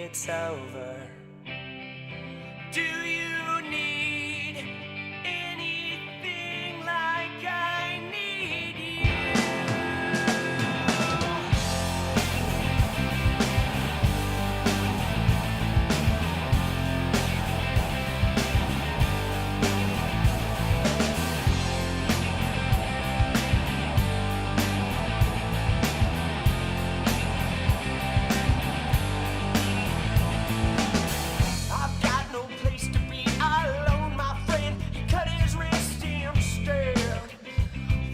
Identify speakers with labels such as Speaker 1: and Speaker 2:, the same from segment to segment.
Speaker 1: it's over. Do you need anything like I need you? I've got no place to be alone, my friend. He cut his wrist instead.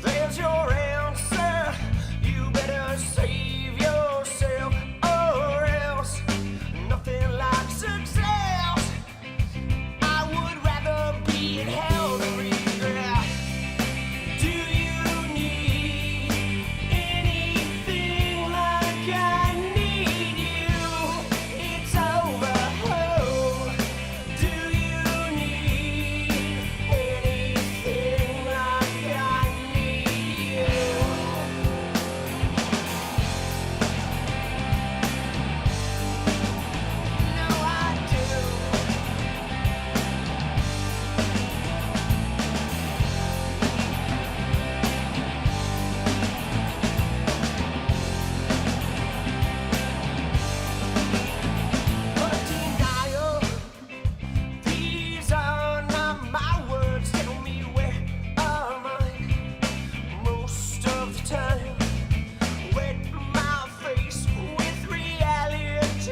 Speaker 1: There's your answer. You better save yourself, or else nothing like success. I would rather be in hell than regret. Do you need anything like I need you? It's over. Oh, do you need anything like I need you? No, I do. But denial, these are not my words. Tell me where are mine? Most of the time, wet my face with reality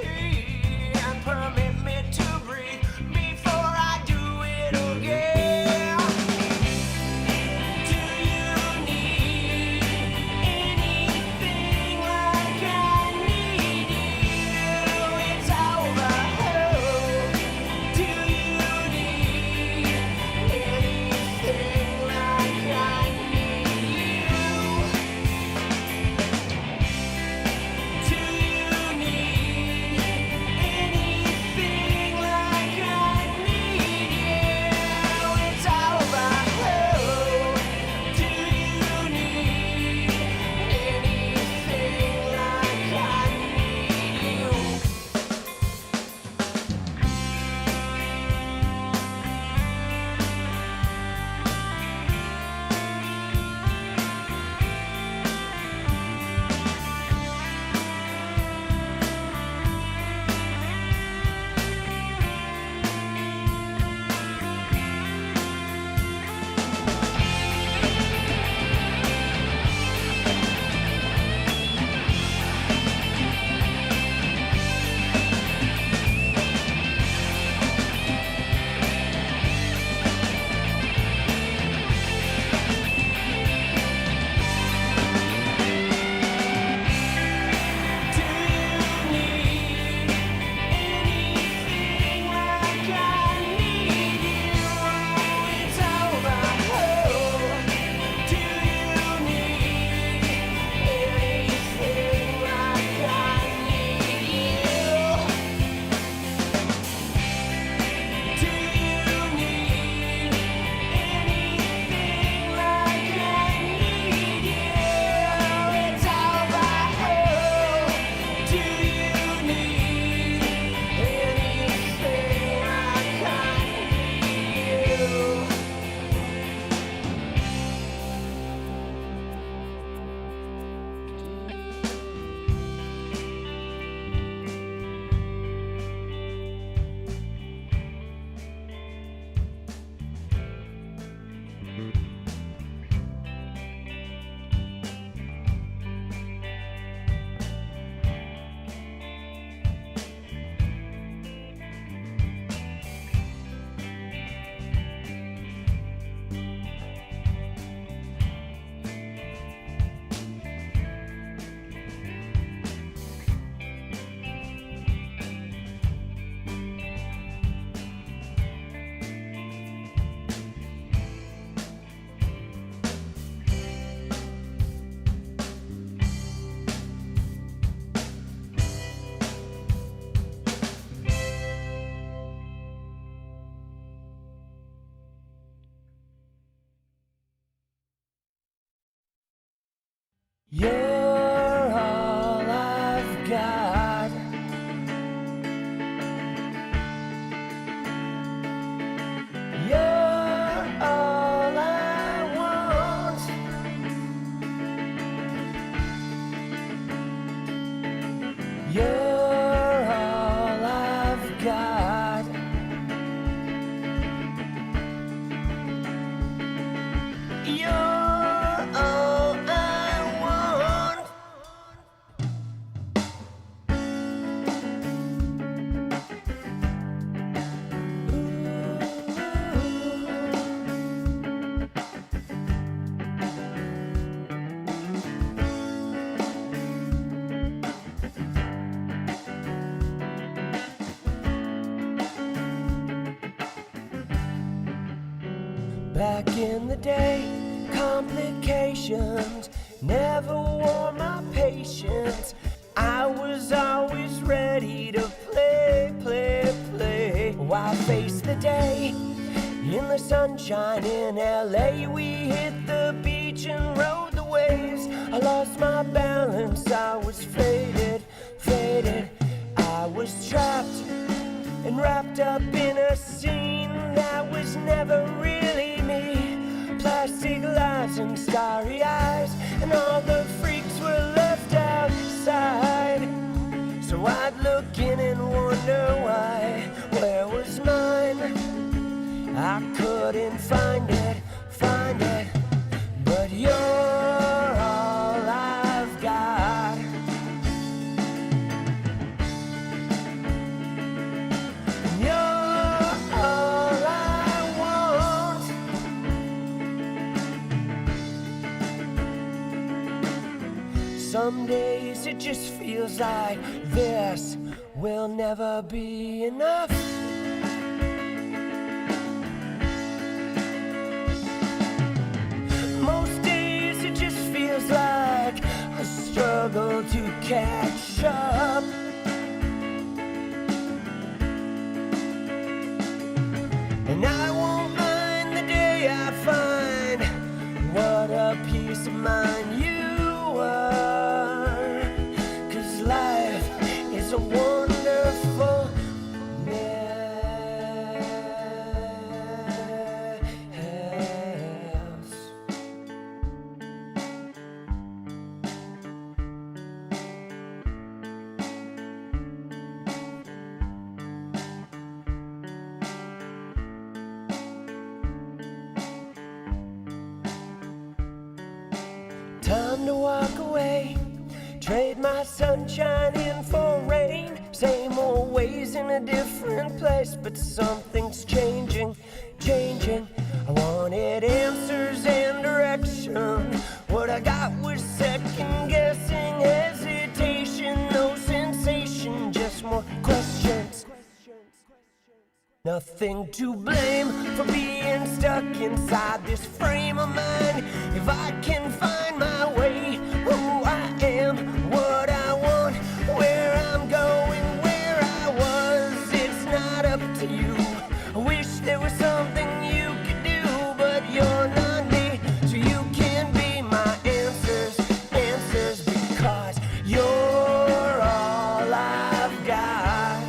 Speaker 1: and permit me to breathe before I do it again. Do you need anything like I need you? It's over. Do you need anything like I need you? Do you need anything like I need you? It's over. Do you need anything like I need you? Do you need anything like I need you? It's over. Do you need anything like I need you? Do you need anything like I need you? It's over. Do you need anything like I need you? You're all I've got. You're all I've got. You're all I want. Back in the day, complications never wore my patience. I was always ready to play, play, play. Why face the day in the sunshine in LA? We hit the beach and rode the waves. I lost my balance, I was faded, faded. I was trapped and wrapped up in a scene that was never really me. Plastic lights and starry eyes, and all the freaks were left outside. So I'd look in and wonder why. Where was mine? I couldn't find it, find it. But you're all I've got. You're all I want. Some days it just feels like this will never be enough. Most days it just feels like a struggle to catch up. And I won't mind the day I find what a peace of mind you are. 'Cause life is a wonderful mess. Time to walk away, trade my sunshine in for rain. Same old ways in a different place, but something's changing, changing. I wanted answers and direction. What I got was second guessing, hesitation, no sensation, just more questions. Nothing to blame for being stuck inside this frame of mind. If I can find my way, who I am, what I want, where I'm going, where I was, it's not up to you. I wish there was something you could do, but you're not me, so you can be my answers, answers, because you're all I've got.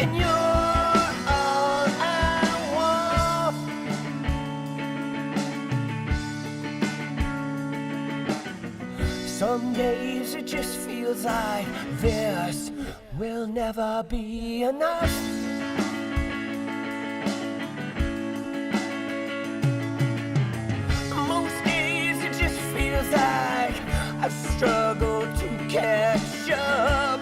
Speaker 1: And you're all I want. Some days it just feels like this will never be enough. Most days it just feels like I struggle to catch up.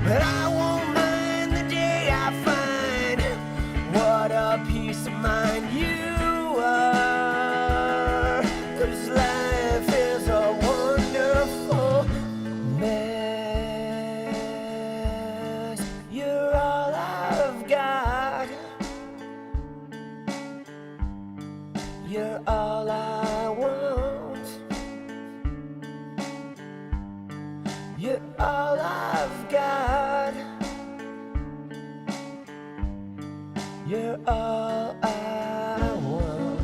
Speaker 1: But I won't mind the day I find what a peace of mind you are. 'Cause life is a wonderful mess. You're all I've got. You're all I want. You're all I've got. You're all I want.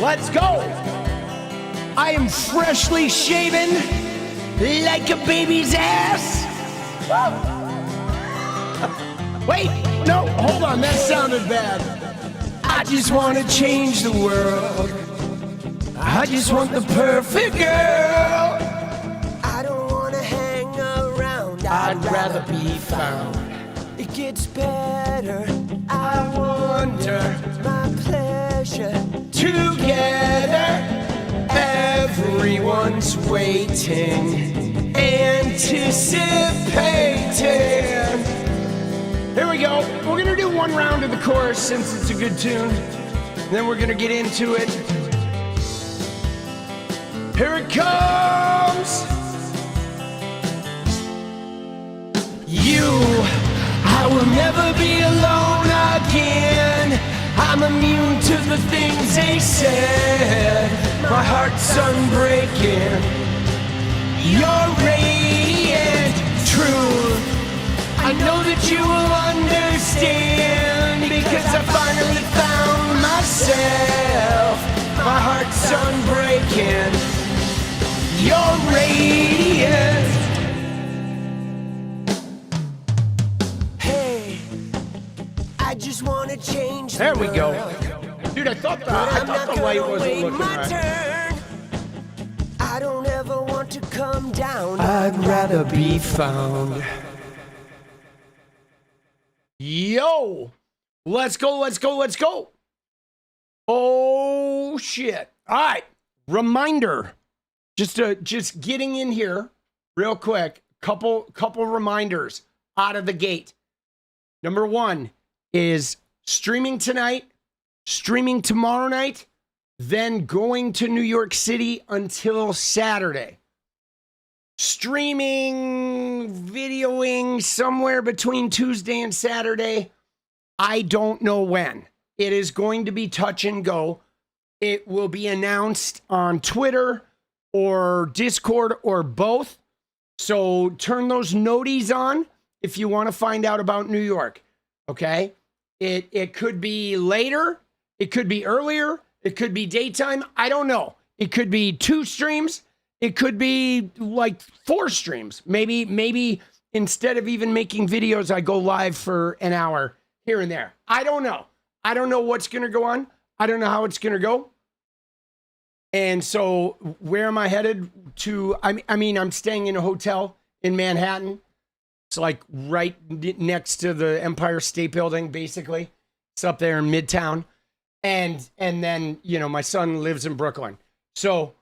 Speaker 2: Let's go. I am freshly shaven like a baby's ass. Wait, no, hold on, that sounded bad. I just want to change the world. I just want the perfect girl.
Speaker 1: I don't want to hang around.
Speaker 2: I'd rather be found.
Speaker 1: It gets better.
Speaker 2: I wonder,
Speaker 1: My pleasure.
Speaker 2: together, everyone's waiting, anticipating. Here we go. We're gonna do one round of the chorus since it's a good tune. Then we're gonna get into it. Here it comes. I will never be alone again. I'm immune to the things they said. My heart's unbreaking. You're radiant truth. I know that you will understand, because I finally found myself. My heart's unbreaking. You're radiant.
Speaker 1: Hey, I just want to change the
Speaker 2: There we go.
Speaker 1: world.
Speaker 2: Dude, I thought
Speaker 1: I'm
Speaker 2: the
Speaker 1: not
Speaker 2: light
Speaker 1: gonna
Speaker 2: wasn't
Speaker 1: wait
Speaker 2: looking
Speaker 1: my
Speaker 2: right.
Speaker 1: turn. I don't ever want to come down.
Speaker 2: I'd rather be found. Yo, let's go, let's go, let's go. Oh shit. All right. Reminder. Just getting in here real quick. Couple reminders out of the gate. Number one is streaming tonight, streaming tomorrow night, then going to New York City until Saturday. Streaming, videoing somewhere between Tuesday and Saturday. I don't know when. It is going to be touch and go. It will be announced on Twitter or Discord or both. So turn those noties on if you want to find out about New York. Okay? It could be later. It could be earlier. It could be daytime. I don't know. It could be 2 streams. It could be like 4 streams. Maybe instead of even making videos, I go live for an hour here and there. I don't know. I don't know what's going to go on. I don't know how it's going to go. And so where am I headed to? I mean, I'm staying in a hotel in Manhattan. It's like right next to the Empire State Building, basically. It's up there in Midtown. And then, you know, my son lives in Brooklyn. So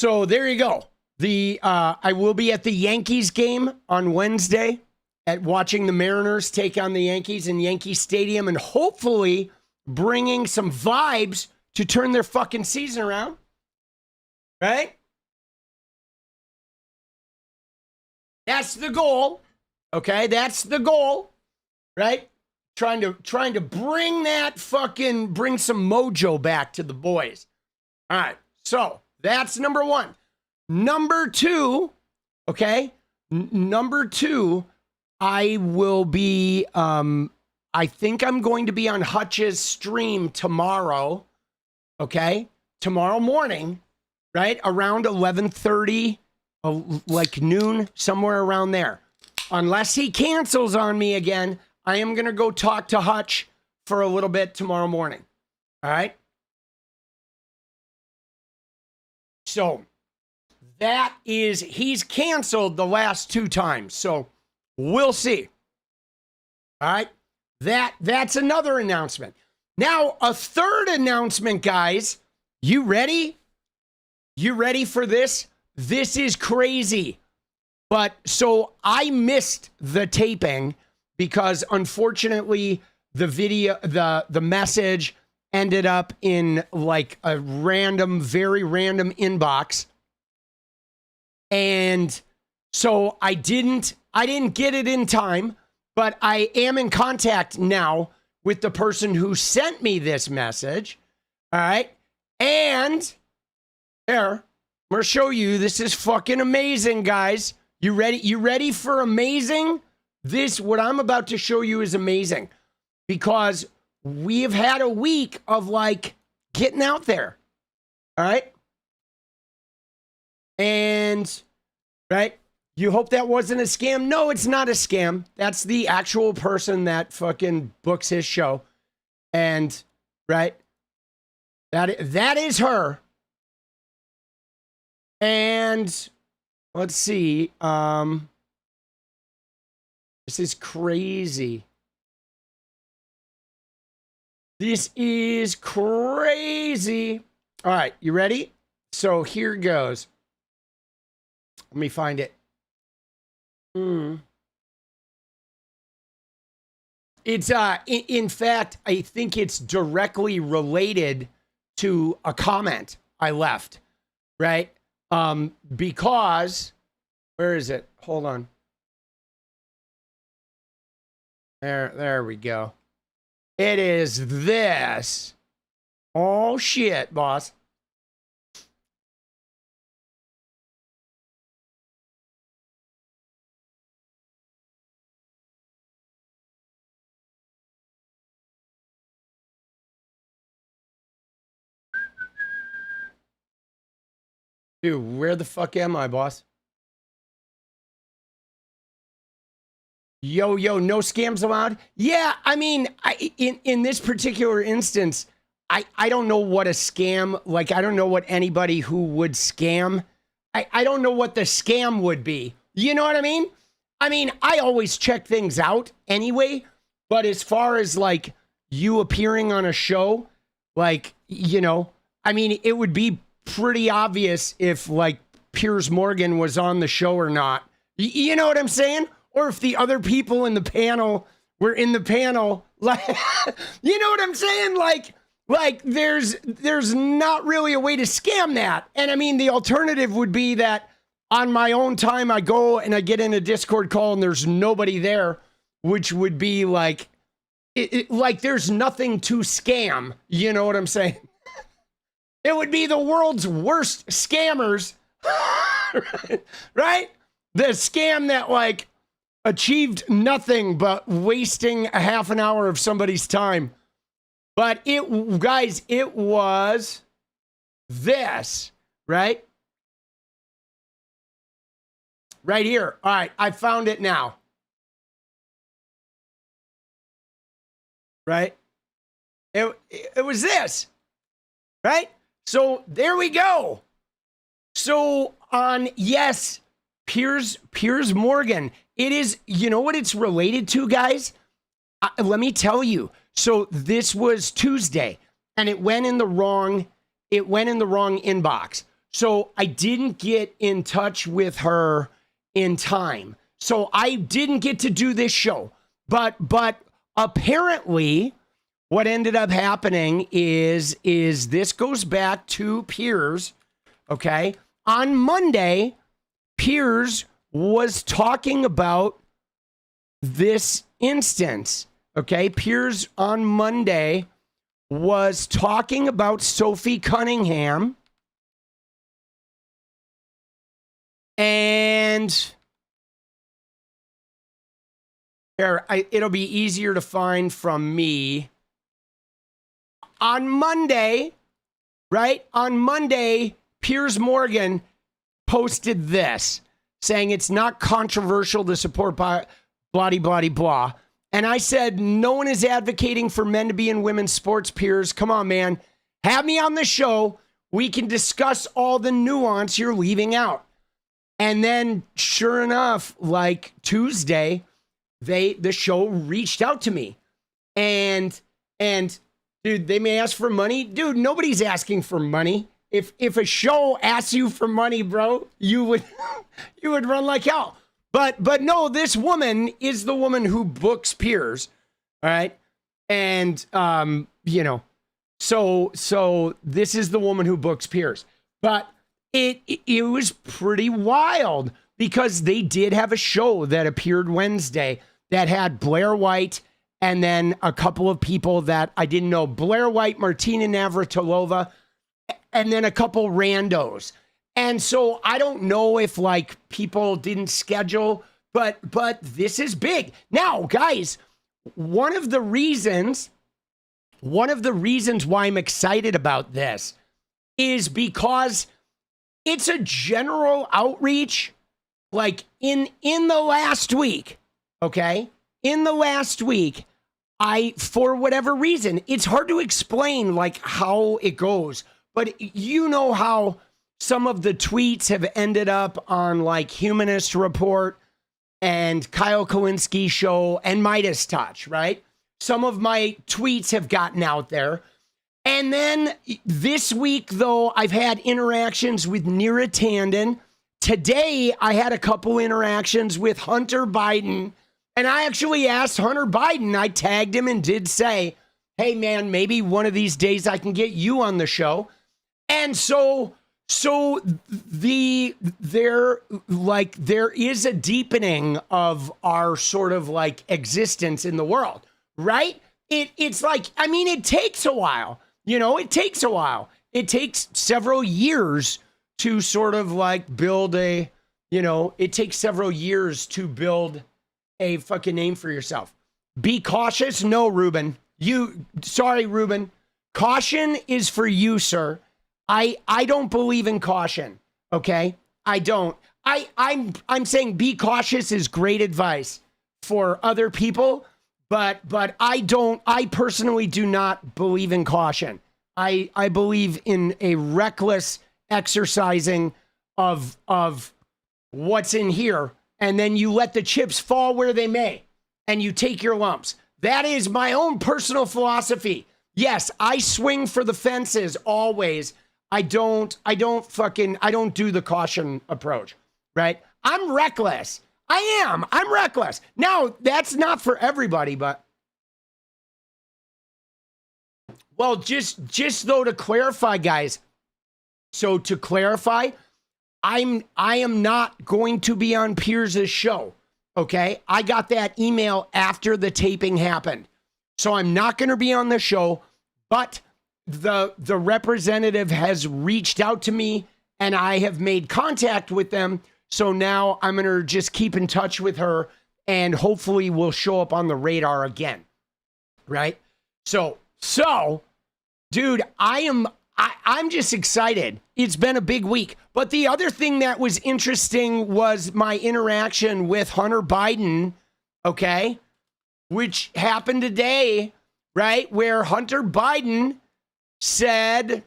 Speaker 2: there you go. I will be at the Yankees game on Wednesday at watching the Mariners take on the Yankees in Yankee Stadium and hopefully bringing some vibes to turn their fucking season around. Right? That's the goal. Okay? That's the goal. Right? Trying to bring some mojo back to the boys. All right. So, that's number one. Number two, okay? Number two, I will be, I think I'm going to be on 𝗙𝗪𝗏's stream tomorrow, okay? Tomorrow morning, right? Around 11:30, like noon, somewhere around there. Unless he cancels on me again, I am going to go talk to 𝗙𝗪𝗏 for a little bit tomorrow morning, all right? So, he's canceled the last 2 times, so we'll see. All right? That's another announcement. Now, a third announcement, guys. You ready? You ready for this? This is crazy. But so I missed the taping because unfortunately the video, the message ended up in like a very random inbox. And so I didn't get it in time, but I am in contact now with the person who sent me this message. All right. And here, I'm going to show you. This is fucking amazing, guys. You ready? You ready for amazing? What I'm about to show you is amazing because we have had a week of like getting out there. All right. And, right, you hope that wasn't a scam? No, it's not a scam. That's the actual person that fucking books his show. And, right, that is her. And let's see. This is crazy. This is crazy. All right, you ready? So here goes. Let me find it. It's in fact, I think it's directly related to a comment I left, right? Because where is it? Hold on. There we go. It is this. Oh shit, boss. Dude, where the fuck am I, boss? Yo, no scams allowed? Yeah, I mean, in this particular instance, I don't know what a scam, like, I don't know what anybody who would scam, I don't know what the scam would be. You know what I mean? I mean, I always check things out anyway, but as far as, like, you appearing on a show, like, you know, I mean, it would be pretty obvious if, like, Piers Morgan was on the show or not. You know what I'm saying? Or if the other people in the panel were in the panel, like, you know what I'm saying? Like there's not really a way to scam that. And I mean, the alternative would be that on my own time, I go and I get in a Discord call and there's nobody there, which would be like, like there's nothing to scam. You know what I'm saying? It would be the world's worst scammers, right? The scam that, like, achieved nothing but wasting a half an hour of somebody's time. But it, guys, it was this, right? Right here. All right, I found it now. Right? It was this, right? So there we go. So on, yes, Piers Morgan. It is, you know what it's related to, guys? Let me tell you. So this was Tuesday, and it went in the wrong inbox. So I didn't get in touch with her in time. So I didn't get to do this show. But apparently what ended up happening is this goes back to Piers, okay? On Monday, Piers was talking about this instance, okay? Piers on Monday was talking about Sophie Cunningham, and here, it'll be easier to find from me. On Monday, right? On Monday, Piers Morgan posted this, saying it's not controversial to support blah, blah, blah. And I said, no one is advocating for men to be in women's sports, Piers. Come on, man. Have me on the show. We can discuss all the nuance you're leaving out. And then, sure enough, like Tuesday, the show reached out to me. And dude, they may ask for money. Dude, nobody's asking for money. If a show asks you for money, bro, you would run like hell. But no, this woman is the woman who books Piers, all right? And you know, so this is the woman who books Piers. But it was pretty wild because they did have a show that appeared Wednesday that had Blair White and then a couple of people that I didn't know, Blair White, Martina Navratilova, and then a couple randos. And so I don't know if like people didn't schedule, but this is big. Now, guys, one of the reasons why I'm excited about this is because it's a general outreach. Like in the last week, okay? In the last week, for whatever reason, it's hard to explain like how it goes, but you know how some of the tweets have ended up on like Humanist Report and Kyle Kalinske Show and Midas Touch, right? Some of my tweets have gotten out there. And then this week, though, I've had interactions with Neera Tanden. Today, I had a couple interactions with Hunter Biden. And I actually asked Hunter Biden, I tagged him and did say, hey, man, maybe one of these days I can get you on the show. And so there is a deepening of our sort of like existence in the world, right? It's like, I mean, it takes a while. You know, it takes a while. It takes several years to sort of like build it takes several years to build a fucking name for yourself. Be cautious. No, Ruben. Sorry, Ruben. Caution is for you, sir. I don't believe in caution. Okay? I don't. I'm saying be cautious is great advice for other people. But I personally do not believe in caution. I believe in a reckless exercising of what's in here, and then you let the chips fall where they may, and you take your lumps. That is my own personal philosophy. Yes, I swing for the fences always. I don't do the caution approach, right? I'm reckless. I'm reckless. Now, that's not for everybody, but well, just though to clarify, guys. So to clarify, I am not going to be on Piers' show. Okay? I got that email after the taping happened. So I'm not going to be on the show, but the representative has reached out to me and I have made contact with them. So now I'm going to just keep in touch with her and hopefully we'll show up on the radar again. Right? So, dude, I'm just excited. It's been a big week. But the other thing that was interesting was my interaction with Hunter Biden, okay? Which happened today, right? Where Hunter Biden said,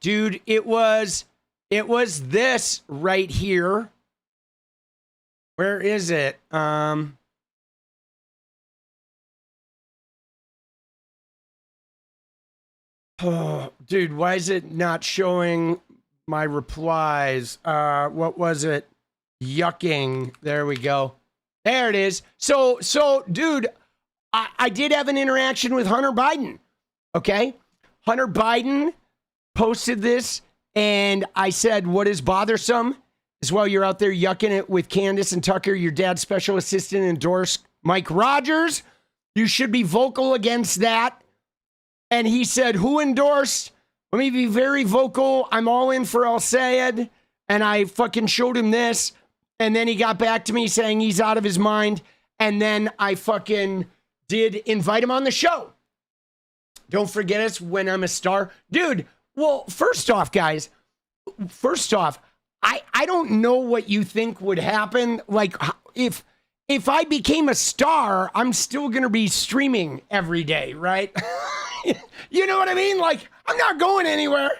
Speaker 2: dude, it was this right here. Where is it? Oh, dude, why is it not showing my replies? What was it? Yucking. There we go. There it is. So, dude, I did have an interaction with Hunter Biden. Okay? Hunter Biden posted this, and I said, what is bothersome is while you're out there yucking it with Candace and Tucker, your dad's special assistant endorsed Mike Rogers. You should be vocal against that. And he said, who endorsed? Let me be very vocal. I'm all in for 𝗙𝗪𝗓. And I fucking showed him this. And then he got back to me saying he's out of his mind. And then I fucking did invite him on the show. Don't forget us when I'm a star. Dude, well, first off, guys, I don't know what you think would happen. Like, if I became a star, I'm still going to be streaming every day, right? You know what I mean? Like, I'm not going anywhere.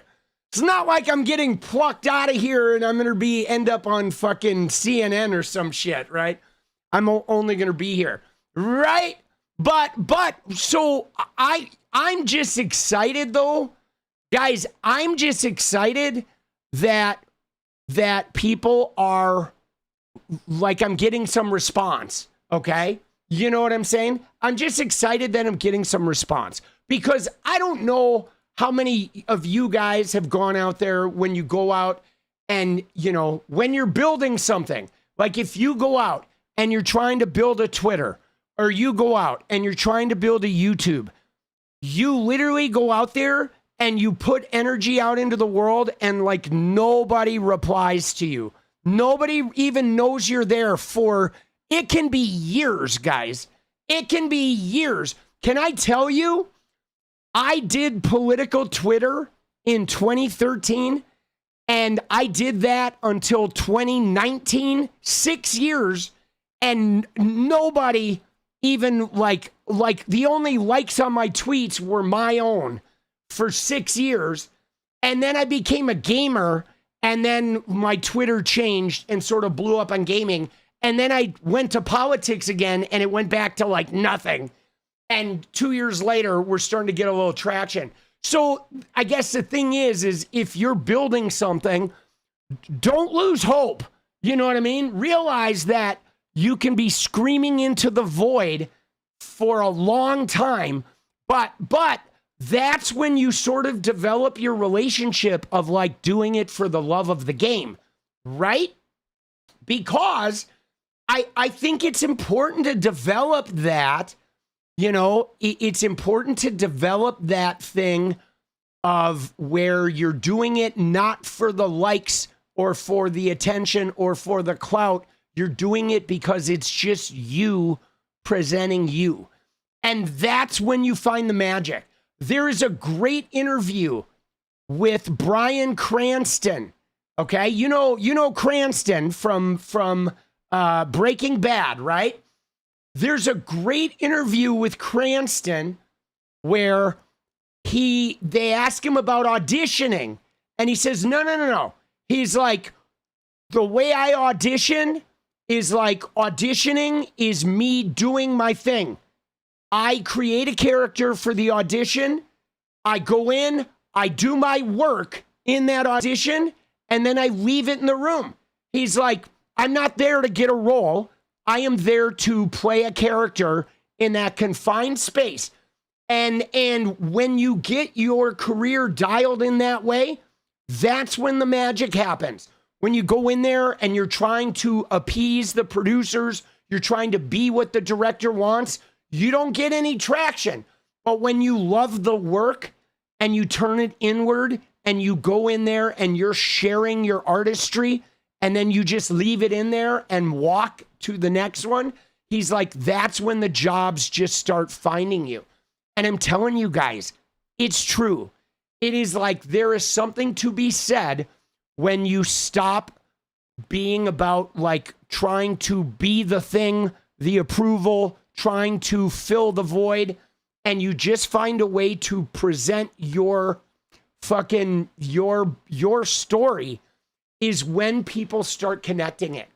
Speaker 2: It's not like I'm getting plucked out of here and I'm going to end up on fucking CNN or some shit, right? I'm only going to be here, right? But so I'm just excited though. Guys, I'm just excited that people are like, I'm getting some response, okay? You know what I'm saying? I'm just excited that I'm getting some response. Because I don't know how many of you guys have gone out there when you go out and, you know, when you're building something, like if you go out and you're trying to build a Twitter or you go out and you're trying to build a YouTube, you literally go out there and you put energy out into the world and like nobody replies to you. Nobody even knows you're there for, it can be years, guys. It can be years. Can I tell you? I did political Twitter in 2013, and I did that until 2019, 6 years, and nobody even like the only likes on my tweets were my own for 6 years. And then I became a gamer, and then my Twitter changed and sort of blew up on gaming. And then I went to politics again, and it went back to like nothing. And 2 years later, we're starting to get a little traction. So I guess the thing is if you're building something, don't lose hope. You know what I mean? Realize that you can be screaming into the void for a long time, but that's when you sort of develop your relationship of like doing it for the love of the game, right? Because I think it's important to develop that, you know, it's important to develop that thing of where you're doing it not for the likes or for the attention or for the clout. You're doing it because it's just you presenting you. And that's when you find the magic. There is a great interview with Bryan Cranston. Okay, you know Cranston from Breaking Bad, right? There's a great interview with Cranston where they ask him about auditioning, and he says, no. He's like, the way I audition is like auditioning is me doing my thing. I create a character for the audition. I go in, I do my work in that audition, and then I leave it in the room. He's like, I'm not there to get a role. I am there to play a character in that confined space. And when you get your career dialed in that way, that's when the magic happens. When you go in there and you're trying to appease the producers, you're trying to be what the director wants, you don't get any traction. But when you love the work and you turn it inward and you go in there and you're sharing your artistry and then you just leave it in there and walk to the next one, he's like, that's when the jobs just start finding you. And I'm telling you guys, it's true. It is like there is something to be said when you stop being about like trying to be the thing, the approval, trying to fill the void, and you just find a way to present your fucking your story is when people start connecting it.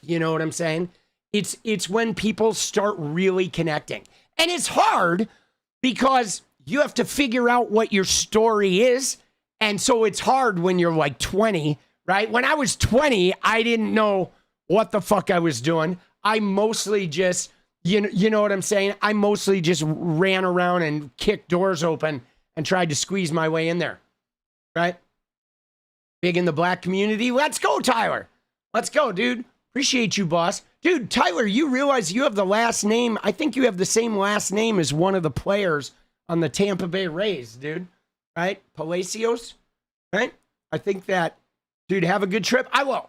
Speaker 2: You know what I'm saying? It's when people start really connecting. And it's hard because you have to figure out what your story is. And so it's hard when you're like 20, right? When I was 20, I didn't know what the fuck I was doing. I mostly just, you know what I'm saying? I mostly just ran around and kicked doors open and tried to squeeze my way in there, right? Big in the black community. Let's go, Tyler. Let's go, dude. Appreciate you, boss. Dude, Tyler, you realize you have the last name. I think you have the same last name as one of the players on the Tampa Bay Rays, dude. Right? Palacios, right? I think that, dude, have a good trip. I will.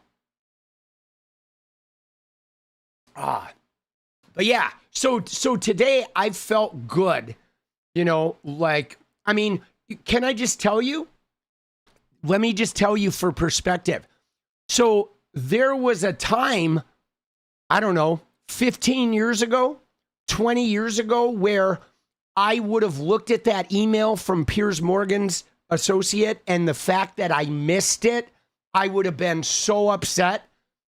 Speaker 2: But yeah, so today I felt good, you know, like, I mean, can I just tell you? Let me just tell you for perspective. So there was a time, I don't know, 15 years ago, 20 years ago, where I would have looked at that email from Piers Morgan's associate, and the fact that I missed it, I would have been so upset.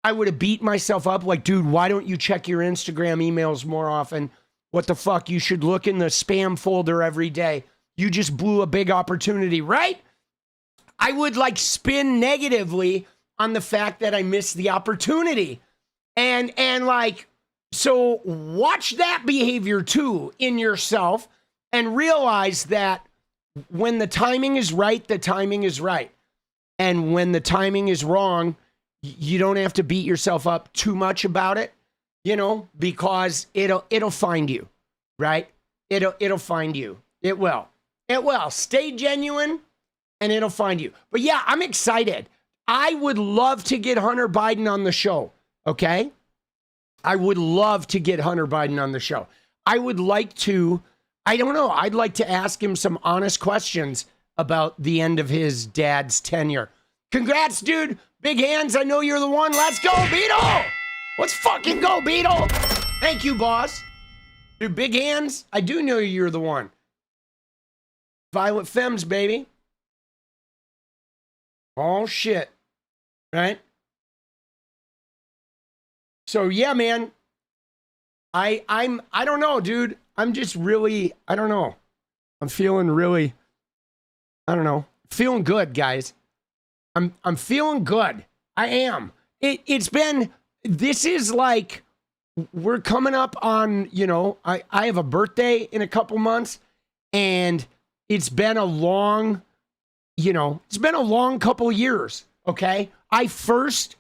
Speaker 2: I would have beat myself up like, dude, why don't you check your Instagram emails more often? What the fuck? You should look in the spam folder every day. You just blew a big opportunity, right? I would like spin negatively on the fact that I missed the opportunity. And like, so watch that behavior too in yourself and realize that when the timing is right, the timing is right. And when the timing is wrong, you don't have to beat yourself up too much about it, you know, because it'll find you, right? It'll find you. It will. Stay genuine and it'll find you. But yeah, I'm excited. I would love to get Hunter Biden on the show. Okay. I would love to get Hunter Biden on the show. I would like to, I don't know, I'd like to ask him some honest questions about the end of his dad's tenure. Congrats, dude. Big hands. I know you're the one. Let's go, Beetle. Let's fucking go, Beetle. Thank you, boss. Dude, big hands. I do know you're the one. Violent Femmes, baby. Oh, shit. Right? So, yeah, man. I don't know, dude. I'm just really, I don't know. I'm feeling really, I don't know. Feeling good, guys. I'm feeling good. I am. It's been, this is like, we're coming up on, you know, I have a birthday in a couple months, and it's been a long, you know, it's been a long couple years, okay? I first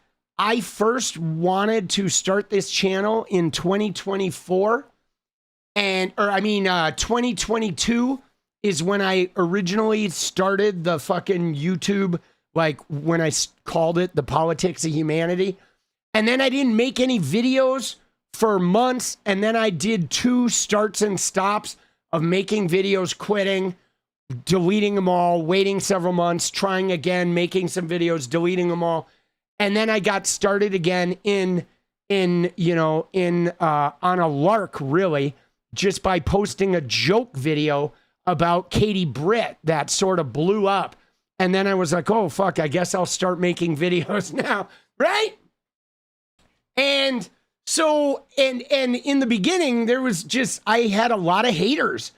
Speaker 2: wanted to start this channel in 2024, 2022 is when I originally started the fucking YouTube, like when I called it the Politics of Humanity. And then I didn't make any videos for months. And then I did 2 starts and stops of making videos, quitting, deleting them all, waiting several months, trying again, making some videos, deleting them all. And then I got started again on a lark, really, just by posting a joke video about Katie Britt that sort of blew up. And then I was like, oh, fuck, I guess I'll start making videos now, right? And so, and in the beginning, there was just, I had a lot of haters,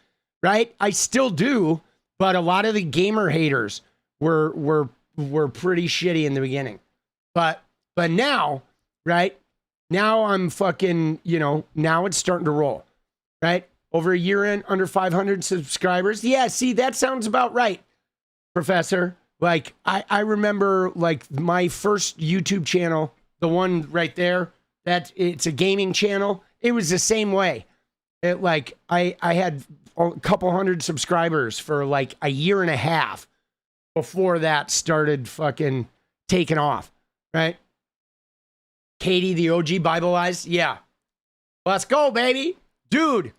Speaker 2: right? I still do, but a lot of the gamer haters were pretty shitty in the beginning. But now, right? Now I'm fucking, you know, now it's starting to roll, right? Over a year in, under 500 subscribers. Yeah, see, that sounds about right, Professor. Like, I remember, like, my first YouTube channel, the one right there, that it's a gaming channel. It was the same way. It, like, I had a couple hundred subscribers for, like, a year and a half before that started fucking taking off, right? Katie, the OG Bible Eyes, yeah. Let's go, baby. Dude,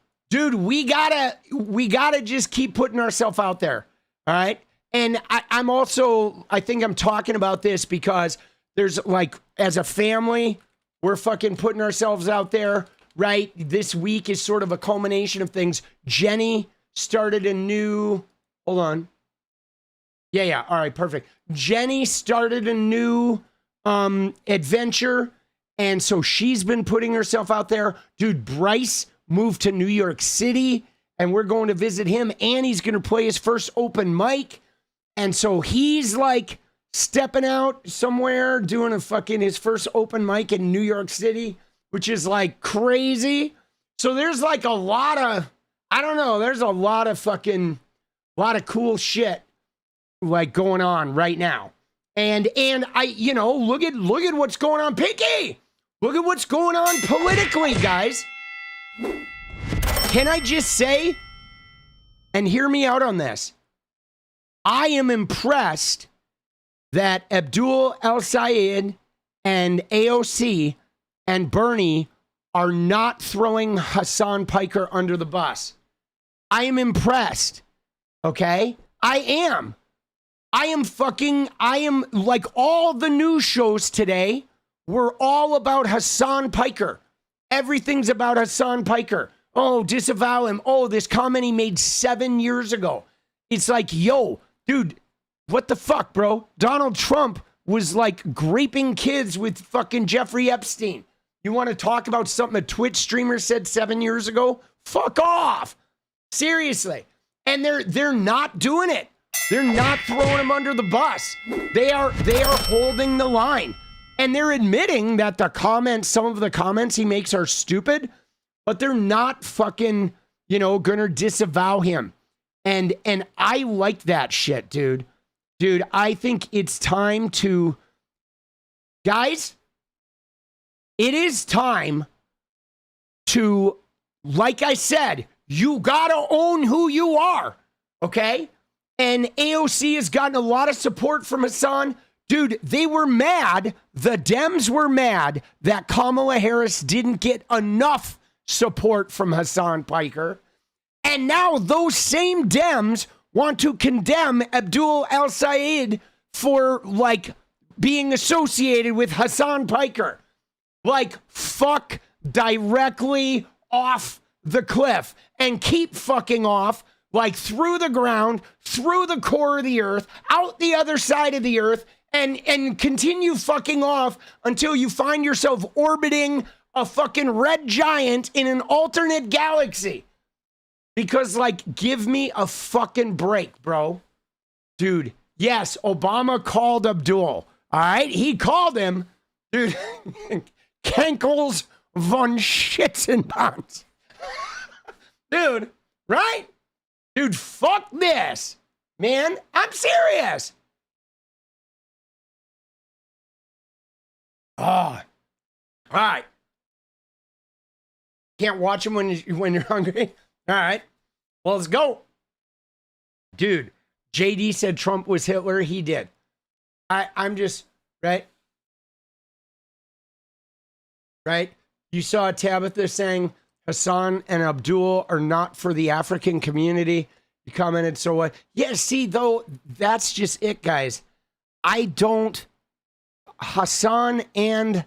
Speaker 2: we gotta just keep putting ourselves out there, all right? And I think I'm talking about this because there's, like, as a family, we're fucking putting ourselves out there, right? This week is sort of a culmination of things. Jenny started a new, hold on. Yeah, all right, perfect. Jenny started a new adventure, and so she's been putting herself out there. Dude, Bryce moved to New York City, and we're going to visit him, and he's going to play his first open mic. And so he's, like, stepping out somewhere, doing his first open mic in New York City, which is, like, crazy. So there's, like, a lot of, I don't know, there's a lot of cool shit, like, going on right now. And I, you know, look at what's going on, Pinky! Look at what's going on politically, guys. Can I just say, and hear me out on this, I am impressed that Abdul El Sayed and AOC and Bernie are not throwing Hasan Piker under the bus. I am impressed. Okay? I am like, all the news shows today were all about Hasan Piker. Everything's about Hasan Piker. Oh, disavow him. Oh, this comment he made 7 years ago. It's like, yo, dude, what the fuck, bro? Donald Trump was, like, graping kids with fucking Jeffrey Epstein. You want to talk about something a Twitch streamer said 7 years ago? Fuck off. Seriously. And they're not doing it. They're not throwing him under the bus. They are holding the line. And they're admitting that some of the comments he makes are stupid, but they're not fucking, you know, gonna disavow him. And I like that shit, dude. Dude, I think it's time to, guys, it is time to, like I said, you gotta own who you are, okay? And AOC has gotten a lot of support from Hasan. Dude, they were mad. The Dems were mad that Kamala Harris didn't get enough support from Hasan Piker. And now those same Dems want to condemn 𝗙𝗪𝗪𝐶𝗶𝗪 for like being associated with Hasan Piker. Like, fuck directly off the cliff and keep fucking off, like through the ground, through the core of the earth, out the other side of the earth, and continue fucking off until you find yourself orbiting a fucking red giant in an alternate galaxy. Because, like, give me a fucking break, bro. Dude, yes, Obama called Abdul. All right? He called him, dude, Kankles von Schitzenbans. Dude, right? Dude, fuck this. Man, I'm serious. Oh, all right. Can't watch them when you're hungry. All right. Well, let's go. Dude, JD said Trump was Hitler. He did. I'm just, right? Right? You saw Tabitha saying Hasan and Abdul are not for the African community. You commented, so what? Yeah, see, though, that's just it, guys. Hasan and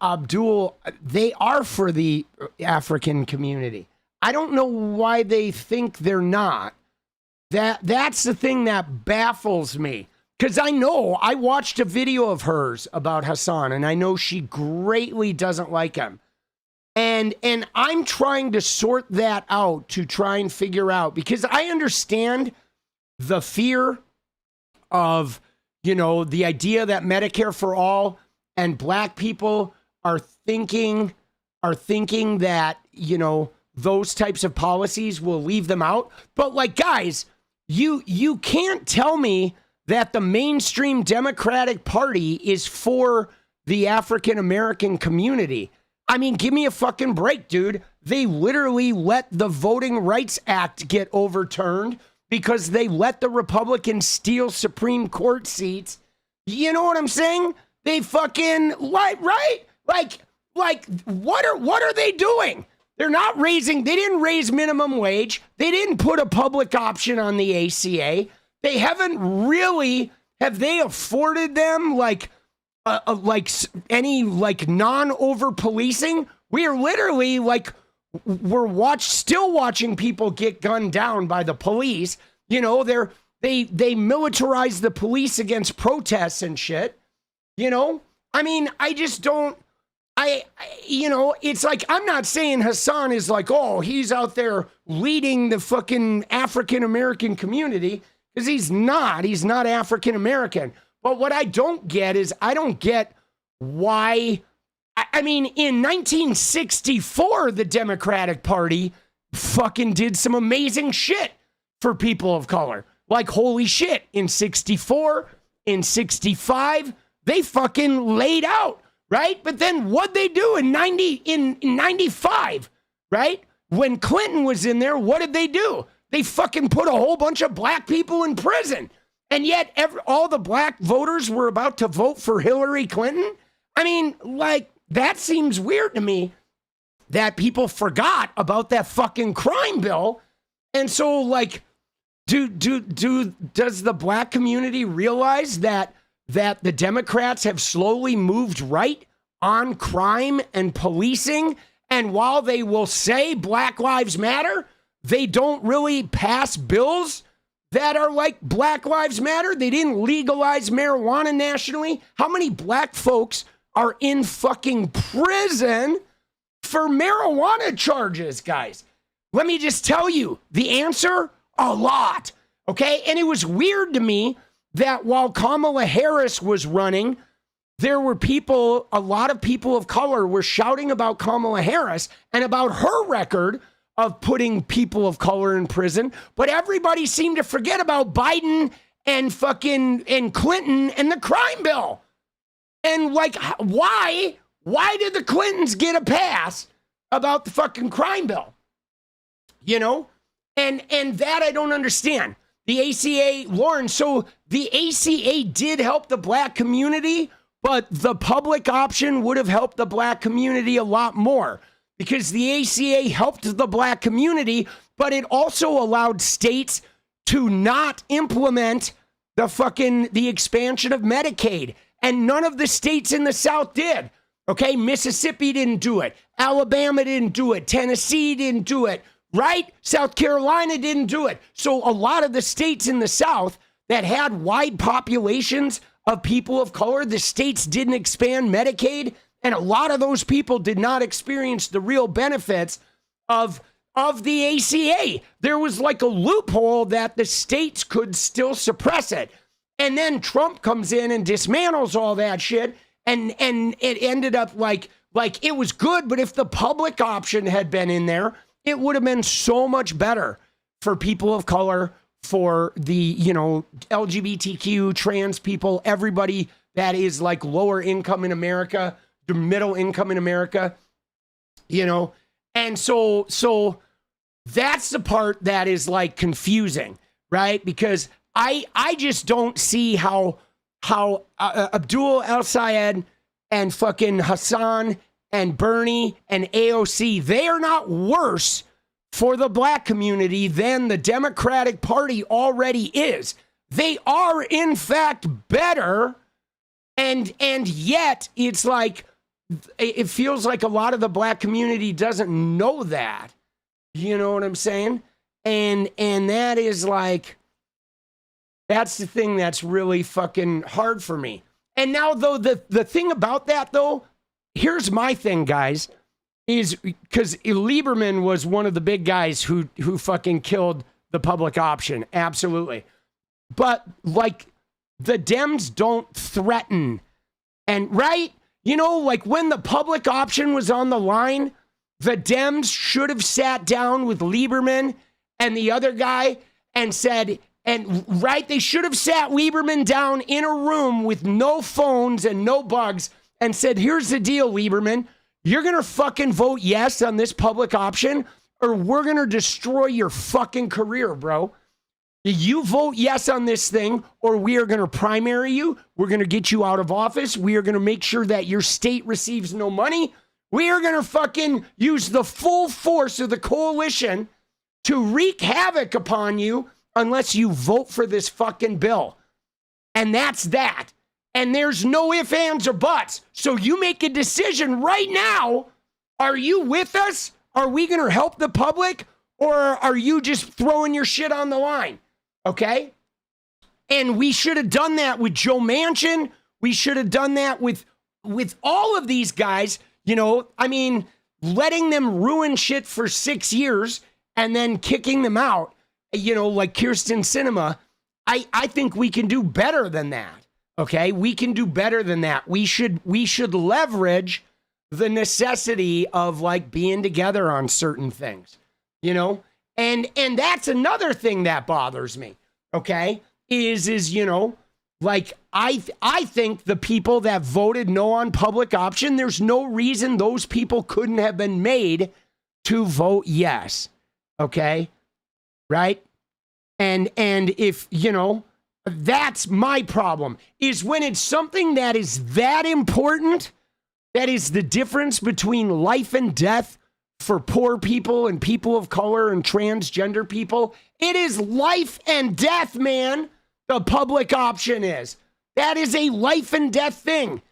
Speaker 2: Abdul, they are for the African community. I don't know why they think they're not. That's the thing that baffles me. Because I know, I watched a video of hers about Hasan, and I know she greatly doesn't like him. And I'm trying to sort that out to try and figure out, because I understand the fear of, you know, the idea that Medicare for all and black people are thinking that, you know, those types of policies will leave them out. But like, guys, you can't tell me that the mainstream Democratic Party is for the African American community. I mean, give me a fucking break, dude. They literally let the Voting Rights Act get overturned because they let the Republicans steal Supreme Court seats. You know what I'm saying? They fucking, right? Like, what are they doing? They're not raising, they didn't raise minimum wage. They didn't put a public option on the ACA. They haven't really, have they afforded them like any like non-over policing? We are literally like, still watching people get gunned down by the police. You know, they militarize the police against protests and shit. You know, I mean, I just don't, you know, it's like, I'm not saying Hasan is like, oh, he's out there leading the fucking African American community, because he's not African American. But what I don't get is, I don't get why, I mean, in 1964, the Democratic Party fucking did some amazing shit for people of color. Like, holy shit, in 64, in 65, they fucking laid out, right? But then what'd they do in 95, right? When Clinton was in there, what did they do? They fucking put a whole bunch of black people in prison. And yet all the black voters were about to vote for Hillary Clinton. I mean, like, that seems weird to me that people forgot about that fucking crime bill. And so, like, does the black community realize that the Democrats have slowly moved right on crime and policing? And while they will say Black Lives Matter, they don't really pass bills that are like Black Lives Matter. They didn't legalize marijuana nationally. How many black folks are in fucking prison for marijuana charges, guys? Let me just tell you the answer, a lot. Okay. And it was weird to me that while Kamala Harris was running, there were a lot of people of color were shouting about Kamala Harris and about her record of putting people of color in prison. But everybody seemed to forget about Biden and Clinton and the crime bill. And like, why did the Clintons get a pass about the fucking crime bill? You know? And that I don't understand. The ACA, Lauren, so the ACA did help the black community, but the public option would have helped the black community a lot more, because the ACA helped the black community, but it also allowed states to not implement the expansion of Medicaid. And none of the states in the South did. Okay, Mississippi didn't do it. Alabama didn't do it. Tennessee didn't do it, right? South Carolina didn't do it. So a lot of the states in the South that had wide populations of people of color, the states didn't expand Medicaid, and a lot of those people did not experience the real benefits of the ACA. There was like a loophole that the states could still suppress it. And then Trump comes in and dismantles all that shit. And it ended up like it was good, but if the public option had been in there, it would have been so much better for people of color, for the, LGBTQ, trans people, everybody that is like lower income in America, the middle income in America, And so that's the part that is like confusing, right? Because I just don't see how Abdul El-Sayed and fucking Hasan and Bernie and AOC, they are not worse for the black community than the Democratic Party already is. They are, in fact, better. And yet it's like, it feels like a lot of the black community doesn't know that. You know what I'm saying? And that is like, that's the thing that's really fucking hard for me. And now, though, the thing about that, though, here's my thing, guys, is because Lieberman was one of the big guys who fucking killed the public option. Absolutely. But, like, the Dems don't threaten. And, right? Like when the public option was on the line, the Dems should have sat down with Lieberman and the other guy and said, they should have sat Lieberman down in a room with no phones and no bugs and said, here's the deal, Lieberman. You're going to fucking vote yes on this public option, or we're going to destroy your fucking career, bro. You vote yes on this thing, or we are going to primary you. We're going to get you out of office. We are going to make sure that your state receives no money. We are going to fucking use the full force of the coalition to wreak havoc upon you unless you vote for this fucking bill. And that's that. And there's no ifs, ands, or buts. So you make a decision right now. Are you with us? Are we going to help the public? Or are you just throwing your shit on the line? Okay? And we should have done that with Joe Manchin. We should have done that with all of these guys. Letting them ruin shit for 6 years and then kicking them out, like 𝗙ście 𝗠𝗆𝗏. I think we can do better than that. Okay? We can do better than that. We should leverage the necessity of like being together on certain things, And that's another thing that bothers me. Okay? Is like, I think the people that voted no on public option, there's no reason those people couldn't have been made to vote yes. Okay? Right? And if, that's my problem, is when it's something that is that important, that is the difference between life and death for poor people and people of color and transgender people. It is life and death, man. The public option is. That is a life and death thing.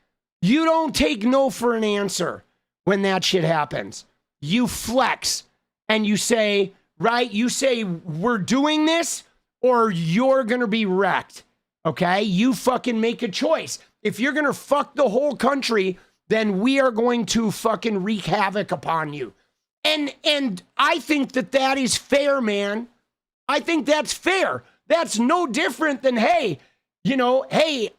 Speaker 2: You don't take no for an answer when that shit happens. You flex and you say, right? You say, we're doing this or you're going to be wrecked. Okay? You fucking make a choice. If you're going to fuck the whole country, then we are going to fucking wreak havoc upon you. And I think that is fair, man. I think that's fair. That's no different than, hey, Adidas,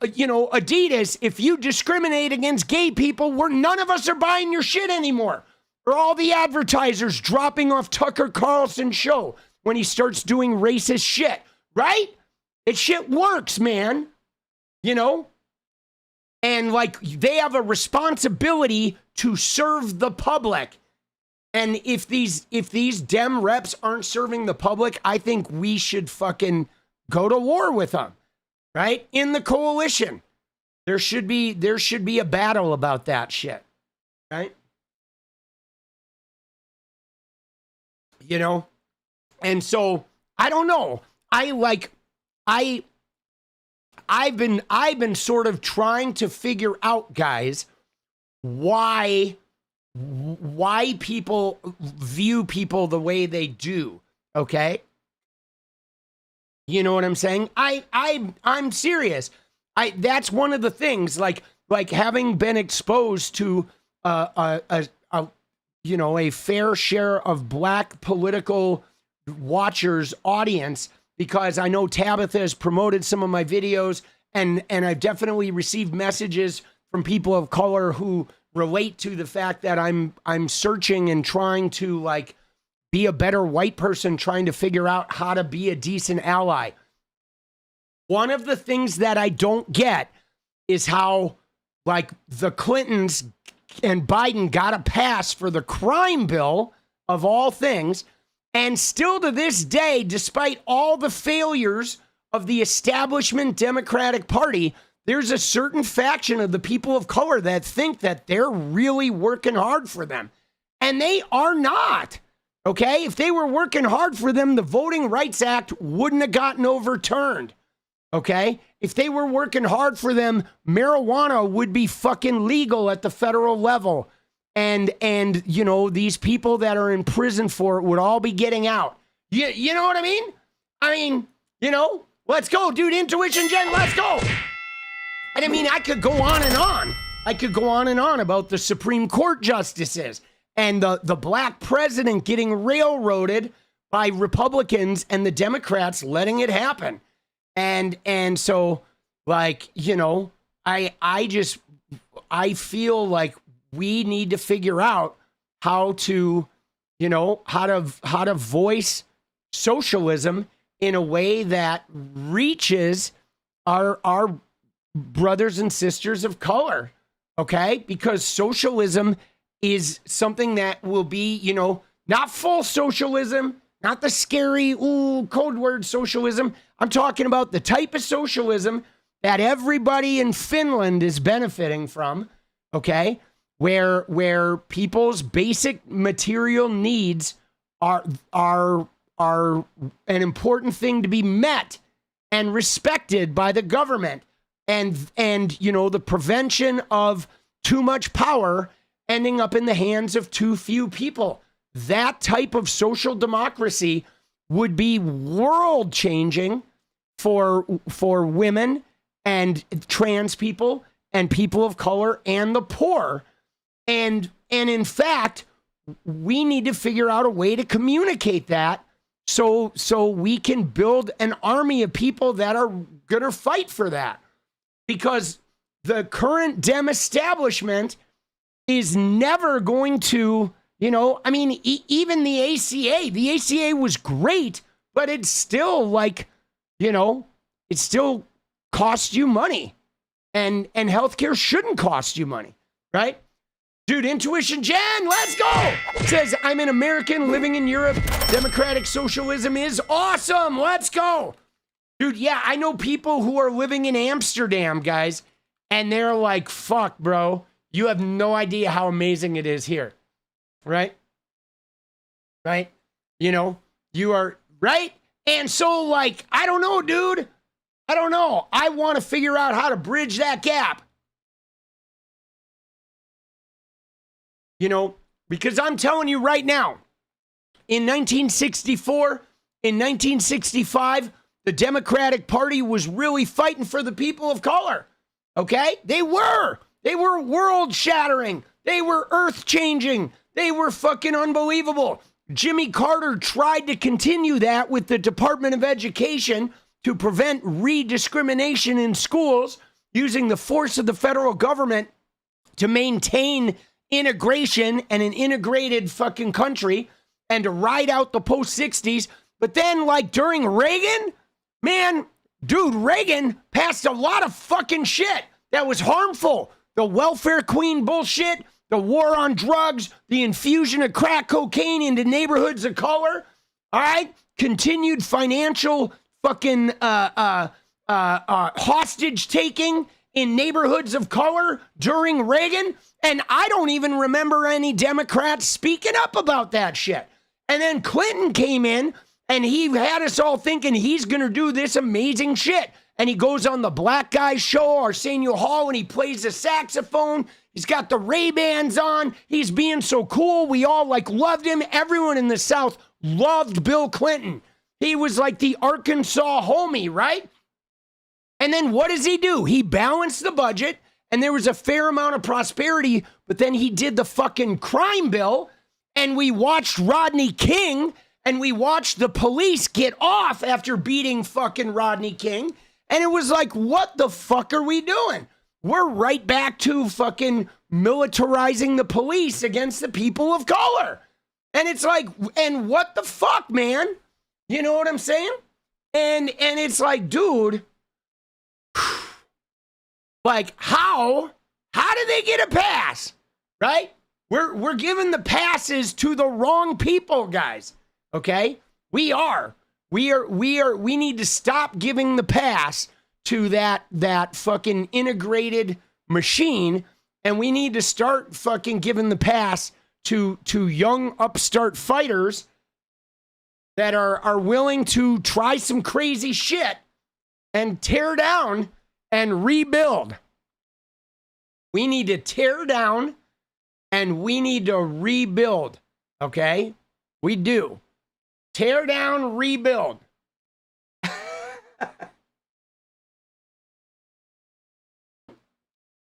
Speaker 2: if you discriminate against gay people, none of us are buying your shit anymore. Or all the advertisers dropping off Tucker Carlson's show when he starts doing racist shit, right? It shit works, man. And like, they have a responsibility to serve the public. And if these Dem reps aren't serving the public, I think we should fucking go to war with them, right? In the coalition. There should be a battle about that shit, right? And so, I don't know. I've been sort of trying to figure out, guys, why people view people the way they do. Okay, you know what I'm saying? I'm serious. That's one of the things, like having been exposed to a fair share of black political watchers audience, because I know Tabitha has promoted some of my videos, and I've definitely received messages from people of color who relate to the fact that I'm searching and trying to like be a better white person, trying to figure out how to be a decent ally. One of the things that I don't get is how like the Clintons and Biden got a pass for the crime bill of all things. And still to this day, despite all the failures of the establishment Democratic Party, there's a certain faction of the people of color that think that they're really working hard for them. And they are not. Okay? If they were working hard for them, the Voting Rights Act wouldn't have gotten overturned. Okay? If they were working hard for them, marijuana would be fucking legal at the federal level. And you know, these people that are in prison for it would all be getting out. You know what I mean? I mean, you know, let's go, dude. Intuition Gen, let's go. And I mean, I could go on and on. I could go on and on about the Supreme Court justices and the black president getting railroaded by Republicans and the Democrats letting it happen. And so, like, you know, I feel like we need to figure out how to, you know, how to voice socialism in a way that reaches our brothers and sisters of color, okay? Because socialism is something that will be, you know, not full socialism, not the scary, code word socialism. I'm talking about the type of socialism that everybody in Finland is benefiting from, okay? Where people's basic material needs are an important thing to be met and respected by the government, and you know, the prevention of too much power ending up in the hands of too few people. That type of social democracy would be world changing for women and trans people and people of color and the poor. And in fact, we need to figure out a way to communicate that so we can build an army of people that are going to fight for that. Because the current Dem establishment is never going to, you know, I mean, even the ACA was great, but it's still like, you know, it still costs you money. And healthcare shouldn't cost you money, right? Dude, Intuition Jen, let's go. Says, I'm an American living in Europe. Democratic socialism is awesome. Let's go. Dude, yeah, I know people who are living in Amsterdam, guys, and they're like, fuck, bro. You have no idea how amazing it is here. Right? Right? You know, you are, right? And so, like, I don't know, dude. I don't know. I want to figure out how to bridge that gap. You know, because I'm telling you right now, in 1964, in 1965, the Democratic Party was really fighting for the people of color. Okay? They were world shattering. They were earth changing. They were fucking unbelievable. Jimmy Carter tried to continue that with the Department of Education to prevent rediscrimination in schools, using the force of the federal government to maintain integration and an integrated fucking country and to ride out the post-60s. But then, like, during Reagan, man, dude, Reagan passed a lot of fucking shit that was harmful. The welfare queen bullshit, the war on drugs, the infusion of crack cocaine into neighborhoods of color, all right? Continued financial fucking hostage taking in neighborhoods of color during Reagan. And I don't even remember any Democrats speaking up about that shit. And then Clinton came in And he had us all thinking he's going to do this amazing shit. And he goes on the Black Guy show, Arsenio Hall, and he plays the saxophone. He's got the Ray-Bans on. He's being so cool. We all loved him. Everyone in the South loved Bill Clinton. He was like the Arkansas homie, right? And then what does he do? He balanced the budget, and there was a fair amount of prosperity, but then he did the fucking crime bill, and we watched Rodney King, and we watched the police get off after beating fucking Rodney King, and it was like, what the fuck are we doing? We're right back to fucking militarizing the police against the people of color. And it's like, and what the fuck, man? You know what I'm saying? And it's like, dude, like how did they get a pass? Right? We're giving the passes to the wrong people, guys. Okay? We need to stop giving the pass to that fucking integrated machine, and we need to start fucking giving the pass to young upstart fighters that are willing to try some crazy shit and tear down and rebuild. We need to tear down and we need to rebuild. Okay? We do. Tear down, rebuild.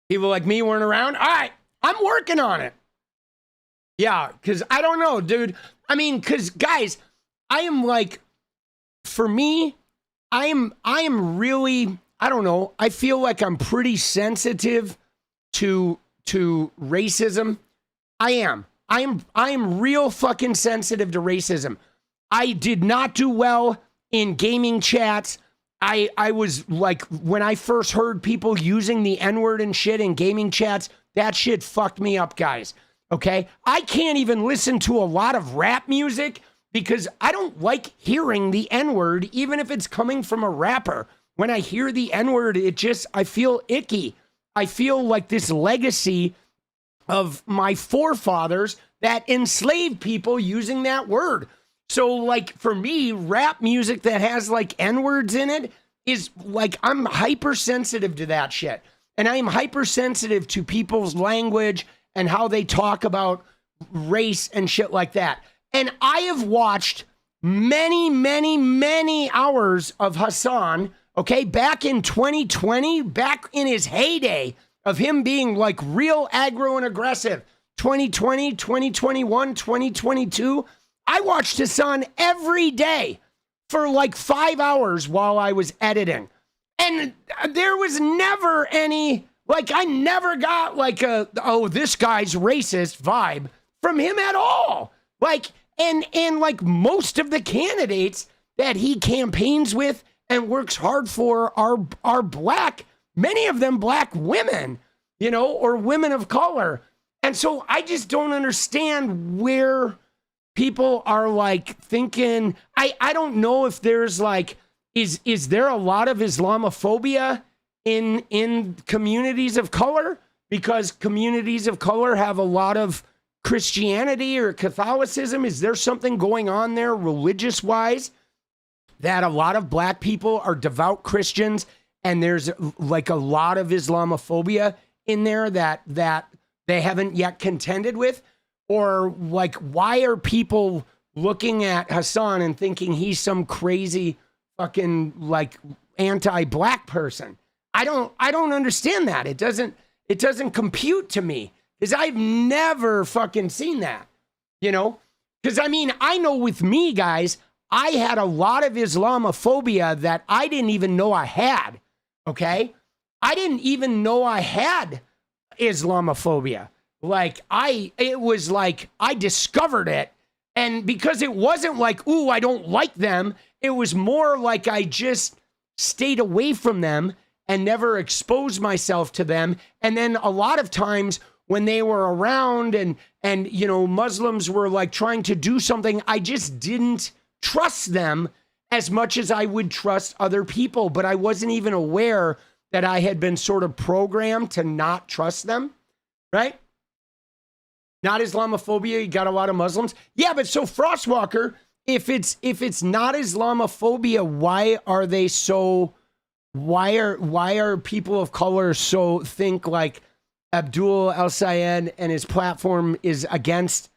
Speaker 2: People like me weren't around. All right, I'm working on it. Yeah, because I don't know, dude. I mean, because guys, I am like, for me, I am really, I don't know. I feel like I'm pretty sensitive to racism. I am real fucking sensitive to racism. I did not do well in gaming chats. I was like, when I first heard people using the N-word and shit in gaming chats, that shit fucked me up, guys. Okay? I can't even listen to a lot of rap music because I don't like hearing the N-word, even if it's coming from a rapper. When I hear the N-word, I feel icky. I feel like this legacy of my forefathers that enslaved people using that word. So, like, for me, rap music that has, like, N-words in it is, like, I'm hypersensitive to that shit. And I am hypersensitive to people's language and how they talk about race and shit like that. And I have watched many, many, many hours of Hasan, okay, back in 2020, back in his heyday of him being, like, real aggro and aggressive. 2020, 2021, 2022. I watched Hasan every day for like 5 hours while I was editing. And there was never any, like, I never got like oh, this guy's racist vibe from him at all. Like, and like most of the candidates that he campaigns with and works hard for are black, many of them black women, you know, or women of color. And so I just don't understand where people are like thinking, I don't know if there's like, is there a lot of Islamophobia in communities of color? Because communities of color have a lot of Christianity or Catholicism. Is there something going on there religious wise that a lot of black people are devout Christians and there's like a lot of Islamophobia in there that they haven't yet contended with? Or like, why are people looking at Hasan and thinking he's some crazy fucking like anti-black person? I don't understand that. It doesn't compute to me because I've never fucking seen that, you know? Because I mean, I know with me, guys, I had a lot of Islamophobia that I didn't even know I had. Okay, I didn't even know I had Islamophobia. Like, it was like, I discovered it. And because it wasn't like, ooh, I don't like them. It was more like I just stayed away from them and never exposed myself to them. And then a lot of times when they were around and you know, Muslims were like trying to do something, I just didn't trust them as much as I would trust other people. But I wasn't even aware that I had been sort of programmed to not trust them, right? Not Islamophobia, you got a lot of Muslims. Yeah, but so Frostwalker, if it's not Islamophobia, why are they so? Why are people of color so think like Abdul El-Sayed and his platform is against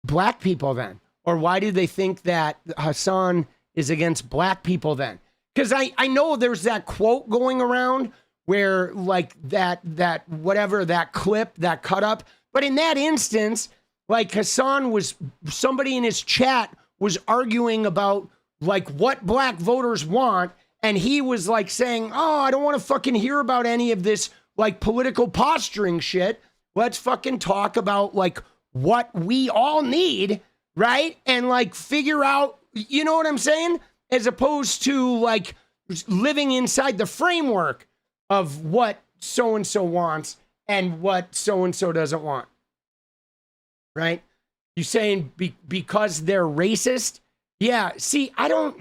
Speaker 2: black people then? Or why do they think that Hasan is against black people then? Because I know there's that quote going around where like that whatever, that clip, that cut up. But in that instance, like Hasan was, somebody in his chat was arguing about like what black voters want. And he was like saying, oh, I don't want to fucking hear about any of this like political posturing shit. Let's fucking talk about like what we all need, right? And like figure out, you know what I'm saying? As opposed to like living inside the framework of what so-and-so wants and what so-and-so doesn't want, right? You saying because they're racist? Yeah, see, I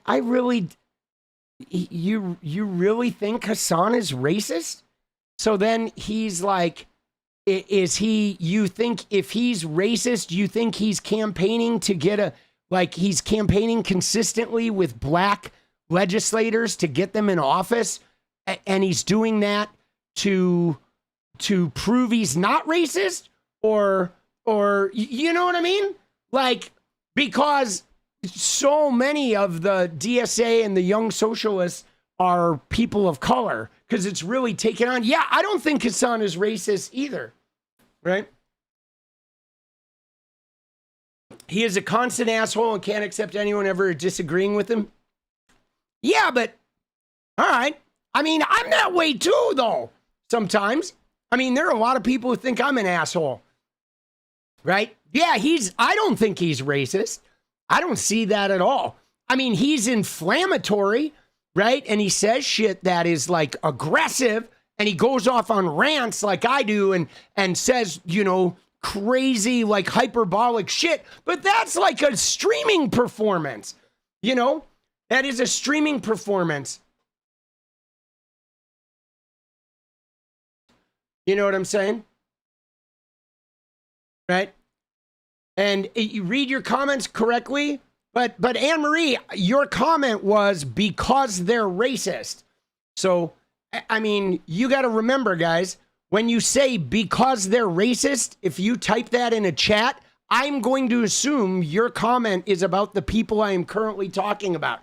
Speaker 2: really, you really think Hasan is racist? So then he's like, is he, you think if he's racist, you think he's campaigning to get he's campaigning consistently with black legislators to get them in office, and he's doing that to prove he's not racist, or you know what I mean? Like, because so many of the DSA and the young socialists are people of color, because it's really taken on. Yeah, I don't think Hasan is racist either, right? He is a constant asshole and can't accept anyone ever disagreeing with him. Yeah, but all right. I mean, I'm that way too, though, sometimes. I mean, there are a lot of people who think I'm an asshole, right? Yeah, I don't think he's racist. I don't see that at all. I mean, he's inflammatory, right? And he says shit that is like aggressive, and he goes off on rants like I do and says, you know, crazy, like hyperbolic shit. But that's like a streaming performance, you know? That is a streaming performance. You know what I'm saying? Right? And you read your comments correctly, but Anne-Marie, your comment was because they're racist. So, I mean, you got to remember, guys, when you say because they're racist, if you type that in a chat, I'm going to assume your comment is about the people I am currently talking about.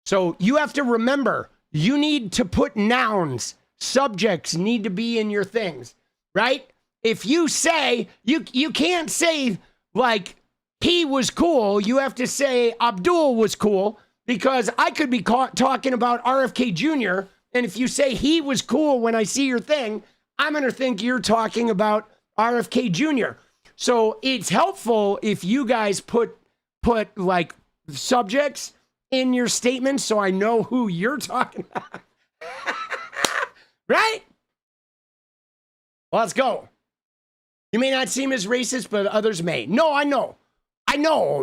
Speaker 2: So you have to remember, you need to put nouns, subjects need to be in your things, right? If you say, you can't say like he was cool, you have to say Abdul was cool, because I could be talking about RFK Jr., and if you say he was cool when I see your thing, I'm going to think you're talking about RFK Jr. So it's helpful if you guys put like subjects in your statements so I know who you're talking about. Right? Let's go. You may not seem as racist, but others may. No, I know.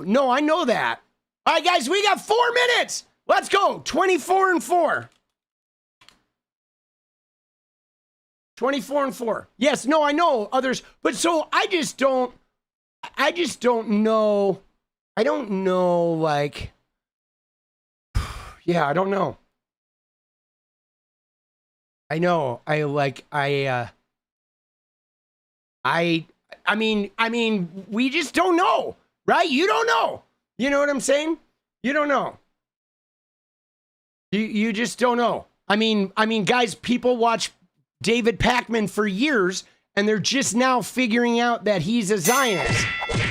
Speaker 2: No, I know that. All right, guys, we got 4 minutes. Let's go. 24 and 4. 24 and 4. Yes, no, I know others, but so I just don't know. I don't know, like, yeah, I don't know. I know. I mean, we just don't know, right? You don't know. You know what I'm saying? You don't know. You just don't know. I mean, guys, people watch David Pakman for years, and they're just now figuring out that he's a Zionist,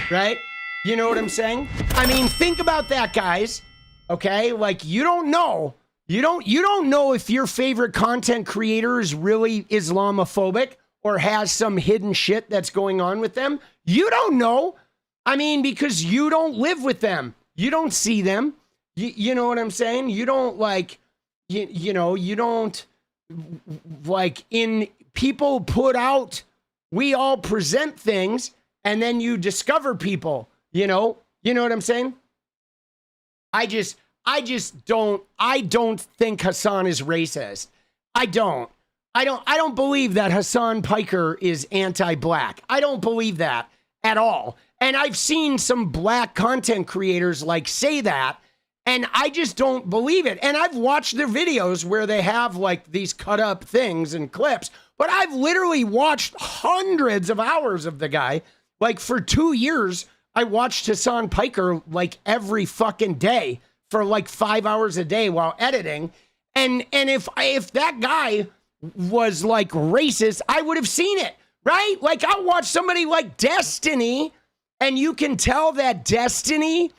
Speaker 2: right? You know what I'm saying? I mean, think about that, guys. Okay? Like, you don't know. You don't know if your favorite content creator is really Islamophobic or has some hidden shit that's going on with them. You don't know. I mean, because you don't live with them. You don't see them. You know what I'm saying? You don't like, you know, you don't like in people put out, we all present things and then you discover people, you know what I'm saying? I don't think Hasan is racist. I don't believe that Hasan Piker is anti-black. I don't believe that. at all. And I've seen some black content creators like say that, and I just don't believe it. And I've watched their videos where they have like these cut up things and clips, but I've literally watched hundreds of hours of the guy. Like for 2 years, I watched Hasan Kamala like every fucking day for like 5 hours a day while editing. And if that guy was like racist, I would have seen it, right? Like I'll watch somebody like Destiny, and you can tell that Destiny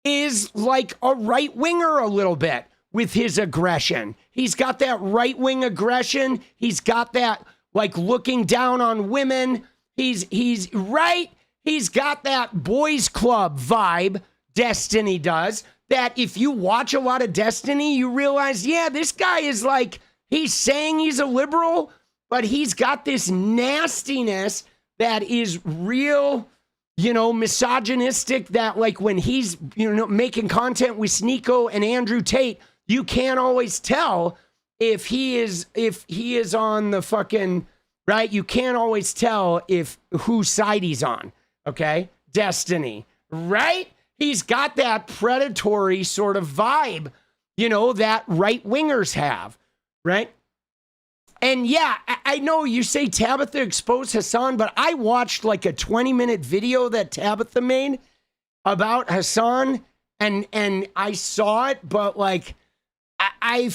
Speaker 2: is like a right winger a little bit with his aggression. He's got that right wing aggression. He's got that like looking down on women. He's right. He's got that boys club vibe. Destiny does. That if you watch a lot of Destiny, you realize, yeah, this guy is like, he's saying he's a liberal, but he's got this nastiness that is real, misogynistic, that like when he's, making content with 𝗙cie and Andrew Tate, you can't always tell if he is on the fucking, right? You can't always tell whose side he's on. Okay. Destiny, right? He's got that predatory sort of vibe, that right wingers have, right? And yeah, I know you say Tabitha exposed Hasan, but I watched like a 20-minute video that Tabitha made about Hasan, and I saw it, but like I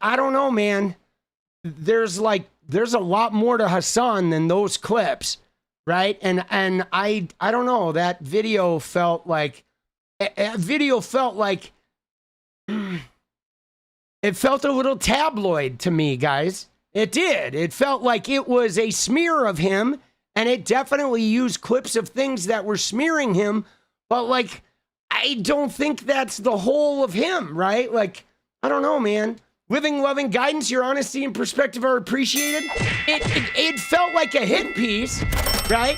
Speaker 2: don't know, man. There's a lot more to Hasan than those clips. Right. And I don't know, that video felt like it felt a little tabloid to me, guys. It did. It felt like it was a smear of him, and it definitely used clips of things that were smearing him. But like, I don't think that's the whole of him, right? Like, I don't know, man. Living, loving guidance, your honesty and perspective are appreciated. It felt like a hit piece, right?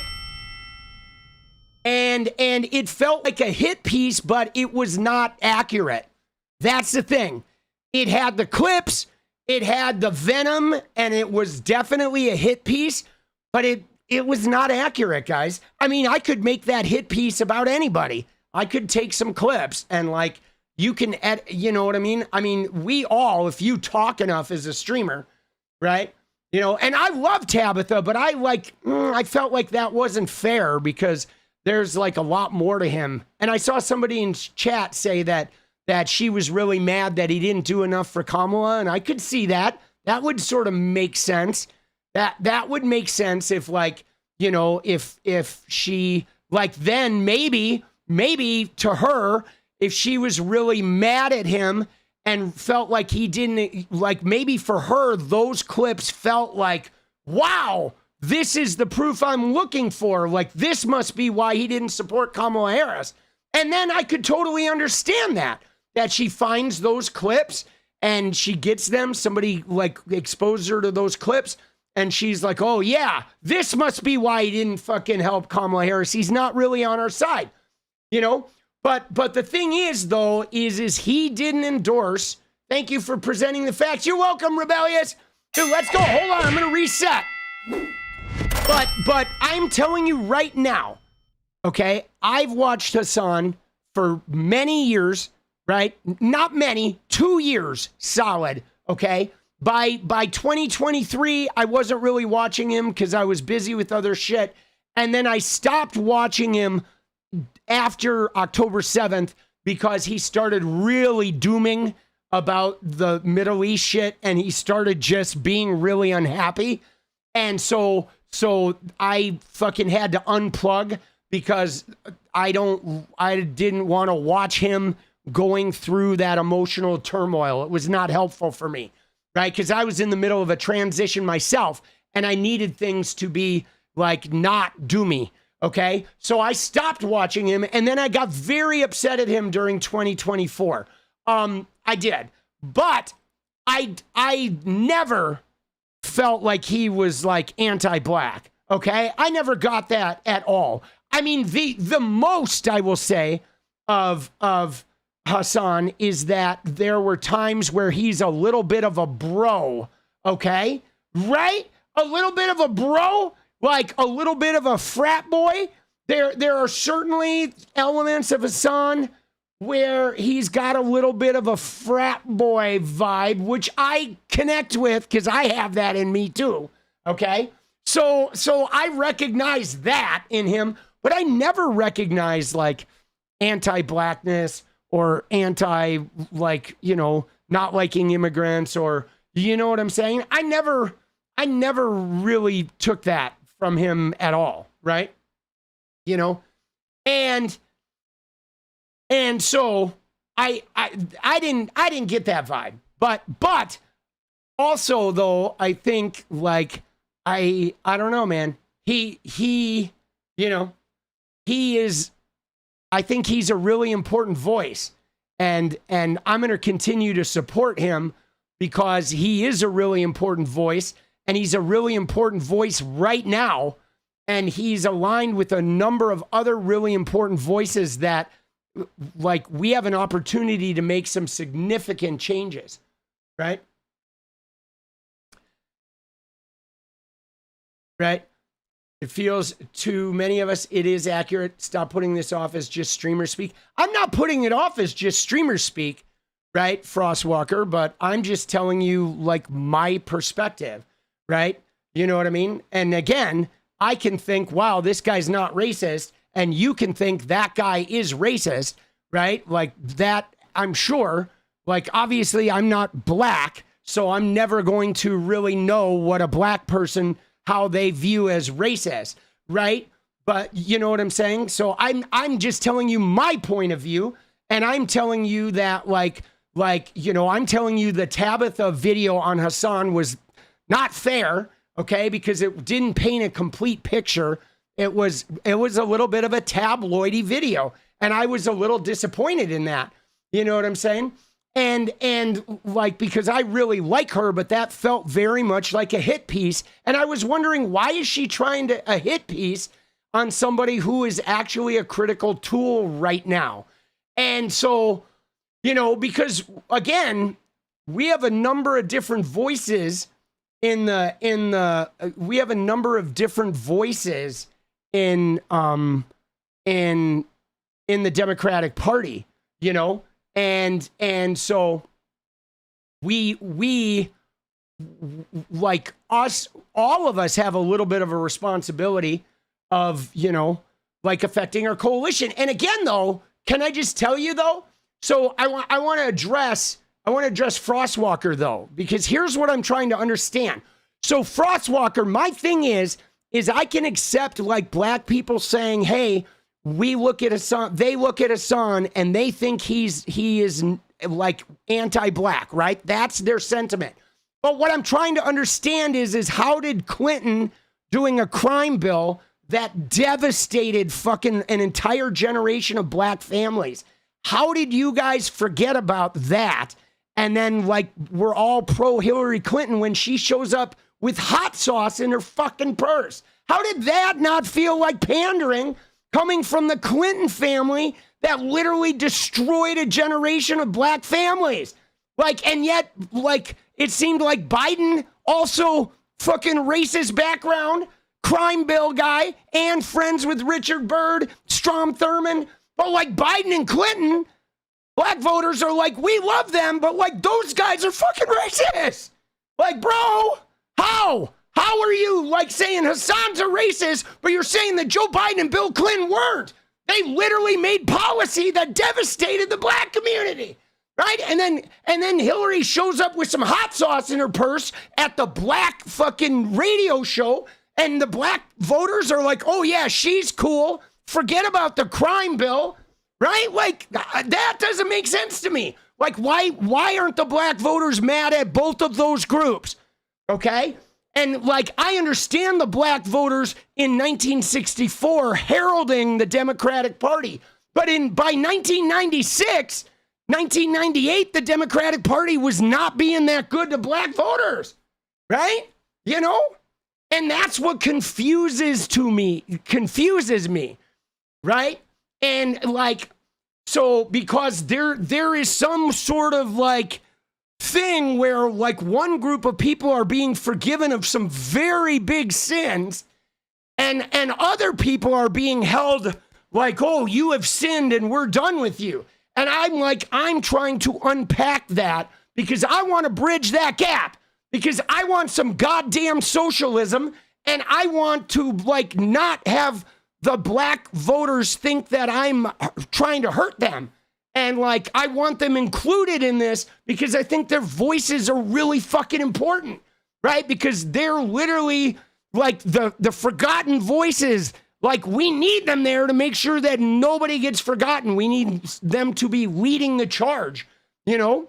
Speaker 2: And it felt like a hit piece, but it was not accurate. That's the thing. It had the clips, it had the venom, and it was definitely a hit piece, but it was not accurate, guys. I mean, I could make that hit piece about anybody. I could take some clips and like, you can, you know what I mean? I mean, we all, if you talk enough as a streamer, right? And I love Tabitha, but I felt like that wasn't fair because there's like a lot more to him. And I saw somebody in chat say that she was really mad that he didn't do enough for Kamala. And I could see that. That would sort of make sense. That would make sense if like, if she like, then maybe to her, if she was really mad at him and felt like he didn't, like maybe for her, those clips felt like, wow, this is the proof I'm looking for. Like, this must be why he didn't support Kamala Harris. And then I could totally understand that she finds those clips and she gets them. Somebody like exposed her to those clips. And she's like, oh yeah, this must be why he didn't fucking help Kamala Harris. He's not really on our side, But the thing is, though, is he didn't endorse. Thank you for presenting the facts. You're welcome, Rebellious. Dude, let's go. Hold on. I'm going to reset. But I'm telling you right now, okay, I've watched Hasan for many years, right? Not many, 2 years solid, okay? By 2023, I wasn't really watching him because I was busy with other shit. And then I stopped watching him after October 7th because he started really dooming about the Middle East shit and he started just being really unhappy. And so I fucking had to unplug because I didn't want to watch him going through that emotional turmoil. It was not helpful for me, right? Because I was in the middle of a transition myself and I needed things to be like not doomy. Okay, so I stopped watching him, and then I got very upset at him during 2024. I did, but I never felt like he was like anti-black. Okay, I never got that at all. I mean, the most I will say of Hasan is that there were times where he's a little bit of a bro. Okay, right? A little bit of a bro. Like a little bit of a frat boy, there are certainly elements of Hasan where he's got a little bit of a frat boy vibe, which I connect with because I have that in me too. Okay. So I recognize that in him, but I never recognized like anti-blackness or anti, like, you know, not liking immigrants, or, you know what I'm saying? I never really took that from him at all. Right. You know, and so I didn't get that vibe, but also though, I think like, I don't know, man, he, you know, he is, I think he's a really important voice, and I'm going to continue to support him because he is a really important voice, and he's a really important voice right now. And he's aligned with a number of other really important voices that, like, we have an opportunity to make some significant changes, right? Right? It feels to many of us, it is accurate. Stop putting this off as just streamer speak. I'm not putting it off as just streamer speak, right, Frostwalker, but I'm just telling you, like, my perspective, right? You know what I mean? And again, I can think, wow, this guy's not racist, and you can think that guy is racist, right? Like that, I'm sure. Like, obviously, I'm not black, so I'm never going to really know what a black person, how they view as racist, right? But you know what I'm saying? So I'm just telling you my point of view, and I'm telling you that, like, you know, I'm telling you the 𝗙𝗵𝗔 video on Hasan was not fair. Okay, because it didn't paint a complete picture. It was a little bit of a tabloidy video, and I was a little disappointed in that. You know what I'm saying? And like, because I really like her, but that felt very much like a hit piece. And I was wondering, why is she trying to a hit piece on somebody who is actually a critical tool right now? And so, you know, because again, we have a number of different voices we have a number of different voices in the Democratic Party, you know, and so we like us, all of us have a little bit of a responsibility of, you know, like affecting our coalition. And again, though, can I just tell you though? So I want to address Frostwalker though, because here's what I'm trying to understand. So Frostwalker, my thing is I can accept like black people saying, hey, we look at Hasan, they look at Hasan and they think he is like anti-black, right? That's their sentiment. But what I'm trying to understand is how did Clinton doing a crime bill that devastated fucking an entire generation of black families, how did you guys forget about that? And then, like, we're all pro Hillary Clinton when she shows up with hot sauce in her fucking purse. How did that not feel like pandering coming from the Clinton family that literally destroyed a generation of black families? Like, and yet, like, it seemed like Biden, also fucking racist background, crime bill guy, and friends with Richard Byrd, Strom Thurmond. But like Biden and Clinton, black voters are like, we love them, but like those guys are fucking racist. Like, bro, how? How are you like saying Hasan's a racist, but you're saying that Joe Biden and Bill Clinton weren't? They literally made policy that devastated the black community, right? And then Hillary shows up with some hot sauce in her purse at the black fucking radio show, and the black voters are like, oh yeah, she's cool. Forget about the crime bill, right? Like, that doesn't make sense to me. Like, why aren't the black voters mad at both of those groups? Okay? And like, I understand the black voters in 1964 heralding the Democratic Party. But by 1996, 1998, the Democratic Party was not being that good to black voters, right? You know? And that's what confuses me, right? And like, so because there is some sort of like thing where like one group of people are being forgiven of some very big sins, And other people are being held like, oh, you have sinned and we're done with you. And I'm like, I'm trying to unpack that because I want to bridge that gap, because I want some goddamn socialism, and I want to like not have the black voters think that I'm trying to hurt them. And like, I want them included in this because I think their voices are really fucking important, right? Because they're literally like the forgotten voices. Like, we need them there to make sure that nobody gets forgotten. We need them to be leading the charge, you know,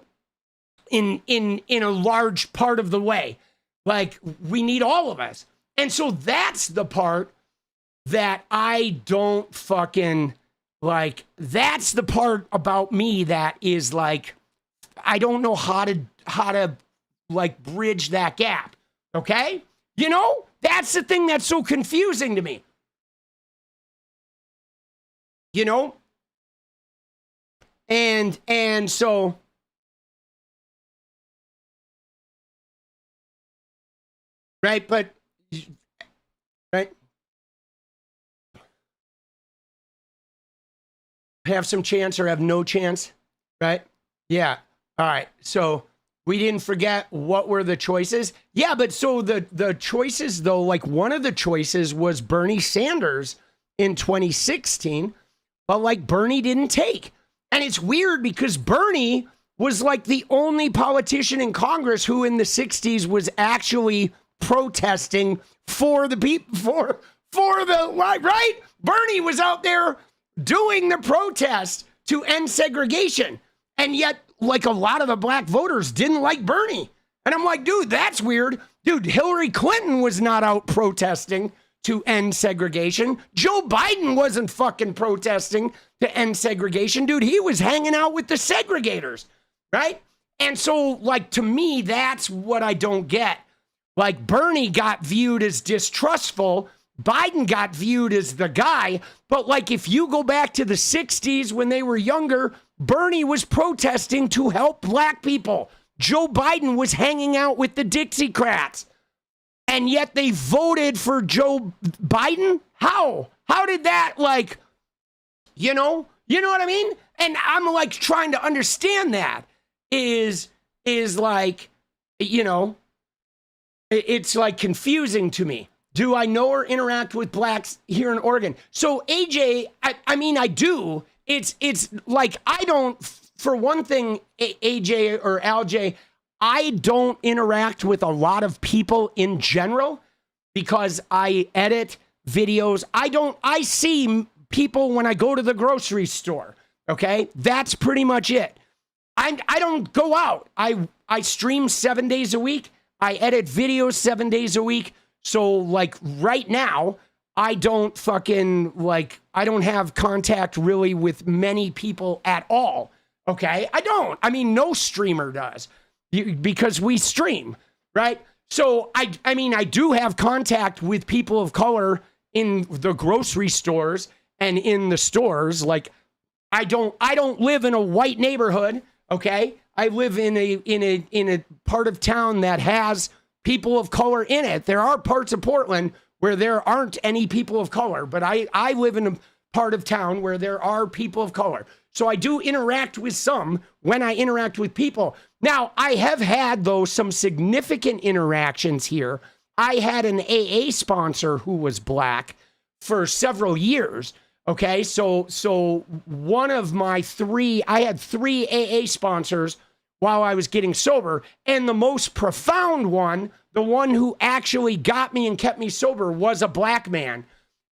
Speaker 2: in a large part of the way. Like, we need all of us. And so that's the part that I don't fucking like. That's the part about me that is like, I don't know how to like bridge that gap. Okay? You know, that's the thing that's so confusing to me. You know? And so right, but right? Have some chance or have no chance, right? Yeah. All right. So we didn't forget what were the choices. Yeah, but so the choices though, like one of the choices was Bernie Sanders in 2016, but like Bernie didn't take. And it's weird because Bernie was like the only politician in Congress who in the 60s was actually protesting for the people, for the, right? Bernie was out there doing the protest to end segregation. And yet, like, a lot of the black voters didn't like Bernie. And I'm like, dude, that's weird. Dude, Hillary Clinton was not out protesting to end segregation. Joe Biden wasn't fucking protesting to end segregation. Dude, he was hanging out with the segregators, right? And so, like, to me, that's what I don't get. Like, Bernie got viewed as distrustful. Biden got viewed as the guy. But, like, if you go back to the 60s when they were younger, Bernie was protesting to help black people. Joe Biden was hanging out with the Dixiecrats. And yet they voted for Joe Biden? How? How did that, like, you know what I mean? And I'm, like, trying to understand that is like, you know, it's, like, confusing to me. Do I know or interact with blacks here in Oregon? So, AJ, I mean, I do. It's like, I don't, for one thing, AJ or LJ, I don't interact with a lot of people in general because I edit videos. I see people when I go to the grocery store, okay? That's pretty much it. I don't go out. I stream 7 days a week. I edit videos 7 days a week. So, like, right now, I don't fucking, like, I don't have contact really with many people at all, okay? I don't. I mean, no streamer does because we stream, right? So, I mean, I do have contact with people of color in the grocery stores and in the stores. Like, I don't live in a white neighborhood, okay? I live in a part of town that has people of color in it. There are parts of Portland where there aren't any people of color, but I live in a part of town where there are people of color. So I do interact with some when I interact with people. Now, I have had, though, some significant interactions here. I had an AA sponsor who was black for several years. Okay, so one of my I had three AA sponsors while I was getting sober. And the most profound one, the one who actually got me and kept me sober, was a black man.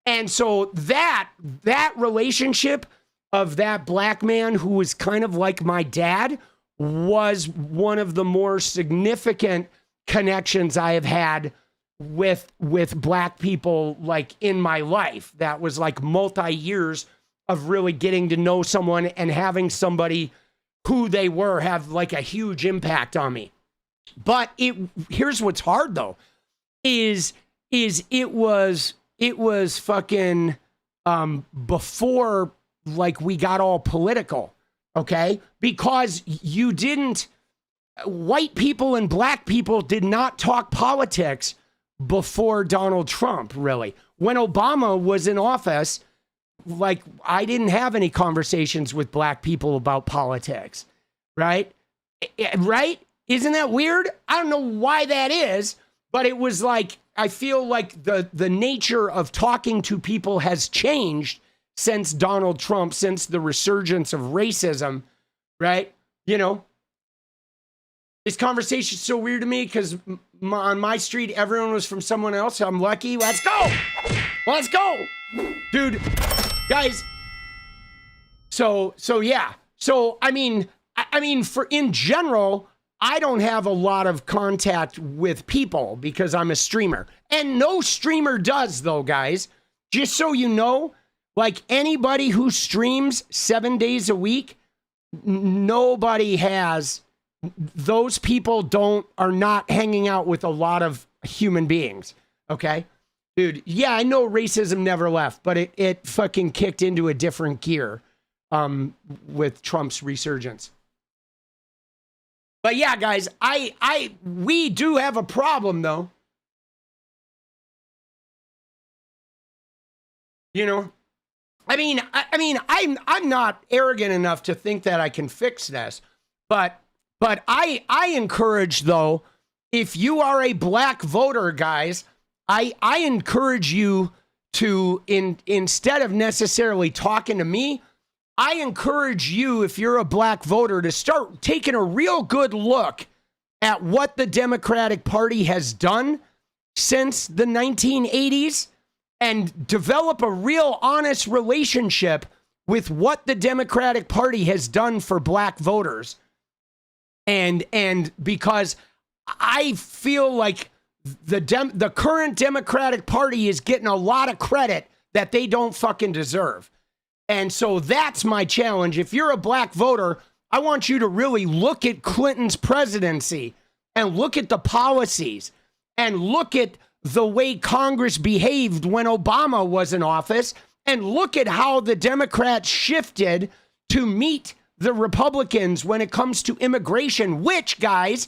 Speaker 2: And so that relationship of that black man who was kind of like my dad was one of the more significant connections I have had with black people, like, in my life. That was like multi-years of really getting to know someone and having somebody who they were have like a huge impact on me. But here's what's hard though, is it was fucking before, like, we got all political, okay? Because white people and black people did not talk politics before Donald Trump, really. When Obama was in office, like, I didn't have any conversations with black people about politics, right? Right? Isn't that weird? I don't know why that is, but it was like, I feel like the nature of talking to people has changed since Donald Trump, since the resurgence of racism, right? You know, this conversation is so weird to me because on my street, everyone was from someone else. I'm lucky. Let's go. Let's go. Dude, guys. So yeah. So, I mean, for in general, I don't have a lot of contact with people because I'm a streamer. And no streamer does, though, guys. Just so you know, like anybody who streams 7 days a week, nobody has, those people are not hanging out with a lot of human beings, okay? Dude, yeah, I know racism never left, but it fucking kicked into a different gear with Trump's resurgence. But yeah, guys, we do have a problem, though. You know, I'm not arrogant enough to think that I can fix this, but I encourage, though, if you are a black voter, guys, I encourage you to, instead of necessarily talking to me, I encourage you, if you're a black voter, to start taking a real good look at what the Democratic Party has done since the 1980s and develop a real honest relationship with what the Democratic Party has done for black voters. And because I feel like the current Democratic Party is getting a lot of credit that they don't fucking deserve. And so that's my challenge. If you're a black voter, I want you to really look at Clinton's presidency and look at the policies and look at the way Congress behaved when Obama was in office and look at how the Democrats shifted to meet the Republicans when it comes to immigration, which, guys,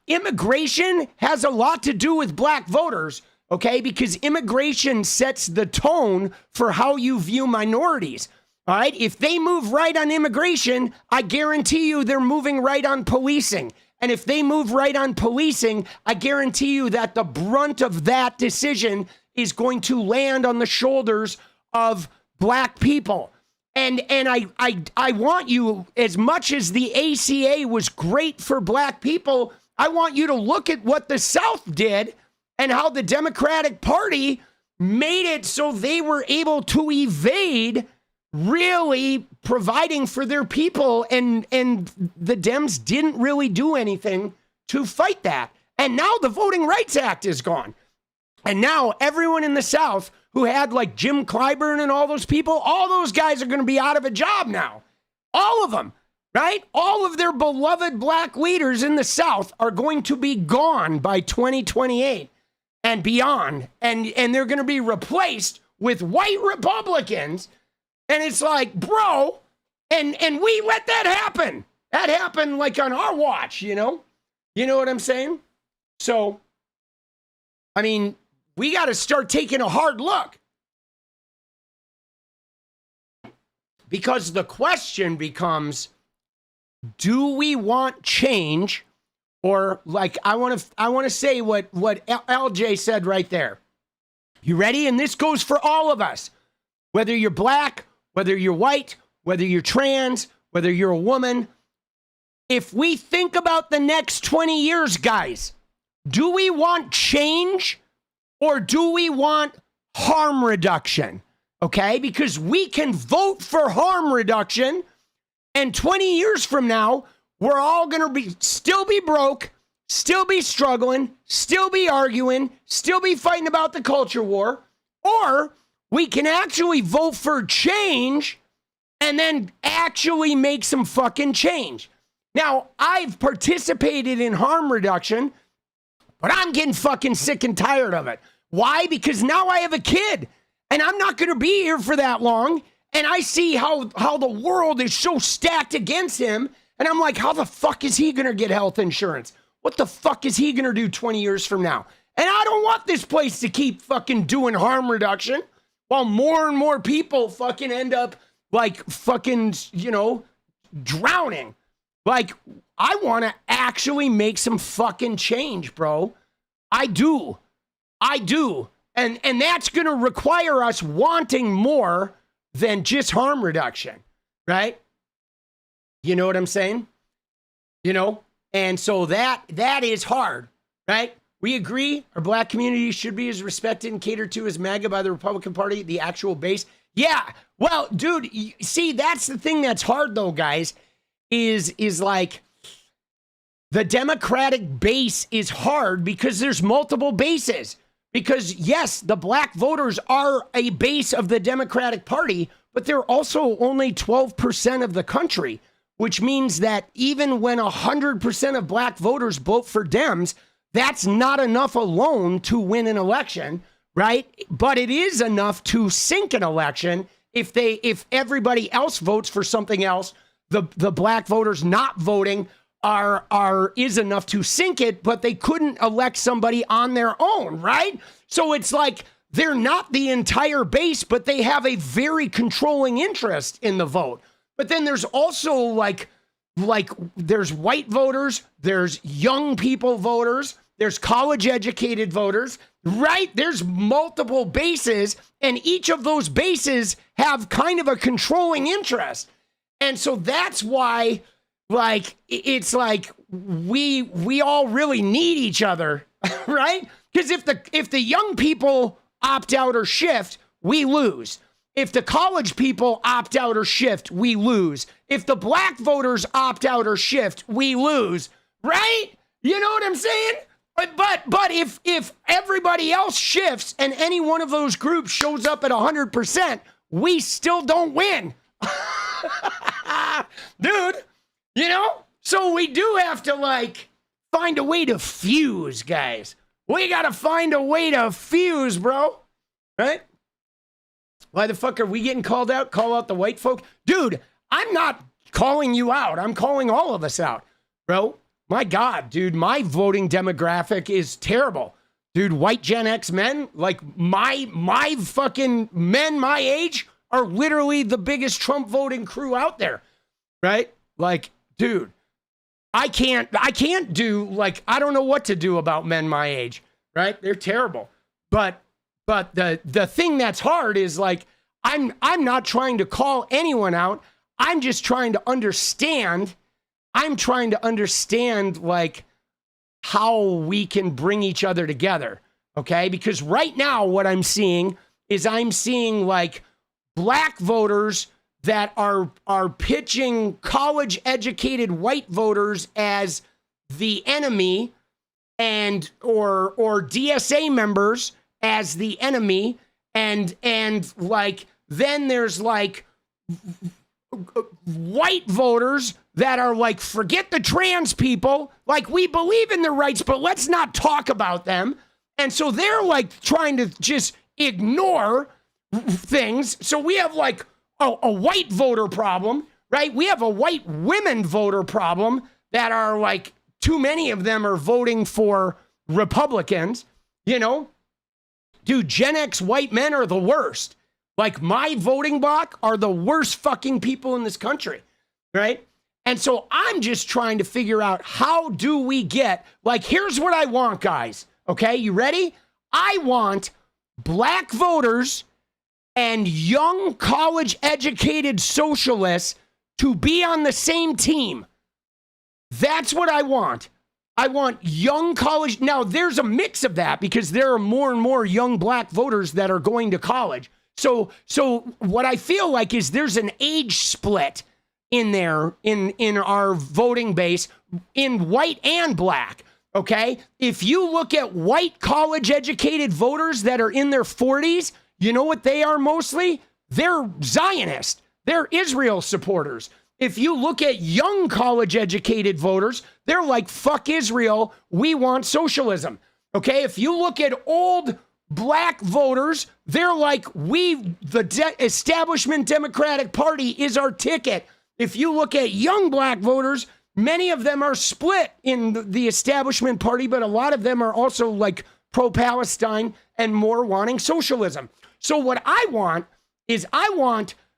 Speaker 2: immigration has a lot to do with black voters. Okay, because immigration sets the tone for how you view minorities. All right, if they move right on immigration, I guarantee you they're moving right on policing. And if they move right on policing, I guarantee you that the brunt of that decision is going to land on the shoulders of black people. And I want you, as much as the ACA was great for black people, I want you to look at what the South did and how the Democratic Party made it so they were able to evade really providing for their people. And the Dems didn't really do anything to fight that. And now the Voting Rights Act is gone. And now everyone in the South who had like Jim Clyburn and all those people, all those guys are going to be out of a job now. All of them, right? All of their beloved black leaders in the South are going to be gone by 2028. And beyond, and they're going to be replaced with white Republicans, and it's like, bro, and we let that happen. That happened like on our watch, you know what I'm saying? So, I mean, we got to start taking a hard look, because the question becomes, do we want change? Or like, I want to say what LJ said right there. You ready? And this goes for all of us, whether you're black, whether you're white, whether you're trans, whether you're a woman. If we think about the next 20 years, guys, do we want change or do we want harm reduction? Okay, because we can vote for harm reduction, and 20 years from now, we're all going to still be broke, still be struggling, still be arguing, still be fighting about the culture war. Or we can actually vote for change and then actually make some fucking change. Now, I've participated in harm reduction, but I'm getting fucking sick and tired of it. Why? Because now I have a kid and I'm not going to be here for that long. And I see how the world is so stacked against him. And I'm like, how the fuck is he going to get health insurance? What the fuck is he going to do 20 years from now? And I don't want this place to keep fucking doing harm reduction while more and more people fucking end up like fucking, you know, drowning. Like, I want to actually make some fucking change, bro. I do. And that's going to require us wanting more than just harm reduction, right? You know what I'm saying? You know? And so that is hard, right? We agree our black community should be as respected and catered to as MAGA by the Republican Party, the actual base. Yeah. Well, dude, see, that's the thing that's hard though, guys, is like the Democratic base is hard because there's multiple bases. Because yes, the black voters are a base of the Democratic Party, but they're also only 12% of the country, which means that even when 100% of black voters vote for Dems, that's not enough alone to win an election, right? But it is enough to sink an election if everybody else votes for something else. The black voters not voting is enough to sink it, but they couldn't elect somebody on their own, right? So it's like they're not the entire base, but they have a very controlling interest in the vote. But then there's also like there's white voters, there's young people voters, there's college educated voters, right? There's multiple bases, and each of those bases have kind of a controlling interest. And so that's why, like, it's like we all really need each other, right? Because if the young people opt out or shift, we lose. If the college people opt out or shift, we lose. If the black voters opt out or shift, we lose, right? You know what I'm saying? But if everybody else shifts and any one of those groups shows up at 100%, we still don't win. Dude, you know? So we do have to, like, find a way to fuse, guys. We got to find a way to fuse, bro. Right? Why the fuck are we getting called out? Call out the white folk? Dude, I'm not calling you out. I'm calling all of us out, bro. My God, dude, my voting demographic is terrible. Dude, white Gen X men, like my fucking men my age are literally the biggest Trump voting crew out there, right? Like, dude, I can't do, like, I don't know what to do about men my age, right? They're terrible. But the thing that's hard is, like, I'm not trying to call anyone out. I'm just trying to understand. I'm trying to understand, like, how we can bring each other together, okay? Because right now what I'm seeing is like black voters that are pitching college-educated white voters as the enemy and or DSA members as the enemy, and like then there's like white voters that are like, forget the trans people, like, we believe in their rights, but let's not talk about them. And so they're like trying to just ignore things. So we have like a white voter problem, right? We have a white women voter problem that are like, too many of them are voting for Republicans, you know? Dude, Gen X white men are the worst. Like, my voting bloc are the worst fucking people in this country, right? And so I'm just trying to figure out, how do we get, like, here's what I want, guys. Okay, you ready? I want black voters and young college-educated socialists to be on the same team. That's what I want. I want young college. Now, there's a mix of that because there are more and more young black voters that are going to college. So what I feel like is there's an age split in there in our voting base, in white and black. Okay? If you look at white college-educated voters that are in their 40s, you know what they are mostly? They're Zionist. They're Israel supporters. If you look at young college-educated voters, they're like, fuck Israel, we want socialism. Okay? If you look at old black voters, they're like, the establishment Democratic Party is our ticket. If you look at young black voters, many of them are split in the establishment party, but a lot of them are also like pro-Palestine and more wanting socialism. So what I want is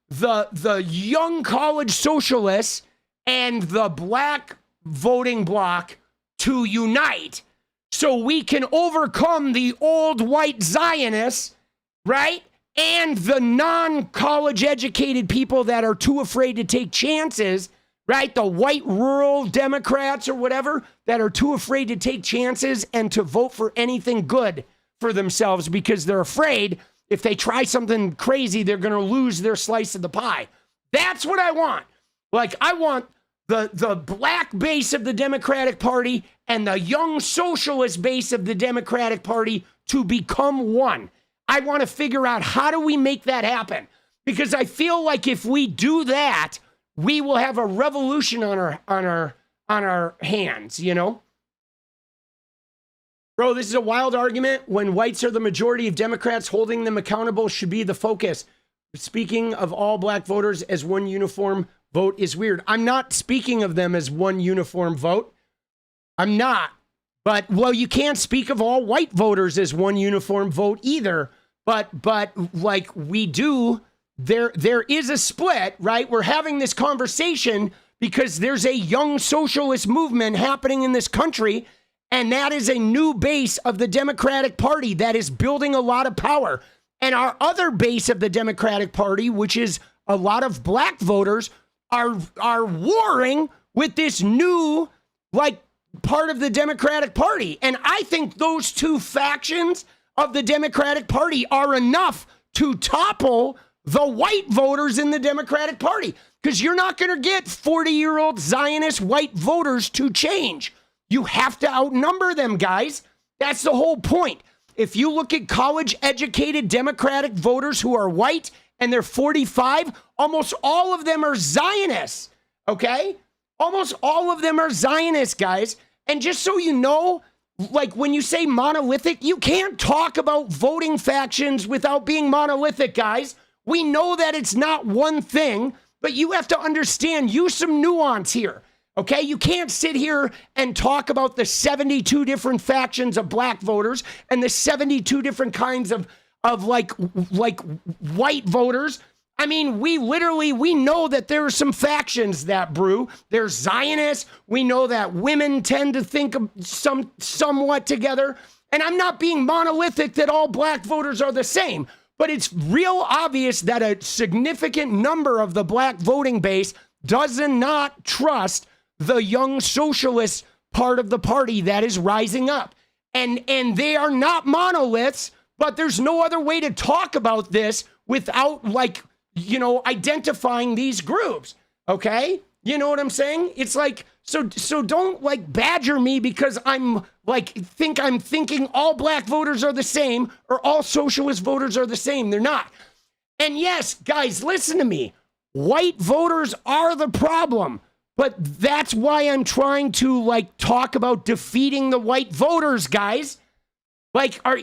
Speaker 2: the young college socialists and the black voting bloc to unite so we can overcome the old white Zionists, right? And the non-college educated people that are too afraid to take chances, right? The white rural Democrats or whatever that are too afraid to take chances and to vote for anything good for themselves because they're afraid if they try something crazy, they're going to lose their slice of the pie. That's what I want. Like, I want the black base of the Democratic Party and the young socialist base of the Democratic Party to become one. I want to figure out how do we make that happen? Because I feel like if we do that, we will have a revolution on our hands, you know? Bro, this is a wild argument. When whites are the majority of Democrats, holding them accountable should be the focus. Speaking of all black voters as one uniform vote is weird. I'm not speaking of them as one uniform vote. I'm not. But, well, you can't speak of all white voters as one uniform vote either. But like we do, there is a split, right? We're having this conversation because there's a young socialist movement happening in this country. And that is a new base of the Democratic Party that is building a lot of power. And our other base of the Democratic Party, which is a lot of black voters, are warring with this new, like, part of the Democratic Party. And I think those two factions of the Democratic Party are enough to topple the white voters in the Democratic Party. Because you're not going to get 40-year-old Zionist white voters to change. You have to outnumber them, guys. That's the whole point. If you look at college-educated Democratic voters who are white and they're 45, almost all of them are Zionists, okay? Almost all of them are Zionists, guys. And just so you know, like when you say monolithic, you can't talk about voting factions without being monolithic, guys. We know that it's not one thing, but you have to understand, use some nuance here. Okay, you can't sit here and talk about the 72 different factions of black voters and the 72 different kinds of like white voters. I mean, we know that there are some factions that brew. There's Zionists. We know that women tend to think of somewhat together. And I'm not being monolithic that all black voters are the same, but it's real obvious that a significant number of the black voting base does not trust the young socialist part of the party that is rising up. And they are not monoliths, but there's no other way to talk about this without, like, you know, identifying these groups, okay? You know what I'm saying? It's like, so don't, like, badger me because I'm thinking all black voters are the same or all socialist voters are the same. They're not. And yes, guys, listen to me. White voters are the problem. But that's why I'm trying to, like, talk about defeating the white voters, guys. Like, are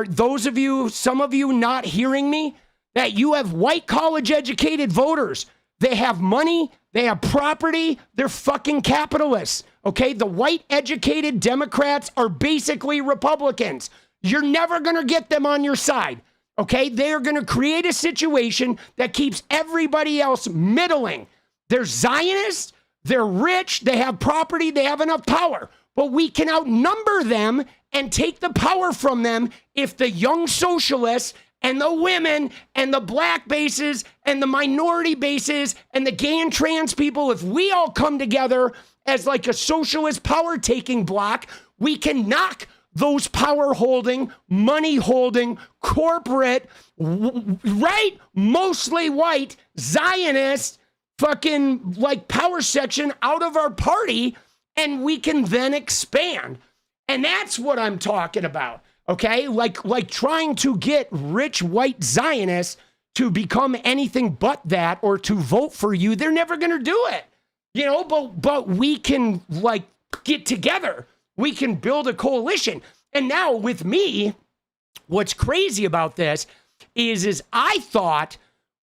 Speaker 2: those of you, some of you not hearing me? That you have white college educated voters. They have money, they have property, they're fucking capitalists. Okay, the white educated Democrats are basically Republicans. You're never gonna get them on your side. Okay, they are gonna create a situation that keeps everybody else middling. They're Zionists, they're rich, they have property, they have enough power. But we can outnumber them and take the power from them if the young socialists and the women and the black bases and the minority bases and the gay and trans people, if we all come together as like a socialist power-taking bloc, we can knock those power-holding, money-holding, corporate, right, mostly white, Zionist, fucking like power section out of our party, and we can then expand. And that's what I'm talking about, okay? Like trying to get rich white Zionists to become anything but that or to vote for you. They're never going to do it, you know, but we can like get together. We can build a coalition. And now with me, what's crazy about this is I thought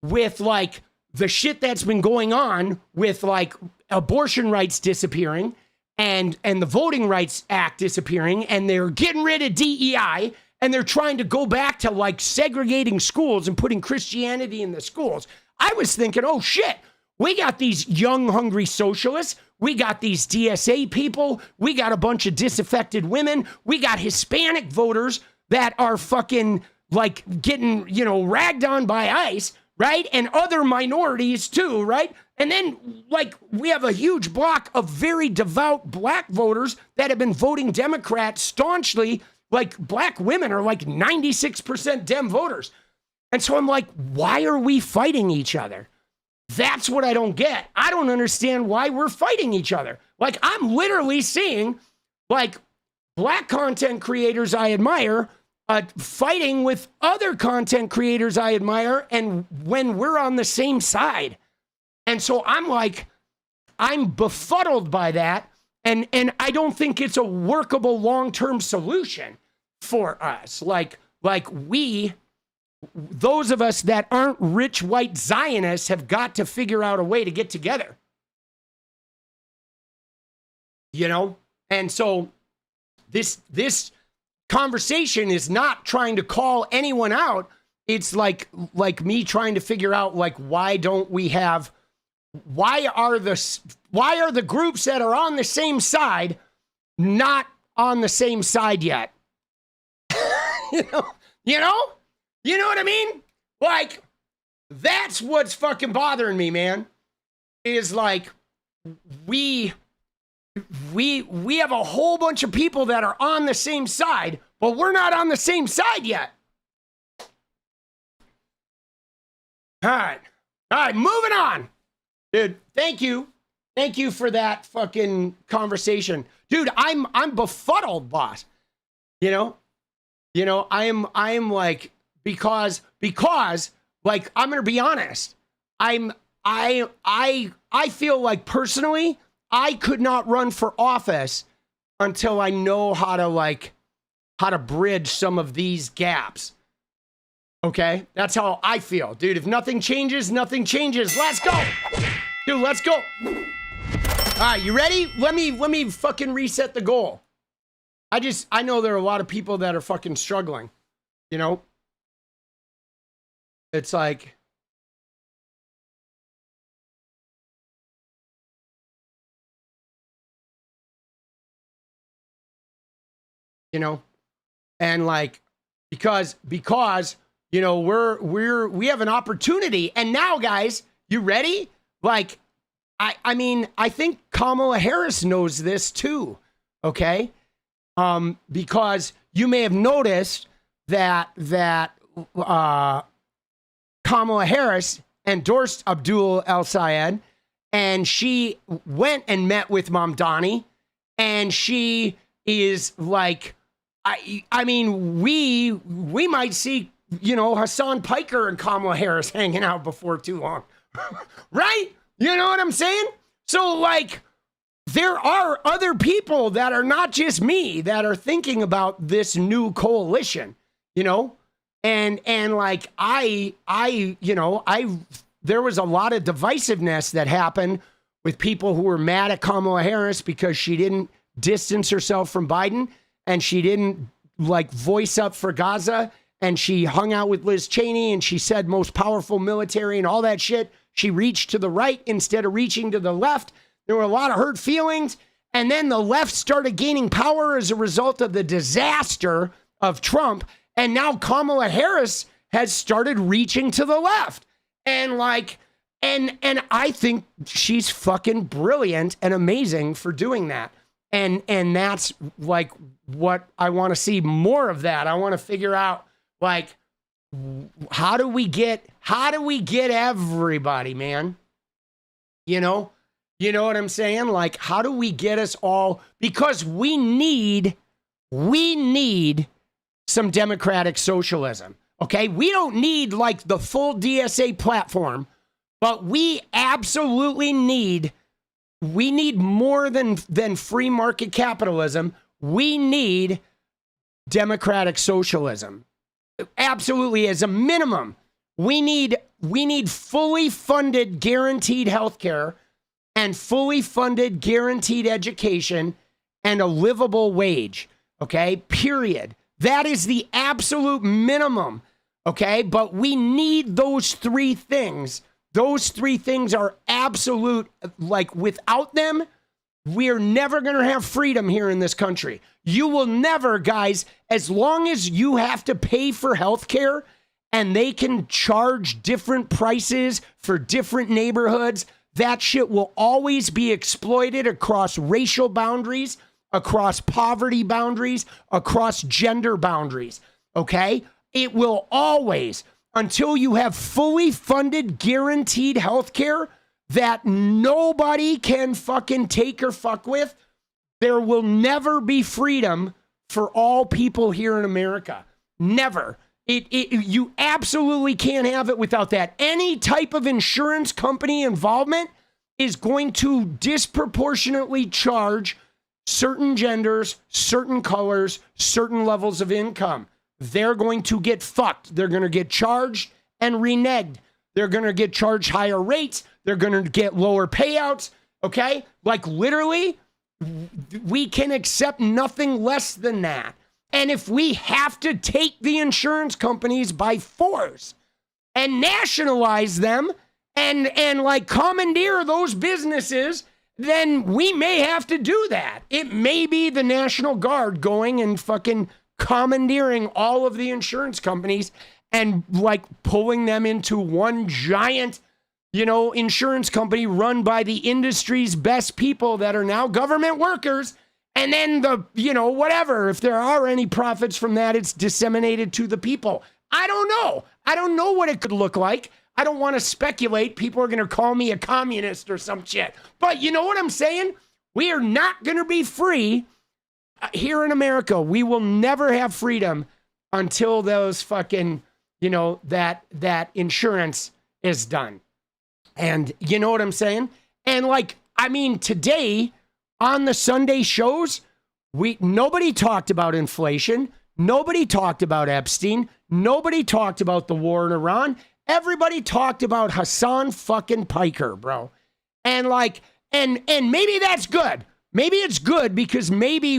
Speaker 2: with like the shit that's been going on with like abortion rights disappearing and the Voting Rights Act disappearing, and they're getting rid of DEI, and they're trying to go back to like segregating schools and putting Christianity in the schools. I was thinking, oh shit, we got these young, hungry socialists. We got these DSA people. We got a bunch of disaffected women. We got Hispanic voters that are fucking like getting, ragged on by ICE, right? And other minorities too, right? And then like we have a huge block of very devout black voters that have been voting Democrat staunchly. Like black women are like 96% Dem voters. And so I'm like, why are we fighting each other? That's what I don't get. I don't understand why we're fighting each other. Like I'm literally seeing like black content creators I admire fighting with other content creators I admire, and when we're on the same side. And so I'm like, I'm befuddled by that. And I don't think it's a workable long-term solution for us. Like those of us that aren't rich white Zionists have got to figure out a way to get together. And so this conversation is not trying to call anyone out. It's like me trying to figure out like why are the groups that are on the same side not on the same side yet? You know what I mean? Like, that's what's fucking bothering me, man. Is like, we have a whole bunch of people that are on the same side, but we're not on the same side yet. All right, moving on. Dude, thank you. Thank you for that fucking conversation. Dude, I'm befuddled, boss. I am like, because like, I'm gonna be honest. I feel like personally, I could not run for office until I know how to bridge some of these gaps. Okay? That's how I feel. Dude, if nothing changes, nothing changes. Let's go. Dude, let's go. All right, you ready? Let me fucking reset the goal. I know there are a lot of people that are fucking struggling. It's like, and like, because, we have an opportunity. And now, guys, you ready? Like, I mean, I think Kamala Harris knows this too. Okay. Because you may have noticed that Kamala Harris endorsed 𝗙𝗚𝗚𝗏, and she went and met with Mamdani, and she is like, I mean, we might see, Hasan Piker and Kamala Harris hanging out before too long, right? You know what I'm saying? So like, there are other people that are not just me that are thinking about this new coalition, and like there was a lot of divisiveness that happened with people who were mad at Kamala Harris because she didn't distance herself from Biden, and she didn't like voice up for Gaza, and she hung out with Liz Cheney, and she said most powerful military and all that shit. She reached to the right instead of reaching to the left. There were a lot of hurt feelings. And then the left started gaining power as a result of the disaster of Trump. And now Kamala Harris has started reaching to the left. And like, and I think she's fucking brilliant and amazing for doing that. And that's like what I want to see more of that. I want to figure out like, how do we get everybody, man? You know what I'm saying? Like, how do we get us all? Because we need some democratic socialism. Okay. We don't need like the full DSA platform, but we absolutely need more than free market capitalism. We need democratic socialism. Absolutely. As a minimum, we need fully funded, guaranteed health care. and fully funded guaranteed education and a livable wage. Okay, period. That is the absolute minimum. Okay, but we need those three things. Those three things are absolute. Like, without them, we're never going to have freedom here in this country. You will never, guys, as long as you have to pay for health care and they can charge different prices for different neighborhoods, that shit will always be exploited across racial boundaries, across poverty boundaries, across gender boundaries. Okay? It will always, until you have fully funded, guaranteed health care that nobody can fucking take or fuck with, there will never be freedom for all people here in America. Never. You absolutely can't have it without that. Any type of insurance company involvement is going to disproportionately charge certain genders, certain colors, certain levels of income. They're going to get fucked. They're going to get charged and reneged. They're going to get charged higher rates. They're going to get lower payouts. Okay? Like, literally, we can accept nothing less than that. And if we have to take the insurance companies by force and nationalize them and like commandeer those businesses, then we may have to do that. It may be the National Guard going and fucking commandeering all of the insurance companies and like pulling them into one giant, insurance company run by the industry's best people that are now government workers. And then whatever, if there are any profits from that, it's disseminated to the people. I don't know. I don't know what it could look like. I don't want to speculate. People are going to call me a communist or some shit. But you know what I'm saying? We are not going to be free here in America. We will never have freedom until those fucking, that insurance is done. And you know what I'm saying? And today on the Sunday shows, nobody talked about inflation. Nobody talked about Epstein. Nobody talked about the war in Iran. Everybody talked about Hasan fucking Piker, bro. And and maybe that's good. Maybe it's good because maybe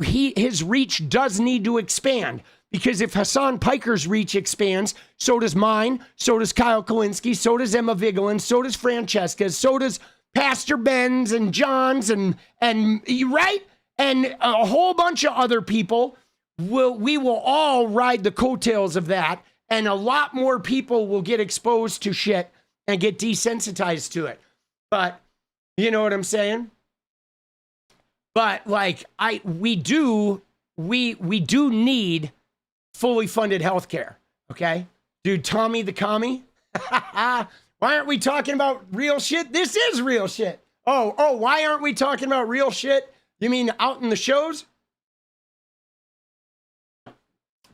Speaker 2: his reach does need to expand. Because if Hasan Piker's reach expands, so does mine, so does Kyle Kalinske, so does Emma Vigeland, so does Francesca's, so does Pastor Ben's and John's and right? And a whole bunch of other people. We will all ride the coattails of that, and a lot more people will get exposed to shit and get desensitized to it. But you know what I'm saying? But we do need fully funded healthcare. Okay, dude, Tommy the commie. Why aren't we talking about real shit? This is real shit. Oh, why aren't we talking about real shit? You mean out in the shows?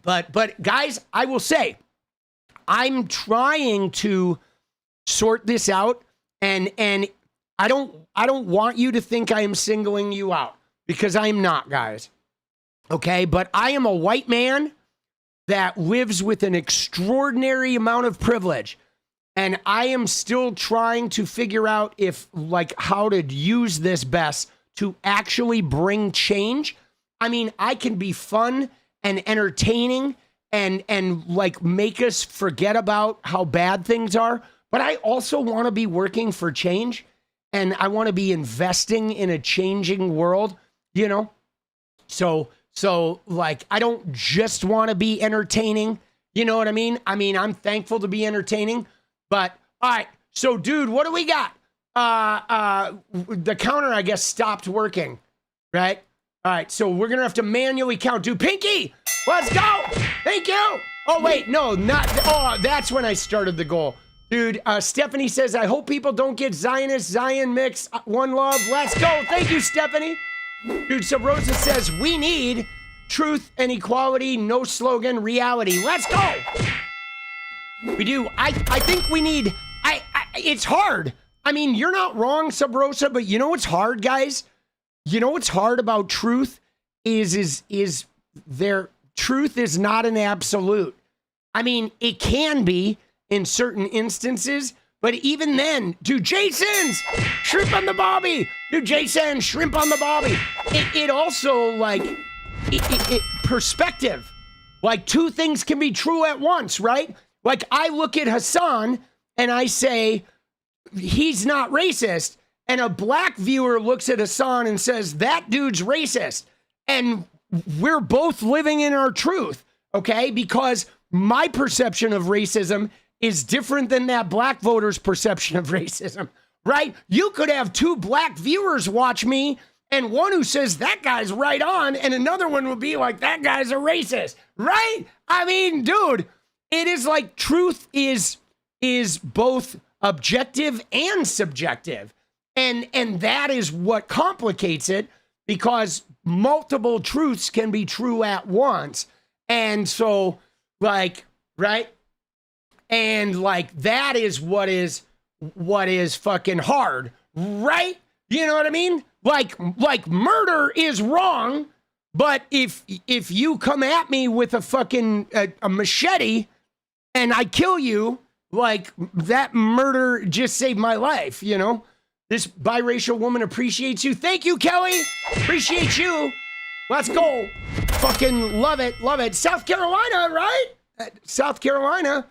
Speaker 2: But guys, I will say, I'm trying to sort this out, and I don't want you to think I am singling you out, because I'm not, guys. Okay, but I am a white man that lives with an extraordinary amount of privilege, and I am still trying to figure out how to use this best to actually bring change. I mean, I can be fun and entertaining and make us forget about how bad things are. But I also want to be working for change, and I want to be investing in a changing world, So I don't just want to be entertaining. You know what I mean? I'm thankful to be entertaining, but all right. So dude, what do we got? The counter, I guess, stopped working, right? All right, so we're going to have to manually count. Dude, Pinky, let's go. Thank you. Oh, wait, no, that's when I started the goal. Dude, Stephanie says, I hope people don't get Zionist, Zion mix. One love. Let's go. Thank you, Stephanie. Dude, so Rosa says, we need truth and equality, no slogan, reality. Let's go. We do. I think we need, it's hard. I mean, you're not wrong, Sub Rosa, but you know what's hard, guys? You know what's hard about truth is their truth is not an absolute. I mean, it can be in certain instances, But even then, dude, Jason's shrimp on the bobby. Dude, Jason, shrimp on the bobby. It also, like, perspective. Like, two things can be true at once, right? Like, I look at Hasan and I say, he's not racist. And a black viewer looks at Hasan and says, that dude's racist. And we're both living in our truth, okay? Because my perception of racism is different than that black voter's perception of racism, right? You could have two black viewers watch me, and one who says that guy's right on, and another one will be like, that guy's a racist, right? I mean, dude, it is like truth is both objective and subjective. And that is what complicates it, because multiple truths can be true at once. And so, like, right? And like, that is what is fucking hard, right? You know what I mean? Like murder is wrong, but if you come at me with a fucking a machete and I kill you, like, that murder just saved my life, you know? This biracial woman appreciates you. Thank you, Kelly. Appreciate you. Let's go. Fucking love it. Love it. South Carolina, right? South Carolina.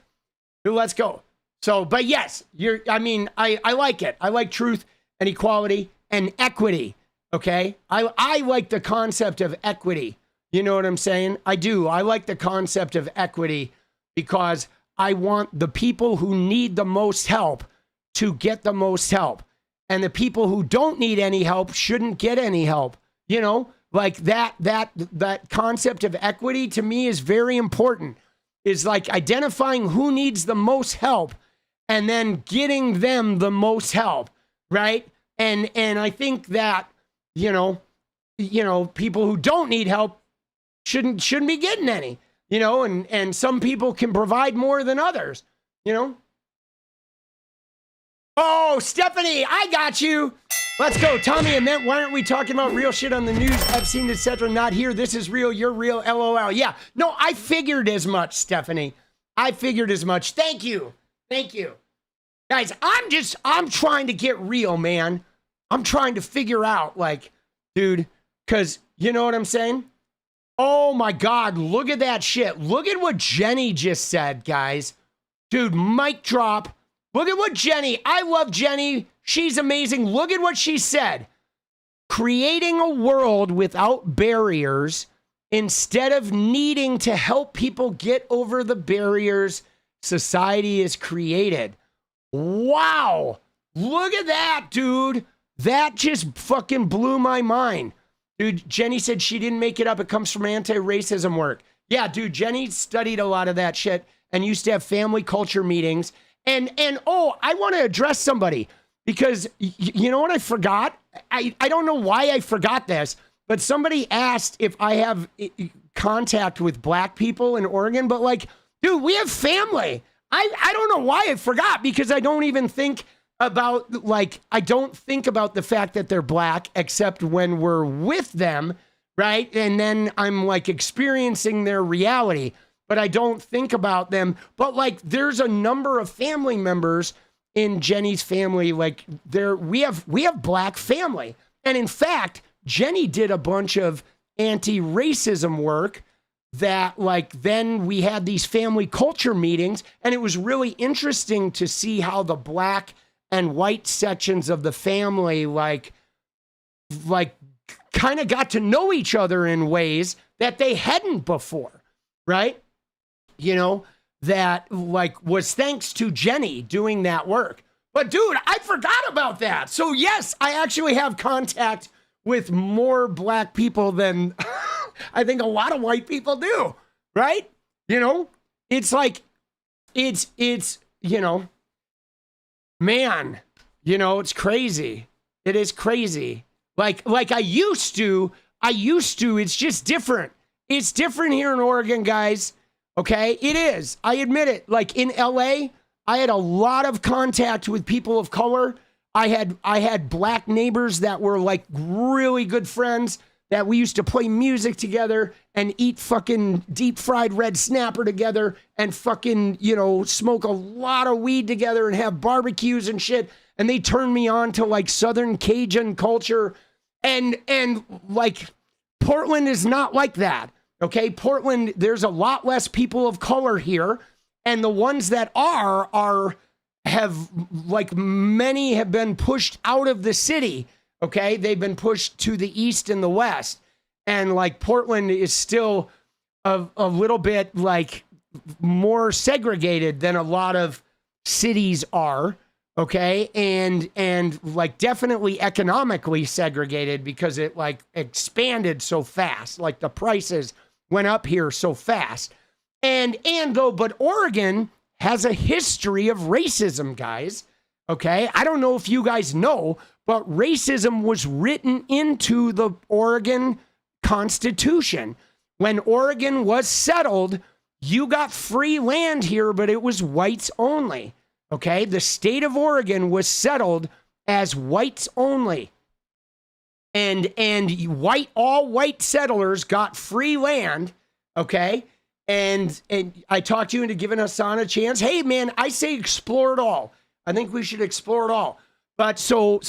Speaker 2: Let's go. So, but yes, I like it. I like truth and equality and equity. Okay. I like the concept of equity. You know what I'm saying? I do. I like the concept of equity because I want the people who need the most help to get the most help. And the people who don't need any help shouldn't get any help. You know, like that concept of equity to me is very important. Is like identifying who needs the most help and then getting them the most help, right? And I think that, you know, people who don't need help shouldn't be getting any, you know, and some people can provide more than others, you know? Oh, Stephanie, I got you. Let's go. Tommy, I meant, why aren't we talking about real shit on the news? I've seen etc. Not here. This is real. You're real. LOL. Yeah. No, I figured as much, Stephanie. I figured as much. Thank you. Thank you. Guys, I'm trying to get real, man. I'm trying to figure out, like, dude, because you know what I'm saying? Oh my God. Look at that shit. Look at what Jenny just said, guys. Dude, mic drop. Look at what I love Jenny. She's amazing. Look at what she said. Creating a world without barriers instead of needing to help people get over the barriers society is created. Wow. Look at that, dude. That just fucking blew my mind. Dude, Jenny said she didn't make it up. It comes from anti-racism work. Yeah, dude, Jenny studied a lot of that shit and used to have family culture meetings. And oh, I want to address somebody because you know what I forgot? I don't know why I forgot this, but somebody asked if I have contact with black people in Oregon, but like, dude, we have family. I don't know why I forgot because I don't even think about, like, I don't think about the fact that they're black except when we're with them, right? And then I'm like experiencing their reality. But I don't think about them. But like, there's a number of family members in Jenny's family. Like, we have black family, and in fact, Jenny did a bunch of anti-racism work. That like, then we had these family culture meetings, and it was really interesting to see how the black and white sections of the family like kind of got to know each other in ways that they hadn't before, right? You know, that like was thanks to Jenny doing that work. But dude, I forgot about that. So yes, I actually have contact with more black people than I think a lot of white people do, right? You know, it's like, it's, you know, man, you know, it's crazy. It is crazy. Like I used to, it's just different. It's different here in Oregon, guys. Okay, it is. I admit it. Like in LA, I had a lot of contact with people of color. I had black neighbors that were like really good friends that we used to play music together and eat fucking deep fried red snapper together and fucking, you know, smoke a lot of weed together and have barbecues and shit. And they turned me on to like Southern Cajun culture. And like Portland is not like that. Okay. Portland, there's a lot less people of color here. And the ones that have like many have been pushed out of the city. Okay. They've been pushed to the east and the west. And like Portland is still a little bit like more segregated than a lot of cities are. Okay. And like definitely economically segregated because it like expanded so fast. Like the prices went up here so fast. But Oregon has a history of racism, guys. Okay. I don't know if you guys know, but racism was written into the Oregon Constitution. When Oregon was settled, you got free land here, but it was whites only. Okay. The state of Oregon was settled as whites only. And all white settlers got free land. Okay. And I talked you into giving Hasan a chance. Hey man, I say explore it all. I think we should explore it all. But so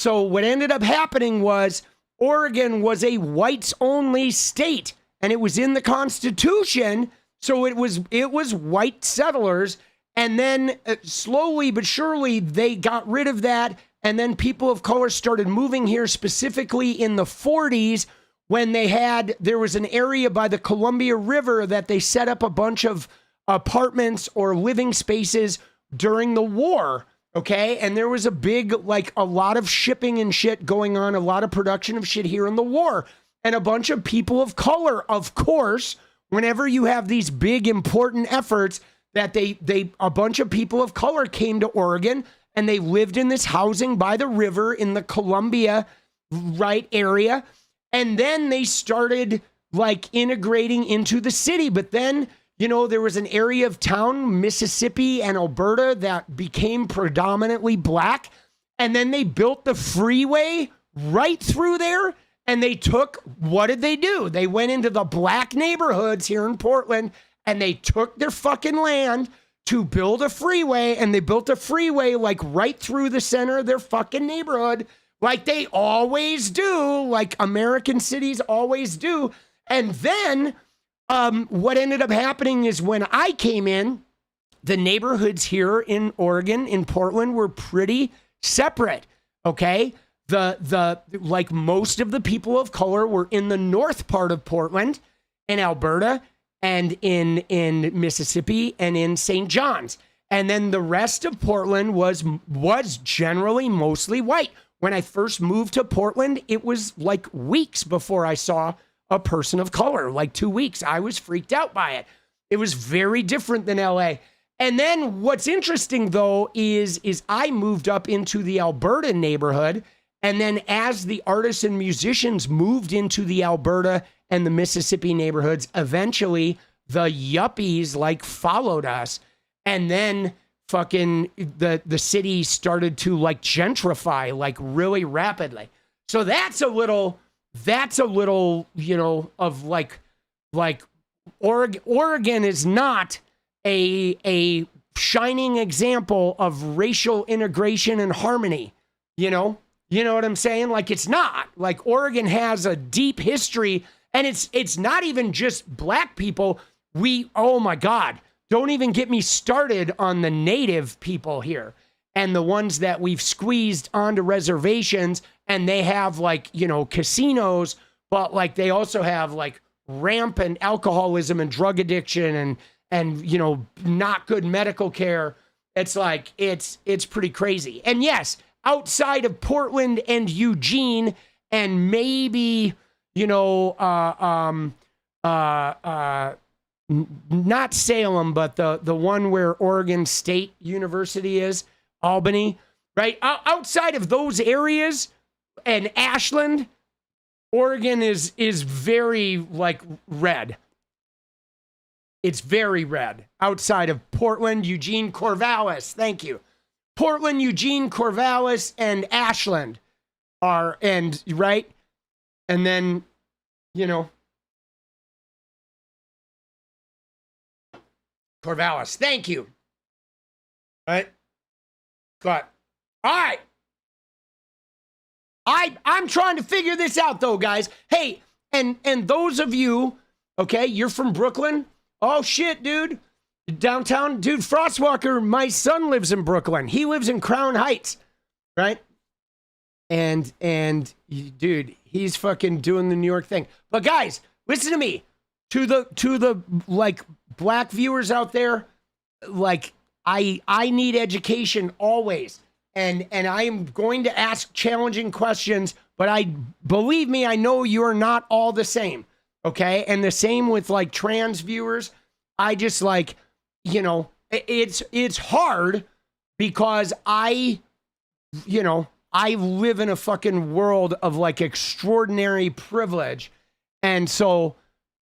Speaker 2: what ended up happening was Oregon was a whites only state and it was in the Constitution. So it was white settlers. And then slowly but surely they got rid of that. And then people of color started moving here specifically in the 40s when there was an area by the Columbia River that they set up a bunch of apartments or living spaces during the war. Okay. And there was a lot of shipping and shit going on, a lot of production of shit here in the war. And a bunch of people of color, of course, whenever you have these big important efforts, that a bunch of people of color came to Oregon and they lived in this housing by the river in the Columbia area. And then they started like integrating into the city. But then, you know, there was an area of town, Mississippi and Alberta, that became predominantly black. And then they built the freeway right through there. And what did they do? They went into the black neighborhoods here in Portland and they took their fucking land to build a freeway. And they built a freeway like right through the center of their fucking neighborhood, like they always do, like American cities always do. And then what ended up happening is when I came in, the neighborhoods here in Oregon, in Portland, were pretty separate. Okay. Like most of the people of color were in the north part of Portland, in Alberta, and in Mississippi, and in St. John's. And then the rest of Portland was generally mostly white. When I first moved to Portland, it was like weeks before I saw a person of color, like 2 weeks. I was freaked out by it. It was very different than LA. And then what's interesting though is I moved up into the Alberta neighborhood. And then as the artists and musicians moved into the Alberta and the Mississippi neighborhoods, eventually the yuppies like followed us. And then fucking the city started to like gentrify like really rapidly. So that's a little, you know, of like Oregon is not a shining example of racial integration and harmony. You know what I'm saying? Like it's not. Like Oregon has a deep history, and it's not even just black people. Oh my God. Don't even get me started on the native people here and the ones that we've squeezed onto reservations, and they have like, you know, casinos, but like they also have like rampant alcoholism and drug addiction and, you know, not good medical care. It's like, it's pretty crazy. And yes, outside of Portland and Eugene and maybe, you know, not Salem, but the one where Oregon State University is, Albany, right? Outside of those areas and Ashland, Oregon is very like red. It's very red. Outside of Portland, Eugene, Corvallis, thank you. Portland, Eugene, Corvallis, and Ashland right? And then, you know, 𝗙𝗏𝗏𝗃. Thank you. All right. But, all right. I'm trying to figure this out, though, guys. Hey, and those of you, okay, you're from Brooklyn. Oh, shit, dude. Downtown. Dude, Frostwalker, my son lives in Brooklyn. He lives in Crown Heights, right? And dude, he's fucking doing the New York thing. But, guys, listen to me. To the like, black viewers out there, like, I need education always. And I am going to ask challenging questions, but believe me, I know you are not all the same, okay? And the same with like trans viewers. I just like, you know, it's hard because I live in a fucking world of like extraordinary privilege, and so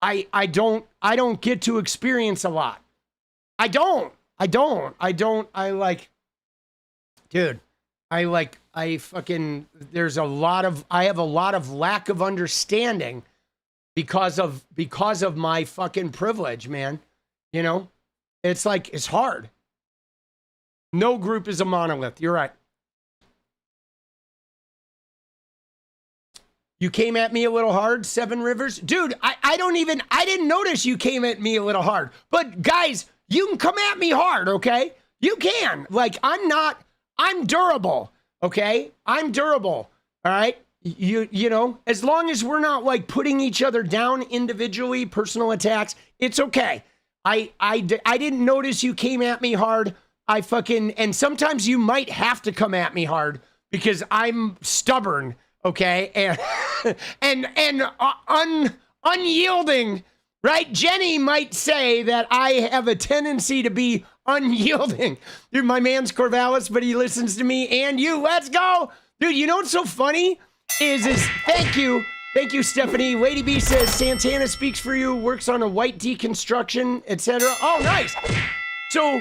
Speaker 2: I don't get to experience a lot. I Dude, I have a lot of lack of understanding because of my fucking privilege, man. You know, it's like, it's hard. No group is a monolith. You're right. You came at me a little hard, Seven Rivers. Dude, I didn't notice you came at me a little hard. But guys, you can come at me hard, okay? You can. Like, I'm durable, okay? I'm durable, all right? You know, as long as we're not like putting each other down individually, personal attacks, it's okay. I didn't notice you came at me hard. And sometimes you might have to come at me hard because I'm stubborn, okay? And unyielding, right? Jenny might say that I have a tendency to be unyielding. Dude, my man's Corvallis, but he listens to me and you. Let's go. Dude, you know what's so funny is thank you, Stephanie. Lady B says Santana speaks for you, works on a white deconstruction, etc. Oh, nice. So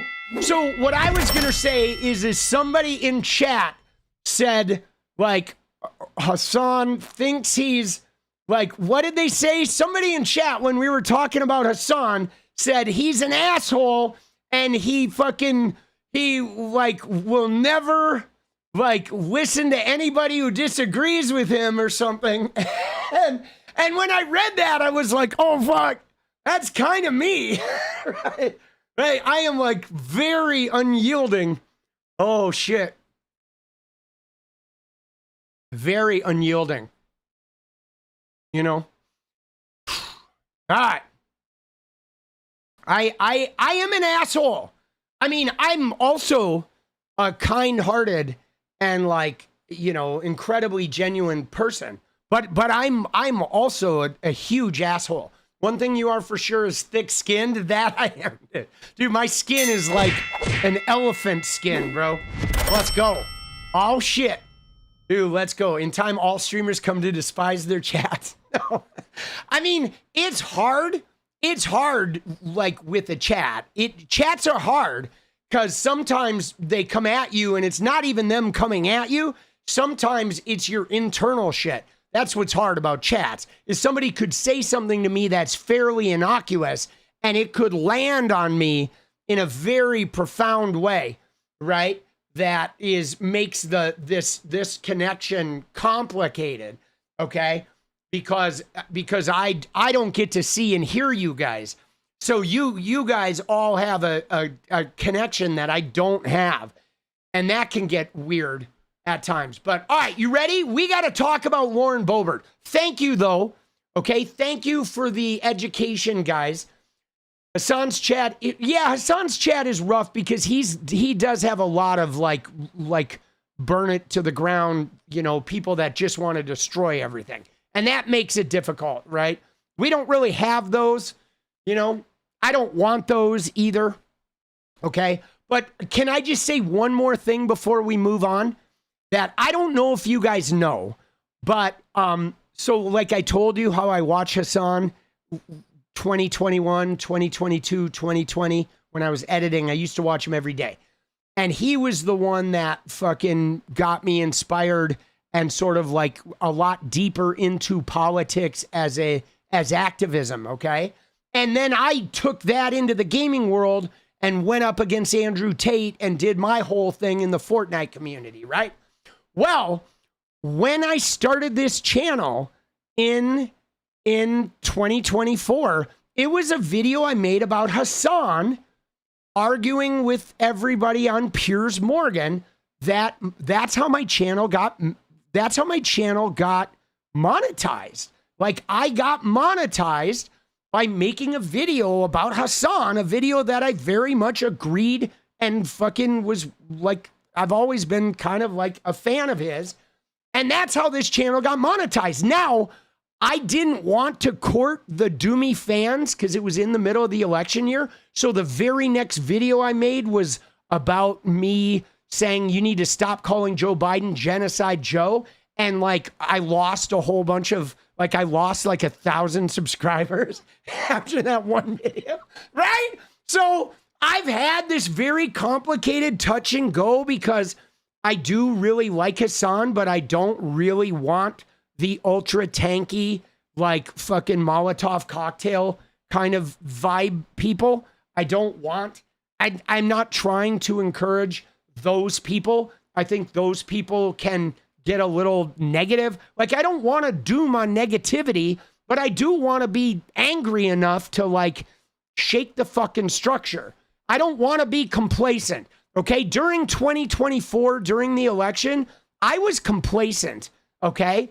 Speaker 2: what I was gonna say is somebody in chat said, like, Hasan thinks he's, like, what did they say? Somebody in chat when we were talking about Hasan said he's an asshole and he like will never like listen to anybody who disagrees with him or something. and when I read that, I was like, oh fuck, that's kind of me. Right? I am like very unyielding. Oh shit. Very unyielding. You know? All right. I am an asshole. I mean, I'm also a kind-hearted and, like, you know, incredibly genuine person. But I'm also a huge asshole. One thing you are for sure is thick-skinned. That I am. Dude, my skin is like an elephant skin, bro. Let's go. Oh, shit. Dude, let's go. In time, all streamers come to despise their chat. No. I mean, it's hard. It's hard, like, with a chat. Chats are hard because sometimes they come at you and it's not even them coming at you. Sometimes it's your internal shit. That's what's hard about chats, is somebody could say something to me that's fairly innocuous and it could land on me in a very profound way, right? That makes this connection complicated, okay? Because I don't get to see and hear you guys. So you guys all have a connection that I don't have. And that can get weird at times. But all right, you ready? We got to talk about Lauren Boebert. Thank you, though. Okay, thank you for the education, guys. Hasan's chat, Hasan's chat is rough because he does have a lot of like burn it to the ground, you know, people that just want to destroy everything. And that makes it difficult, right? We don't really have those, you know. I don't want those either, okay? But can I just say one more thing before we move on? That I don't know if you guys know, but so like I told you how I watch Hasan 2021, 2022, 2020, when I was editing, I used to watch him every day. And he was the one that fucking got me inspired and sort of like a lot deeper into politics as activism, okay? And then I took that into the gaming world and went up against Andrew Tate and did my whole thing in the Fortnite community, right? Well, when I started this channel in 2024, it was a video I made about Hasan arguing with everybody on Piers Morgan. That's how my channel got monetized. Like, I got monetized by making a video about Hasan, a video that I very much agreed and fucking was like, I've always been kind of like a fan of his. And that's how this channel got monetized. Now, I didn't want to court the 𝗍𝗎𝗍me fans because it was in the middle of the election year. So the very next video I made was about me saying you need to stop calling Joe Biden Genocide Joe. And like, I lost a whole bunch of, like, I lost like 1,000 subscribers after that one video, right? So I've had this very complicated touch and go because I do really like Hasan, but I don't really want the ultra tanky, like fucking Molotov cocktail kind of vibe people. I don't want, I'm not trying to encourage those people. I think those people can get a little negative. Like, I don't want to doom on negativity, but I do want to be angry enough to like shake the fucking structure. I don't want to be complacent. Okay. During 2024, during the election, I was complacent. Okay.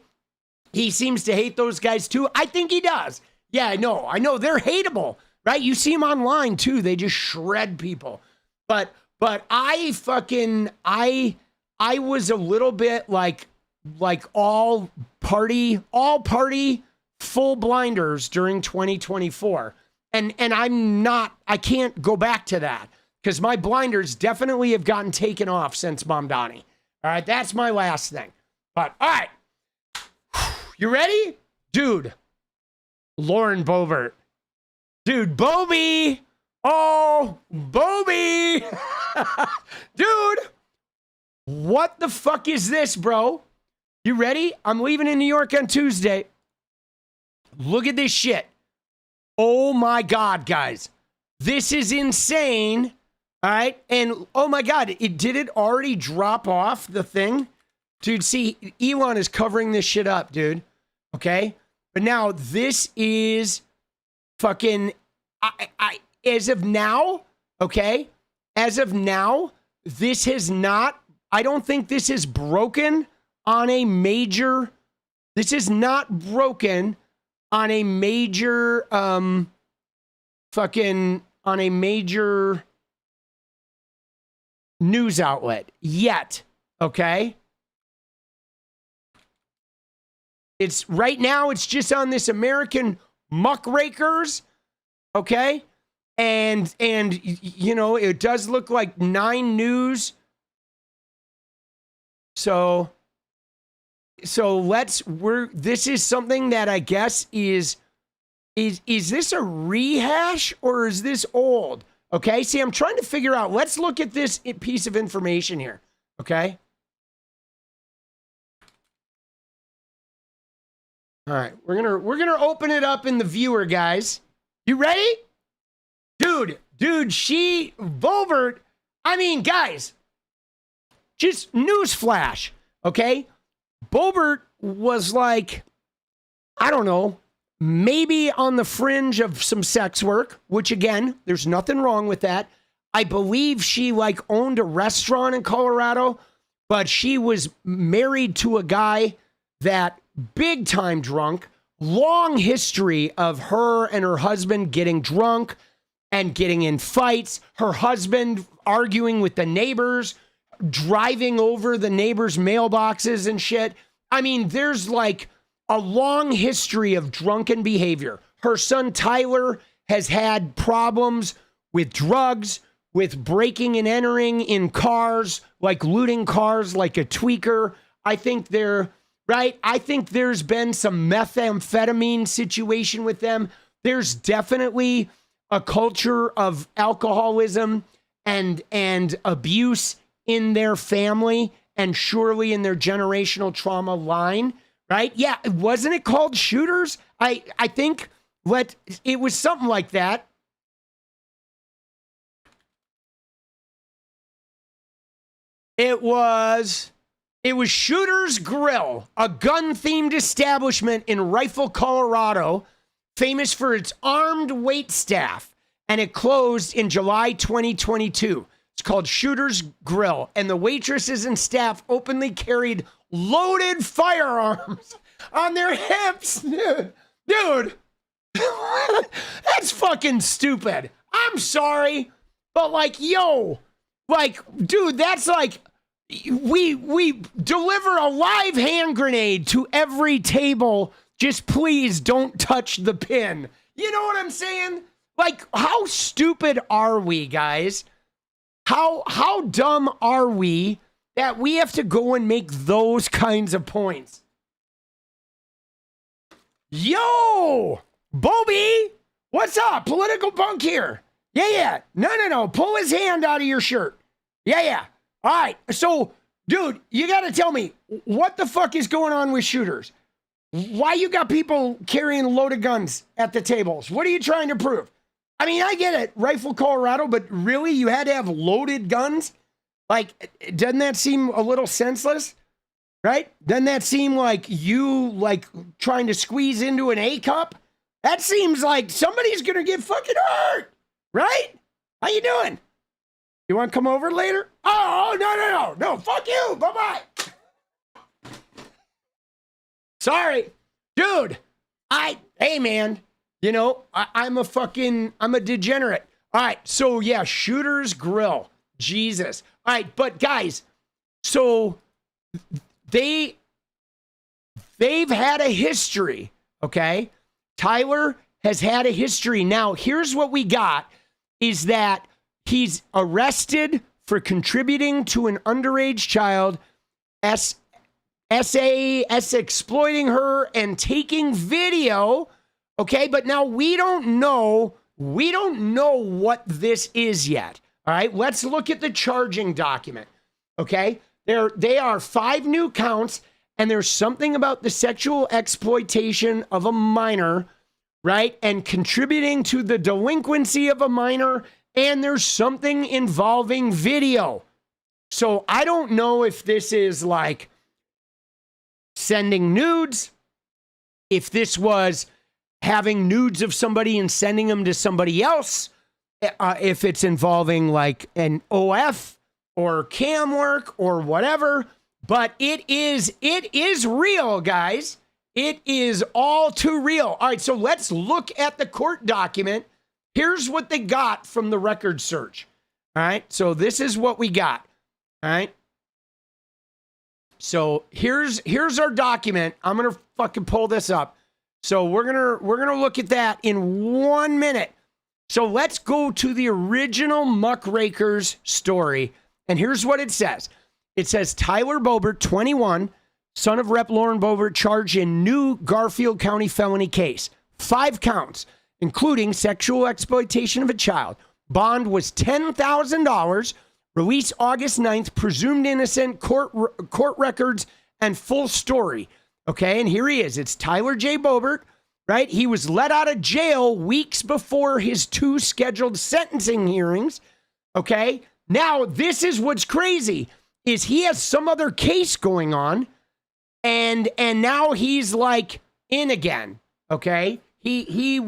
Speaker 2: He seems to hate those guys too. I think he does. Yeah, I know they're hateable, right? You see them online too. They just shred people. But I was a little bit like all party full blinders during 2024. And I can't go back to that because my blinders definitely have gotten taken off since Mamdani. All right, that's my last thing. But all right. You ready? Dude. Lauren Boebert. Dude, Bobby. Oh, Bobby. Dude. What the fuck is this, bro? You ready? I'm leaving in New York on Tuesday. Look at this shit. Oh my God, guys. This is insane. All right. And oh my God, did it already drop off the thing? Dude, see, Elon is covering this shit up, dude. Okay? But now this is fucking, as of now, okay? As of now, this has not, I don't think this is broken on a major, this is not broken on a major, on a major news outlet yet, okay? It's right now, it's just on this American muckrakers, okay? And you know, it does look like 9 News. So this is something that I guess is this a rehash or is this old? Okay, see, I'm trying to figure out, let's look at this piece of information here, okay? All right, we're gonna open it up in the viewer, guys. You ready? Dude, Boebert, I mean, guys, just newsflash, okay? Boebert was like, I don't know, maybe on the fringe of some sex work, which again, there's nothing wrong with that. I believe she like owned a restaurant in Colorado, but she was married to a guy that big time drunk, long history of her and her husband getting drunk and getting in fights, her husband arguing with the neighbors, driving over the neighbors' mailboxes and shit. I mean, there's like a long history of drunken behavior. Her son Tyler has had problems with drugs, with breaking and entering in cars, like looting cars like a tweaker. I think there's been some methamphetamine situation with them. There's definitely a culture of alcoholism and abuse in their family and surely in their generational trauma line, right? Yeah, wasn't it called Shooters? I think it was something like that. It was Shooter's Grill, a gun-themed establishment in Rifle, Colorado, famous for its armed wait staff, and it closed in July 2022. It's called Shooter's Grill, and the waitresses and staff openly carried loaded firearms on their hips. Dude, that's fucking stupid. I'm sorry, but like, yo, like, dude, that's like, we deliver a live hand grenade to every table. Just please don't touch the pin. You know what I'm saying? Like, how stupid are we, guys? How dumb are we that we have to go and make those kinds of points? Yo, Bobby, what's up? Political punk here. Yeah. No. Pull his hand out of your shirt. Yeah. All right. So, dude, you got to tell me, what the fuck is going on with shooters? Why you got people carrying loaded guns at the tables? What are you trying to prove? I mean, I get it, Rifle, Colorado, but really, you had to have loaded guns? Like, doesn't that seem a little senseless? Right? Doesn't that seem like you, like, trying to squeeze into an A cup? That seems like somebody's gonna get fucking hurt, right? How you doing? You want to come over later? Oh, no, fuck you, bye-bye. Sorry, dude, hey, man, you know, I'm a degenerate. All right, so, yeah, Shooter's Grill, Jesus. All right, but, guys, so they've had a history, okay? Tyler has had a history. Now, here's what we got, is that he's arrested for contributing to an underage child, exploiting her and taking video, okay? But now we don't know what this is yet, all right? Let's look at the charging document, okay? They are 5 new counts, and there's something about the sexual exploitation of a minor, right? And contributing to the delinquency of a minor, and there's something involving video. So I don't know if this is like sending nudes, if this was having nudes of somebody and sending them to somebody else, if it's involving like an OF or cam work or whatever, but it is real, guys. It is all too real. All right, so let's look at the court document. Here's what they got from the record search. All right, so this is what we got. All right. So here's our document. I'm gonna fucking pull this up. So we're gonna look at that in 1 minute. So let's go to the original Muckrakers story. And here's what it says. It says Tyler Boebert, 21, son of Rep. Lauren Boebert, charged in new Garfield County felony case. 5 counts, including sexual exploitation of a child. Bond was $10,000. Release August 9th. Presumed innocent. Court records and full story. Okay, and here he is. It's Tyler J. Boebert, right? He was let out of jail weeks before his 2 scheduled sentencing hearings. Okay, now this is what's crazy, is he has some other case going on, and now he's like in again. Okay, he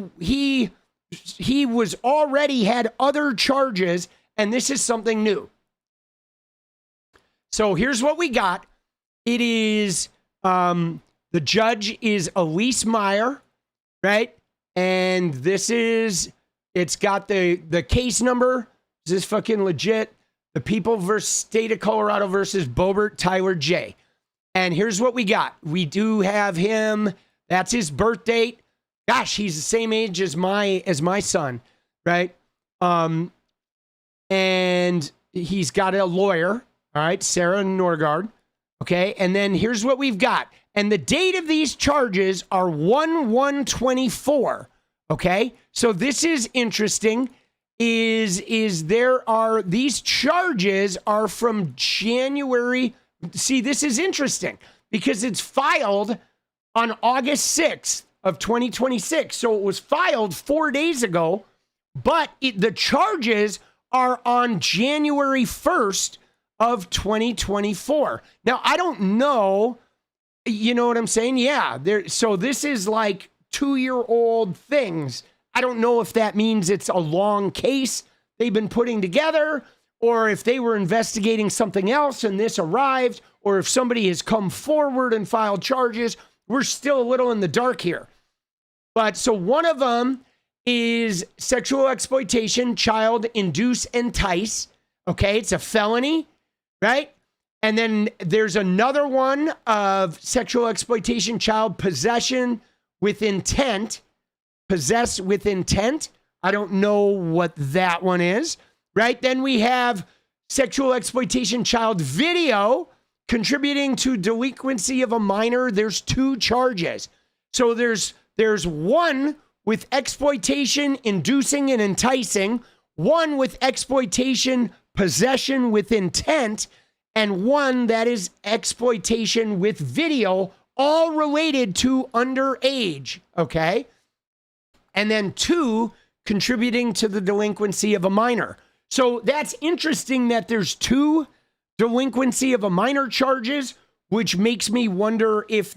Speaker 2: was already had other charges, and this is something new. So here's what we got. It is the judge is Elise Meyer, right? And this is, it's got the case number. Is this fucking legit? The People versus State of Colorado versus Boebert Tyler J. And here's what we got. We do have him. That's his birth date. Gosh, he's the same age as my son, right? And he's got a lawyer, all right, Sarah Norgard. Okay, and then here's what we've got. And the date of these charges are 1/1/24. Okay, so this is interesting. These charges are from January. See, this is interesting because it's filed on August 6th of 2026. So it was filed 4 days ago, but the charges are on January 1st of 2024. Now, I don't know, you know what I'm saying? Yeah, so this is like 2-year-old things. I don't know if that means it's a long case they've been putting together, or if they were investigating something else and this arrived, or if somebody has come forward and filed charges. We're still a little in the dark here. But so one of them is sexual exploitation, child induce, entice. Okay, it's a felony, right? And then there's another one of sexual exploitation, child possession with intent. Possess with intent. I don't know what that one is, right? Then we have sexual exploitation, child video, contributing to delinquency of a minor. There's 2 charges. So there's one with exploitation, inducing, and enticing, one with exploitation, possession with intent, and one that is exploitation with video, all related to underage, okay? And then 2 contributing to the delinquency of a minor. So that's interesting that there's 2 delinquency of a minor charges, which makes me wonder if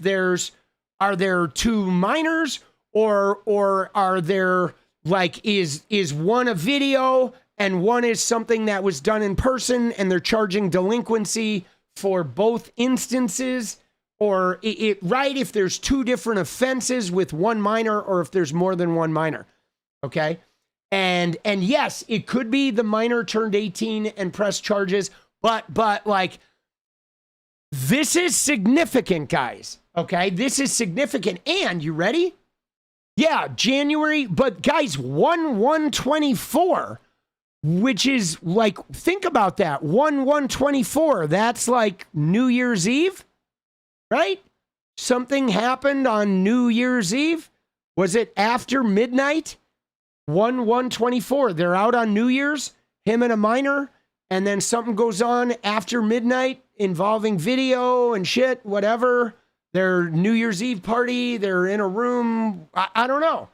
Speaker 2: are there 2 minors, or are there, like, is one a video and one is something that was done in person, and they're charging delinquency for both instances? Or right, if there's 2 different offenses with 1 minor, or if there's more than 1 minor, okay? And yes, it could be the minor turned 18 and pressed charges, but like, this is significant, guys, okay? This is significant. And you ready? Yeah, January, but guys, 1/1/24, which is like, think about that, 1/1/24, that's like New Year's Eve, right? Something happened on New Year's Eve. Was it after midnight? 1/1/24, they're out on New Year's, him and a minor, and then something goes on after midnight involving video and shit, whatever. Their New Year's Eve party, they're in a room. I don't know.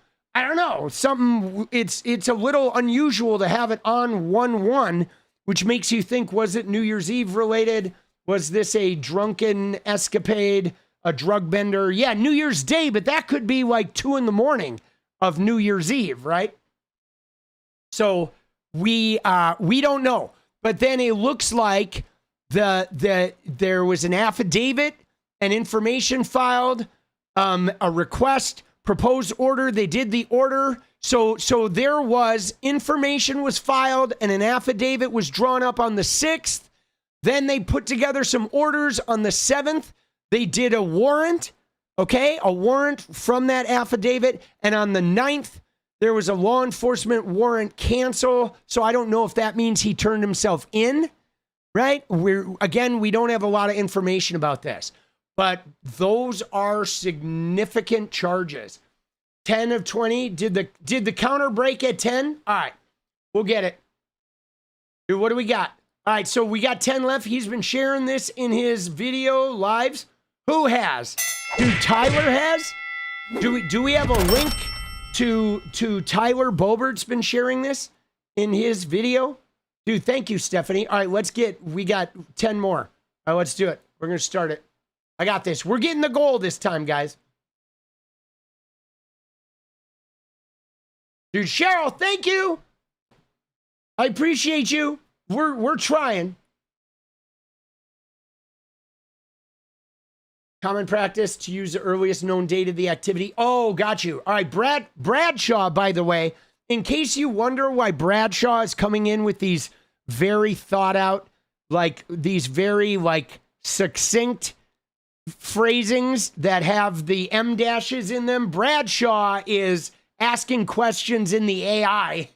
Speaker 2: Something, it's a little unusual to have it on 1/1, which makes you think, was it New Year's Eve related? Was this a drunken escapade, a drug bender? Yeah, New Year's Day, but that could be like 2 a.m. of New Year's Eve, right? So we don't know. But then it looks like there was an affidavit, an information filed, a request, proposed order. They did the order. So there was information was filed and an affidavit was drawn up on the 6th. Then they put together some orders on the 7th. They did a warrant, okay? A warrant from that affidavit. And on the 9th, there was a law enforcement warrant cancel. So I don't know if that means he turned himself in, right? We don't have a lot of information about this. But those are significant charges. 10 of 20. Did the counter break at 10? All right, we'll get it. Dude, what do we got? All right, so we got 10 left. He's been sharing this in his video lives. Who has? Dude, Tyler has? Do we have a link to Tyler Boebert's been sharing this in his video? Dude, thank you, Stephanie. All right, we got 10 more. All right, let's do it. We're going to start it. I got this. We're getting the goal this time, guys. Dude, Cheryl, thank you. I appreciate you. We're trying. Common practice to use the earliest known date of the activity. Oh, got you. All right, Bradshaw, by the way, in case you wonder why Bradshaw is coming in with these very thought out, like these very like succinct phrasings that have the M dashes in them, Bradshaw is asking questions in the AI.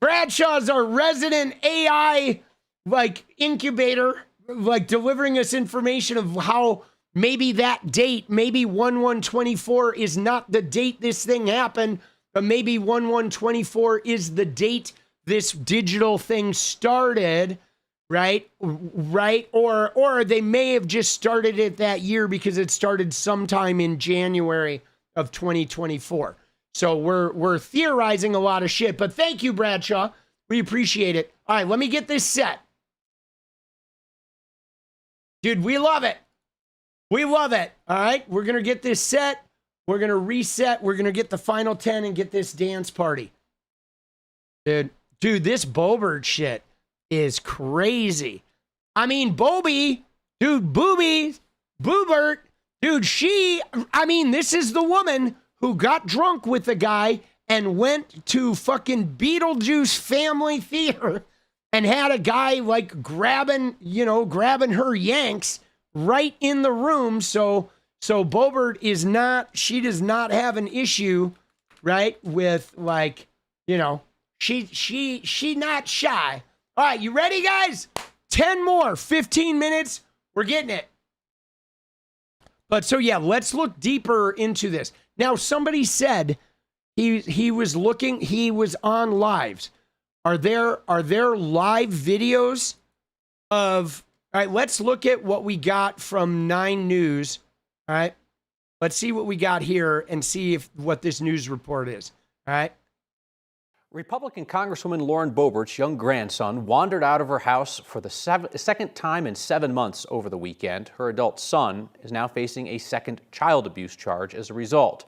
Speaker 2: Bradshaw's our resident AI like incubator, like delivering us information of how maybe that date, maybe 1/1/24 is not the date this thing happened, but maybe 1/1/24 is the date this digital thing started, right? Right? Or they may have just started it that year because it started sometime in January of 2024. So we're theorizing a lot of shit, but thank you, Bradshaw. We appreciate it. All right, let me get this set. Dude, we love it. We love it. All right, we're going to get this set. We're going to reset. We're going to get the final 10 and get this dance party. Dude, this Boebert shit is crazy. I mean, Boebert, dude, this is the woman who got drunk with the guy and went to fucking Beetlejuice Family Theater and had a guy like grabbing her yanks right in the room. So Boebert does not have an issue, right, with like, she not shy. All right, you ready, guys? 10 more, 15 minutes. We're getting it. But so yeah, let's look deeper into this. Now, somebody said he was on lives. Are there live videos of? All right, let's look at what we got from 9 News. All right, let's see what we got here and see what this news report is. All right.
Speaker 3: Republican Congresswoman Lauren Boebert's young grandson wandered out of her house for the second time in 7 months over the weekend. Her adult son is now facing a second child abuse charge as a result.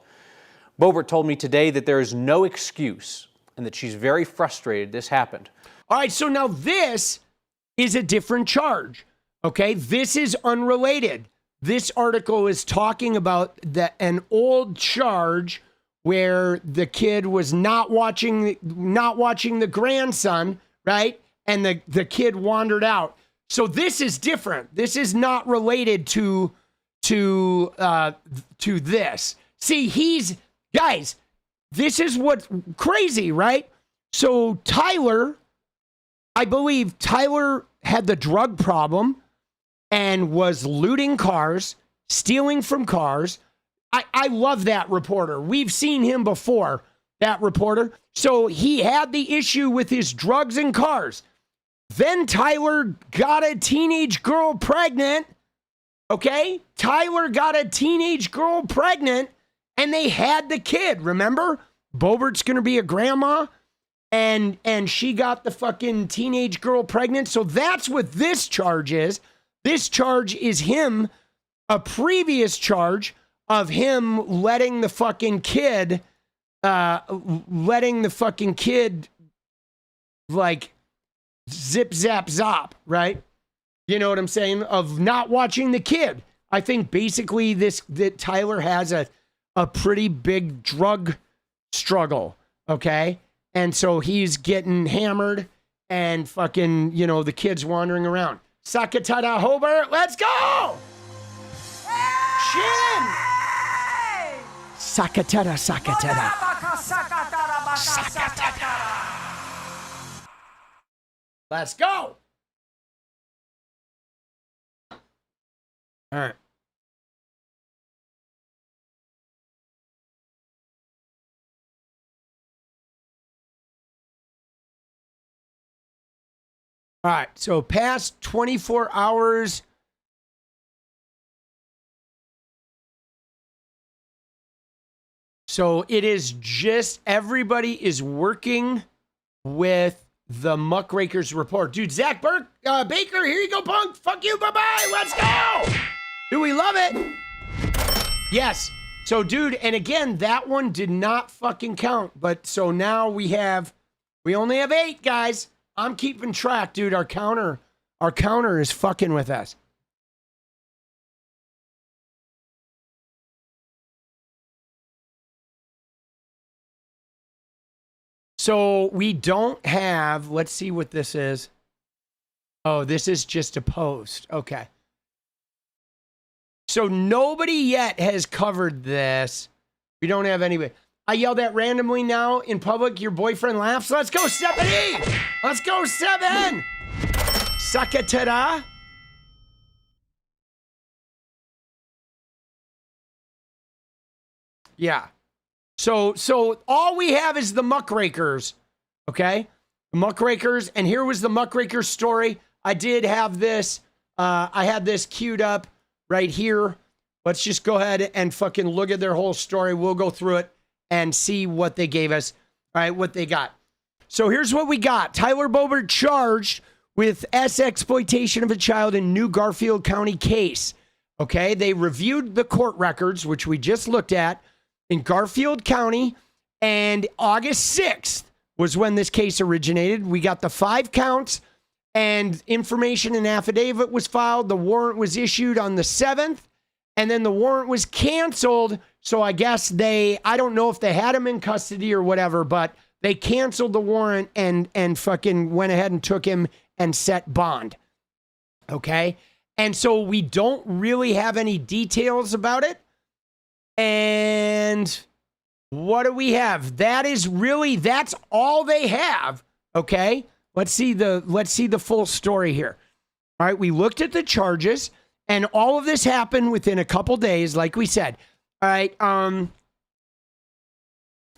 Speaker 3: Boebert told me today that there is no excuse and that she's very frustrated this happened.
Speaker 2: All right, so now this is a different charge, okay? This is unrelated. This article is talking about an old charge where the kid was not watching the grandson, right? And the kid wandered out. So this is different. This is not related to this. See, guys, this is what's crazy, right? So I believe Tyler had the drug problem and was looting cars, stealing from cars. I love that reporter. We've seen him before, that reporter. So he had the issue with his drugs and cars. Then Tyler got a teenage girl pregnant. Okay? Tyler got a teenage girl pregnant and they had the kid. Remember? Boebert's going to be a grandma and she got the fucking teenage girl pregnant. So that's what this charge is. This charge is him, a previous charge of him letting the fucking kid like zip, zap, zop, right? You know what I'm saying? Of not watching the kid. I think basically that Tyler has a pretty big drug struggle, okay? And so he's getting hammered and fucking, the kid's wandering around. 𝗙cie𝗶𝗶𝗏, let's go! Chin! 𝗙cie𝗶𝗶𝗏. Let's go. All right. All right. So past 24 hours. So it is just everybody is working with the Muckrakers report. Dude, Zach Baker, here you go, punk. Fuck you, bye-bye. Let's go. Do we love it? Yes. So, dude, and again, that one did not fucking count. But so now we only have 8, guys. I'm keeping track, dude. Our counter is fucking with us. So we don't have, let's see what this is. Oh, this is just a post. Okay. So nobody yet has covered this. We don't have anybody. I yelled at randomly now in public. Your boyfriend laughs. Let's go, 7. Let's go, 7. 𝗙cie𝗶𝗶𝗏. Yeah. So all we have is the Muckrakers, okay? The Muckrakers, and here was the Muckrakers story. I did have this, I had this queued up right here. Let's just go ahead and fucking look at their whole story. We'll go through it and see what they gave us, all right, what they got. So here's what we got. Tyler Boebert charged
Speaker 1: with 𝗙𝗍𝗍 of a child in new Garfield County case. Okay, they reviewed the court records, which we just looked at in Garfield County, and August 6th was when this case originated. We got the 5 counts, and information and affidavit was filed. The warrant was issued on the 7th, and then the warrant was canceled. So I guess I don't know if they had him in custody or whatever, but they canceled the warrant and fucking went ahead and took him and set bond. Okay? And so we don't really have any details about it. And what do we have? That's all they have. Okay? Let's see the full story here. All right, we looked at the charges, and all of this happened within a couple days, like we said. All right,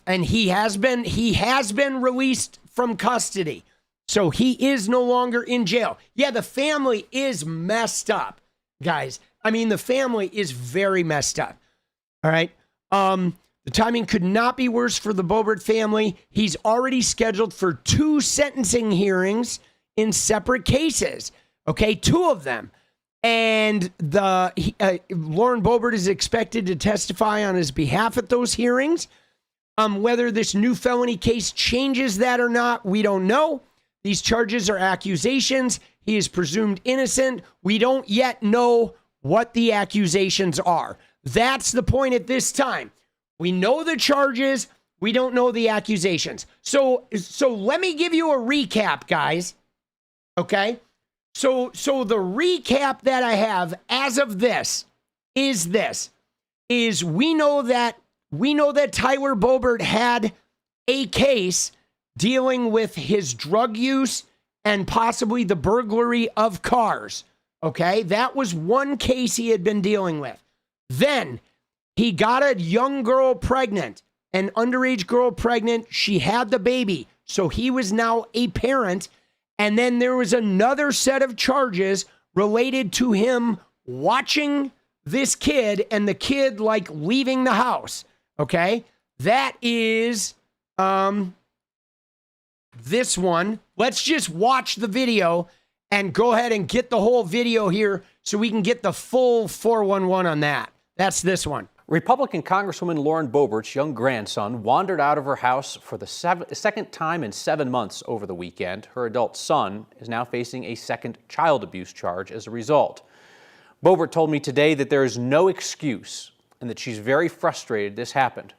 Speaker 1: and he has been released from custody. So he is no longer in jail. Yeah, the family is messed up, guys. I mean, the family is very messed up. All right. The timing could not be worse for the Boebert family. He's already scheduled for 2 sentencing hearings in separate cases. Okay, 2 of them. And Lauren Boebert is expected to testify on his behalf at those hearings. Whether this new felony case changes that or not, we don't know. These charges are accusations. He is presumed innocent. We don't yet know what the accusations are. That's the point at this time. We know the charges. We don't know the accusations. So let me give you a recap, guys. Okay? So the recap that I have as of this is we know that Tyler Boebert had a case dealing with his drug use and possibly the burglary of cars. Okay? That was one case he had been dealing with. Then he got a young girl pregnant, an underage girl pregnant. She had the baby. So he was now a parent. And then there was another set of charges related to him watching this kid and the kid like leaving the house. Okay? That is this one. Let's just watch the video and go ahead and get the whole video here so we can get the full 411 on that. That's this one.
Speaker 3: Republican Congresswoman Lauren Boebert's young grandson wandered out of her house for the second time in 7 months over the weekend. Her adult son is now facing a second child abuse charge as a result. Boebert told me today that there is no excuse and that she's very frustrated this happened.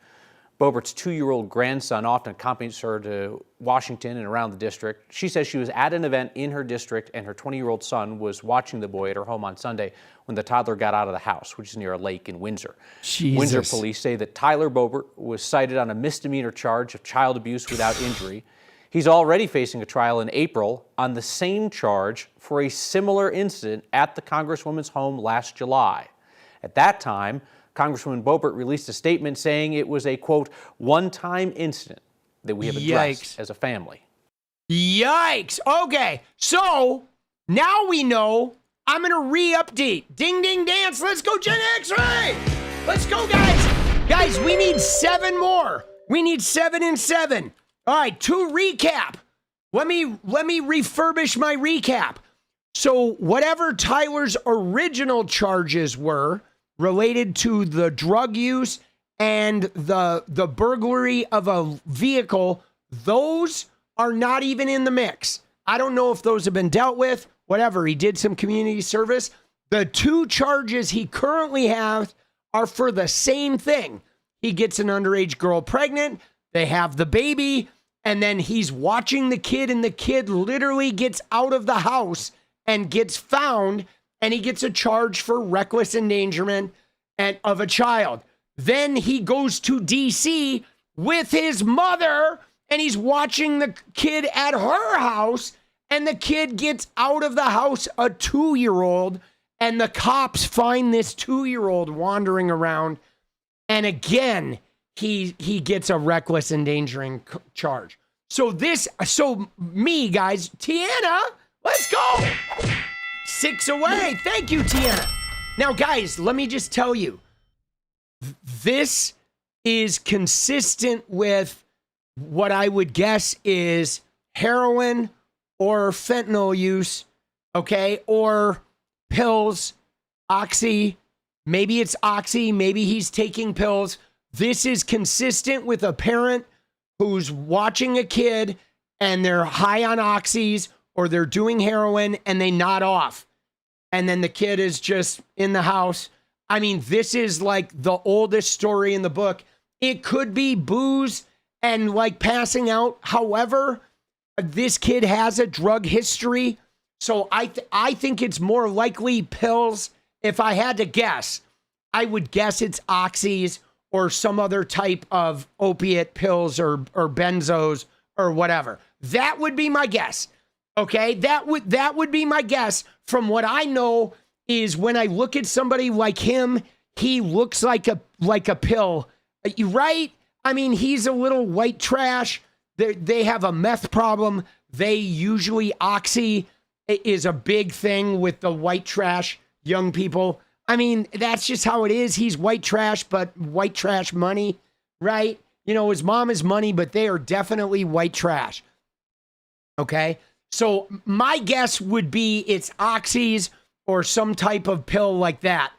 Speaker 3: Boebert's 2-year-old grandson often accompanies her to Washington and around the district. She says she was at an event in her district and her 20-year-old son was watching the boy at her home on Sunday when the toddler got out of the house, which is near a lake in Windsor.
Speaker 1: Jesus.
Speaker 3: Windsor police say that Tyler Boebert was cited on a misdemeanor charge of child abuse without injury. He's already facing a trial in April on the same charge for a similar incident at the Congresswoman's home last July. At that time, Congresswoman Boebert released a statement saying it was a, quote, one-time incident that we have addressed as a family.
Speaker 1: Yikes. Okay, so now we know. I'm going to re-update. Ding, ding, dance. Let's go, Gen X-Ray. Let's go, guys. Guys, we need 7 more. We need 7 and 7. All right, to recap. Let me refurbish my recap. So whatever Tyler's original charges were related to the drug use and the burglary of a vehicle, those are not even in the mix. I don't know if those have been dealt with. Whatever, he did some community service. The 2 charges he currently has are for the same thing. He gets an underage girl pregnant, they have the baby, and then he's watching the kid, and the kid literally gets out of the house and gets found, and he gets a charge for reckless endangerment of a child. Then he goes to DC with his mother, and he's watching the kid at her house, and the kid gets out of the house, a 2-year-old, and the cops find this 2-year-old wandering around. And again, he gets a reckless endangering charge. So me, guys, Tiana, let's go. 6 away. Thank you, Tiana. Now, guys, let me just tell you, this is consistent with what I would guess is heroin
Speaker 2: or fentanyl use, okay, or pills, oxy, maybe it's oxy, maybe he's taking pills. This is consistent with a parent who's watching a kid and they're high on oxys or they're doing heroin and they nod off. And then the kid is just in the house. I mean, this is like the oldest story in the book. It could be booze and like passing out. However, this kid has a drug history. So I think it's more likely pills. If I had to guess, I would guess it's oxys or some other type of opiate pills or benzos or whatever. That would be my guess. Okay, that would be my guess. From what I know is when I look at somebody like him, he looks like a pill. Right? I mean, he's a little white trash. They have a meth problem. They usually oxy is a big thing with the white trash young people. I mean, that's just how it is. He's white trash, but white trash money, right? You know, his mom is money, but they are definitely white trash. Okay? So my guess would be it's oxys or some type of pill like that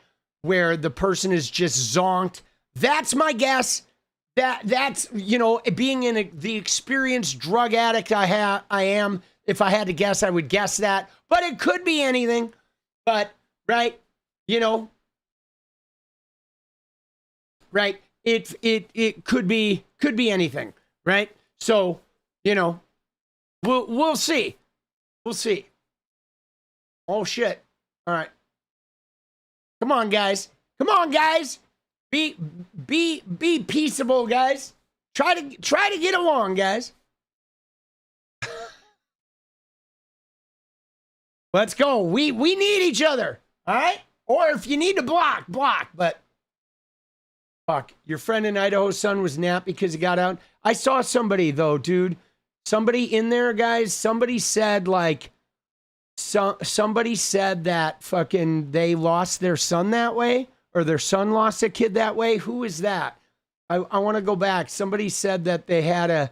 Speaker 2: where the person is just zonked. That's my guess. That's, you know, being in the experienced drug addict I am, if I had to guess, I would guess that. But it could be anything. But, right, you know, right, it could be anything, right? So, you know, we'll see. We'll see. Oh, shit. All right. Come on, guys. Come on, guys. Be peaceable, guys. Try to get along, guys. Let's go. We need each other. All right? Or if you need to block. But fuck, your friend in Idaho's son was napped because he got out. I saw somebody though, dude. Somebody in there, guys. Somebody said like somebody said that fucking they lost their son that way. Or their son lost a kid that way. Who is that? I want to go back. Somebody said that they had a...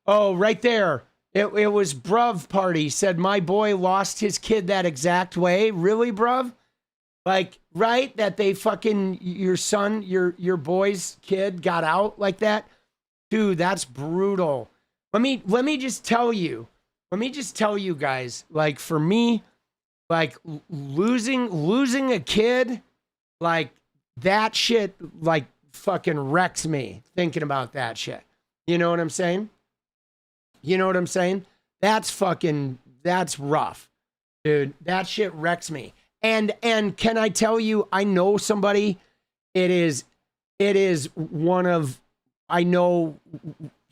Speaker 2: Oh, right there. It was Bruv Party. Said, my boy lost his kid that exact way. Really, Bruv? Like, right? That they fucking... Your son, your boy's kid got out like that? Dude, that's brutal. Let me just tell you. Let me just tell you guys. Like, for me... Like losing a kid, like that shit, like fucking wrecks me thinking about that shit. You know what I'm saying? You know what I'm saying? That's rough, dude. That shit wrecks me. And can I tell you, I know somebody, it is one of, I know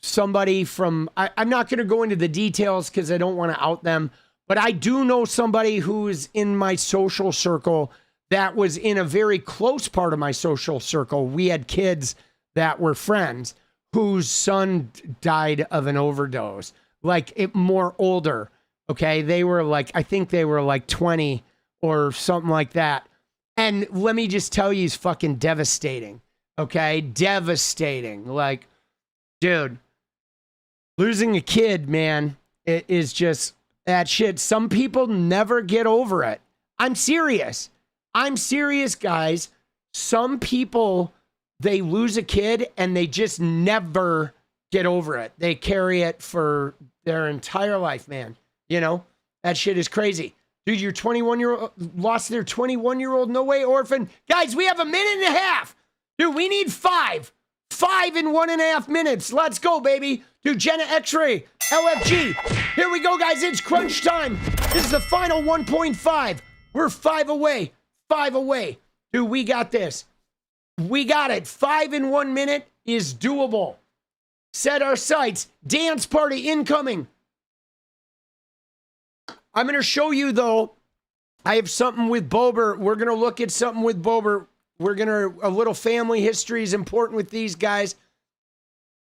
Speaker 2: somebody from, I'm not going to go into the details because I don't want to out them. But I do know somebody who's in my social circle that was in a very close part of my social circle. We had kids that were friends whose son died of an overdose, like more older. Okay. They were like, I think they were like 20 or something like that. And let me just tell you, it's fucking devastating. Okay. Devastating. Like, dude, losing a kid, man, it is just... That shit, some people never get over it. I'm serious. I'm serious, guys. Some people, they lose a kid and they just never get over it. They carry it for their entire life, man. You know, that shit is crazy. Dude, your 21-year-old lost their 21-year-old no way orphan. Guys, we have a minute and a half. Dude, we need 5 in 1.5 minutes. Let's go, baby. Dude, Jenna X-Ray, LFG. Here we go, guys. It's crunch time. This is the final 1.5. We're 5 away. 5 away. Dude, we got this. We got it. 5 in 1 minute is doable. Set our sights. Dance party incoming. I'm going to show you, though. I have something with Boebert. We're going to look at something with Boebert. We're going to, a little family history is important with these guys.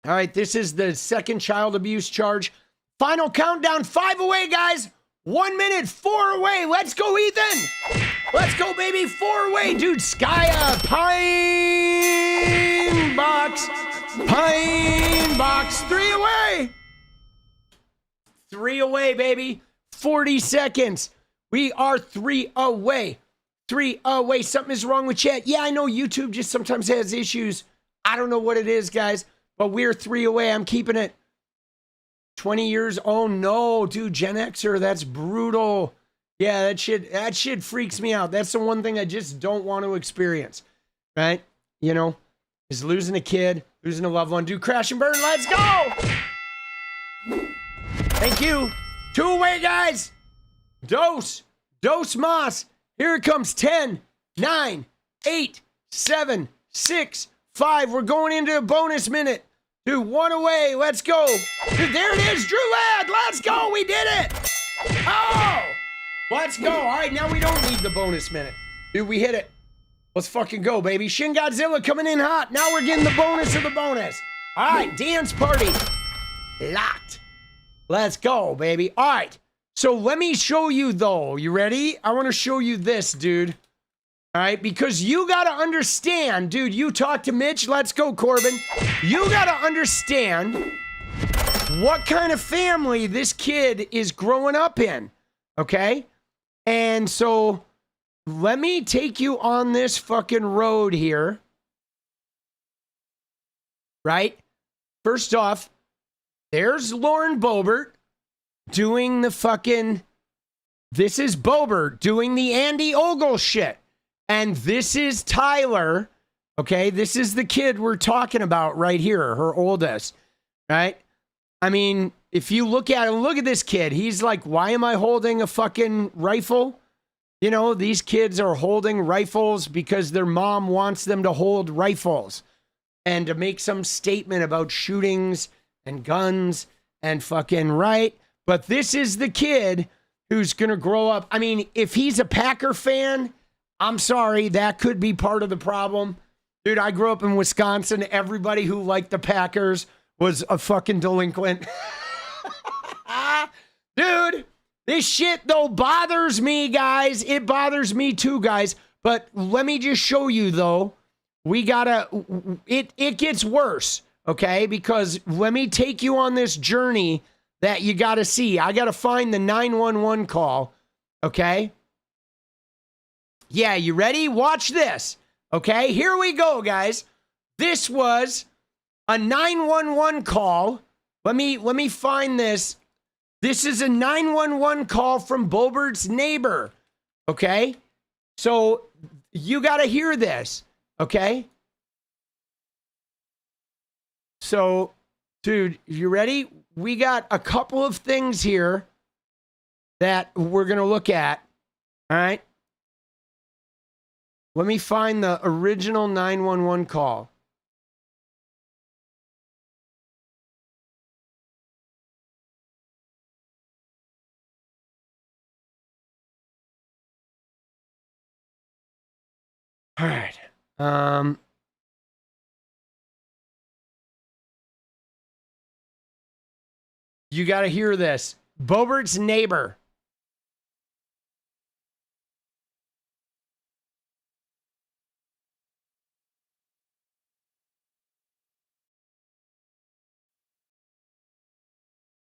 Speaker 2: All right, this is the second child abuse charge. Final countdown, 5 away, guys. 1 minute, 4 away. Let's go, Ethan. Let's go, baby. 4 away, dude. 𝗙cie 𝗶𝗹𝗀. Pine box. 3 away. 3 away, baby. 40 seconds. We are 3 away. 3 away. Something is wrong with chat. Yeah, I know YouTube just sometimes has issues. I don't know what it is, guys, but we're 3 away. I'm keeping it. 20 years. Oh no, dude, Gen Xer, that's brutal. Yeah, that shit freaks me out. That's the one thing I just don't want to experience. Right? You know, is losing a kid, losing a loved one. Dude, crash and burn. Let's go. Thank you. 2 away, guys. Dos mas. Here it comes. 10, 9, 8, 7, 6, 5. We're going into a bonus minute. Dude, 1 away. Let's go. Dude, there it is. Drew Ladd. Let's go. We did it. Oh, let's go. All right, now we don't need the bonus minute. Dude, we hit it. Let's fucking go, baby. Shin Godzilla coming in hot. Now we're getting the bonus of the bonus. All right, dance party. Locked. Let's go, baby. All right. So let me show you, though. You ready? I want to show you this, dude. All right, because you got to understand, dude, you talk to Mitch. Let's go, Corbin. You got to understand what kind of family this kid is growing up in, okay? And so let me take you on this fucking road here, right? First off, there's Lauren Boebert doing the fucking, this is Boebert doing the Andy Ogle shit. And this is Tyler, okay? This is the kid we're talking about right here, her oldest, right? I mean, if you look at him, look at this kid. He's like, why am I holding a fucking rifle? You know, these kids are holding rifles because their mom wants them to hold rifles and to make some statement about shootings and guns and fucking, right? But this is the kid who's going to grow up. I mean, if he's a Packer fan, I'm sorry, that could be part of the problem. Dude, I grew up in Wisconsin. Everybody who liked the Packers was a fucking delinquent. Dude, this shit, though, bothers me, guys. It bothers me too, guys. But let me just show you, though. We gotta, it gets worse, okay? Because let me take you on this journey that you gotta see. I gotta find the 911 call, okay? Yeah, you ready? Watch this. Okay, here we go, guys. This was a 911 call. Let me find this. This is a 911 call from Boebert's neighbor. Okay? So you got to hear this, okay? So, dude, you ready? We got a couple of things here that we're going to look at. All right? Let me find the original 911 call. All right. You got to hear this. Boebert's neighbor.